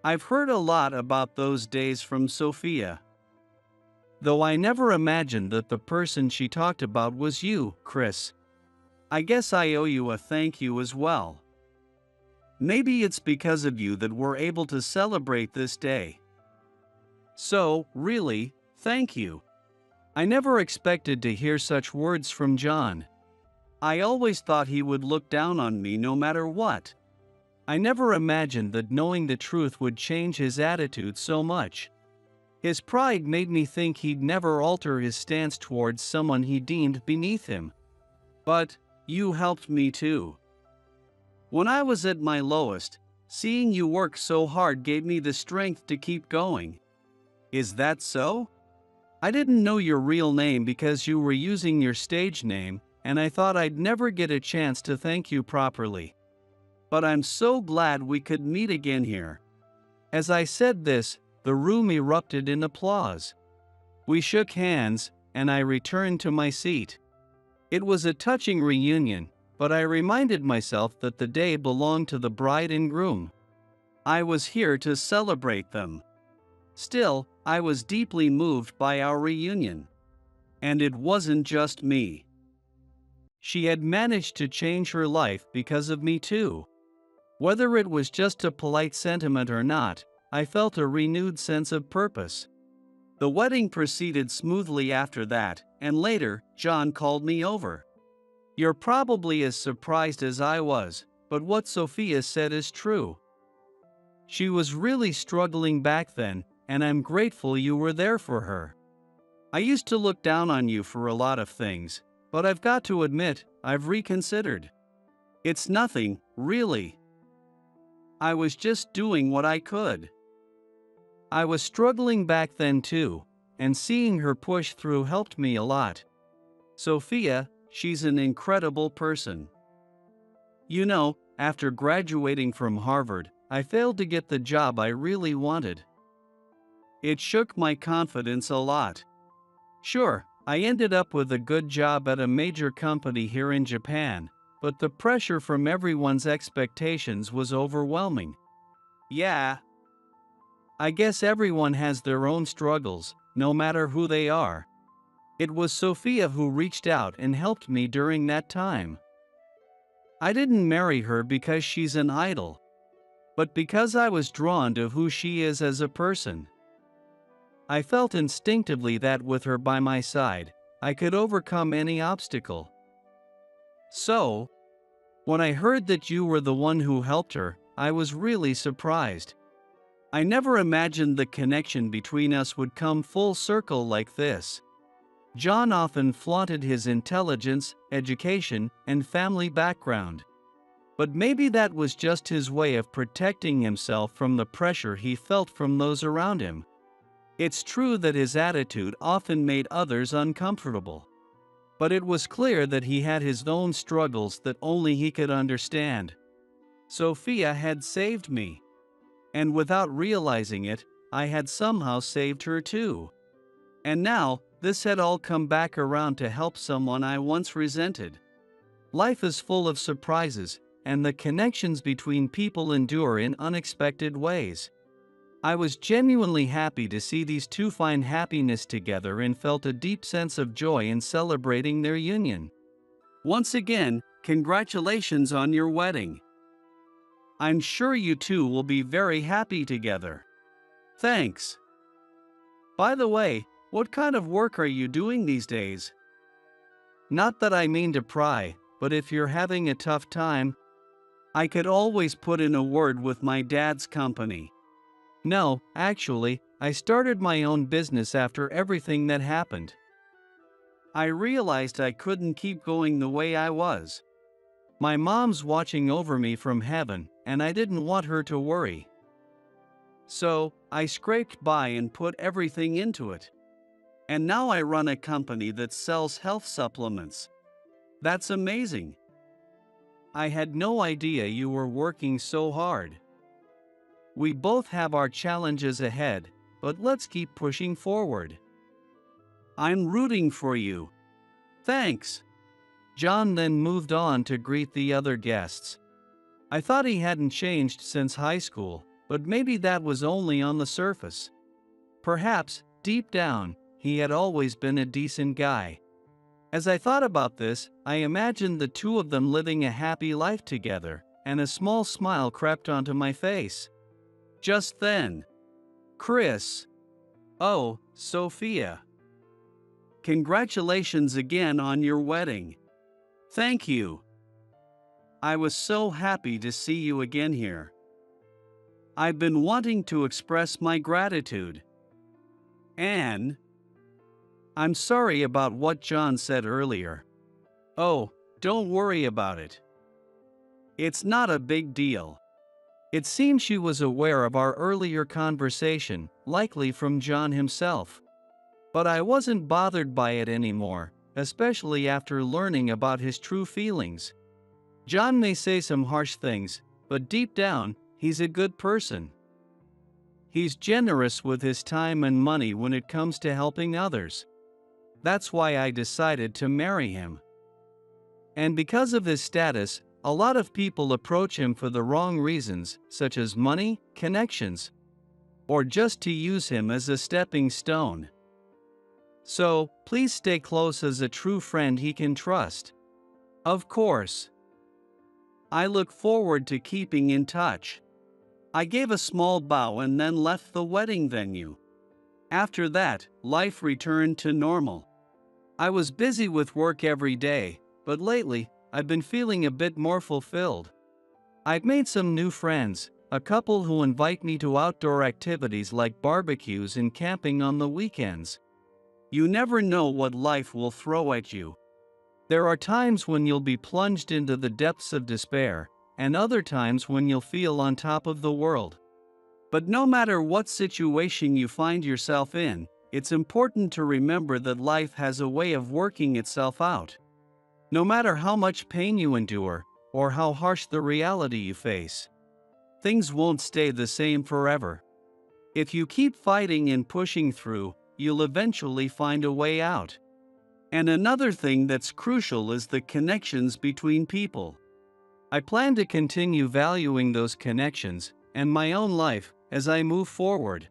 I've heard a lot about those days from Sophia, though I never imagined that the person she talked about was you, Chris. I guess I owe you a thank you as well. Maybe it's because of you that we're able to celebrate this day. So, really, thank you. I never expected to hear such words from John. I always thought he would look down on me no matter what. I never imagined that knowing the truth would change his attitude so much. His pride made me think he'd never alter his stance towards someone he deemed beneath him. But you helped me too. When I was at my lowest, seeing you work so hard gave me the strength to keep going. Is that so? I didn't know your real name because you were using your stage name, and I thought I'd never get a chance to thank you properly. But I'm so glad we could meet again here. As I said this, the room erupted in applause. We shook hands, and I returned to my seat. It was a touching reunion, but I reminded myself that the day belonged to the bride and groom. I was here to celebrate them. Still, I was deeply moved by our reunion. And it wasn't just me. She had managed to change her life because of me too. Whether it was just a polite sentiment or not, I felt a renewed sense of purpose. The wedding proceeded smoothly after that, and later, John called me over. You're probably as surprised as I was, but what Sophia said is true. She was really struggling back then, and I'm grateful you were there for her. I used to look down on you for a lot of things, but I've got to admit, I've reconsidered. It's nothing, really. I was just doing what I could. I was struggling back then too, and seeing her push through helped me a lot. Sophia, she's an incredible person. You know, after graduating from Harvard, I failed to get the job I really wanted. It shook my confidence a lot. Sure, I ended up with a good job at a major company here in Japan, but the pressure from everyone's expectations was overwhelming. Yeah, I guess everyone has their own struggles, no matter who they are. It was Sophia who reached out and helped me during that time. I didn't marry her because she's an idol, but because I was drawn to who she is as a person. I felt instinctively that with her by my side, I could overcome any obstacle. So, when I heard that you were the one who helped her, I was really surprised. I never imagined the connection between us would come full circle like this. John often flaunted his intelligence, education, and family background. But maybe that was just his way of protecting himself from the pressure he felt from those around him. It's true that his attitude often made others uncomfortable. But it was clear that he had his own struggles that only he could understand. Sophia had saved me. And without realizing it, I had somehow saved her too. And now, this had all come back around to help someone I once resented. Life is full of surprises, and the connections between people endure in unexpected ways. I was genuinely happy to see these two find happiness together and felt a deep sense of joy in celebrating their union. Once again, congratulations on your wedding. I'm sure you two will be very happy together. Thanks. By the way, what kind of work are you doing these days? Not that I mean to pry, but if you're having a tough time, I could always put in a word with my dad's company. No, actually, I started my own business after everything that happened. I realized I couldn't keep going the way I was. My mom's watching over me from heaven, and I didn't want her to worry. So, I scraped by and put everything into it. And now I run a company that sells health supplements. That's amazing. I had no idea you were working so hard. We both have our challenges ahead, but let's keep pushing forward. I'm rooting for you. Thanks. John then moved on to greet the other guests. I thought he hadn't changed since high school, but maybe that was only on the surface. Perhaps, deep down, he had always been a decent guy. As I thought about this, I imagined the two of them living a happy life together, and a small smile crept onto my face. Just then, Chris. Oh, Sophia. Congratulations again on your wedding. Thank you. I was so happy to see you again here. I've been wanting to express my gratitude. And I'm sorry about what John said earlier. Oh, don't worry about it. It's not a big deal. It seems she was aware of our earlier conversation, likely from John himself. But I wasn't bothered by it anymore, especially after learning about his true feelings. John may say some harsh things, but deep down, he's a good person. He's generous with his time and money when it comes to helping others. That's why I decided to marry him. And because of his status, a lot of people approach him for the wrong reasons, such as money, connections, or just to use him as a stepping stone. So, please stay close as a true friend he can trust. Of course. I look forward to keeping in touch. I gave a small bow and then left the wedding venue. After that, life returned to normal. I was busy with work every day, but lately, I've been feeling a bit more fulfilled. I've made some new friends, a couple who invite me to outdoor activities like barbecues and camping on the weekends. You never know what life will throw at you. There are times when you'll be plunged into the depths of despair, and other times when you'll feel on top of the world. But no matter what situation you find yourself in, it's important to remember that life has a way of working itself out. No matter how much pain you endure, or how harsh the reality you face, things won't stay the same forever. If you keep fighting and pushing through, you'll eventually find a way out. And another thing that's crucial is the connections between people. I plan to continue valuing those connections and my own life as I move forward.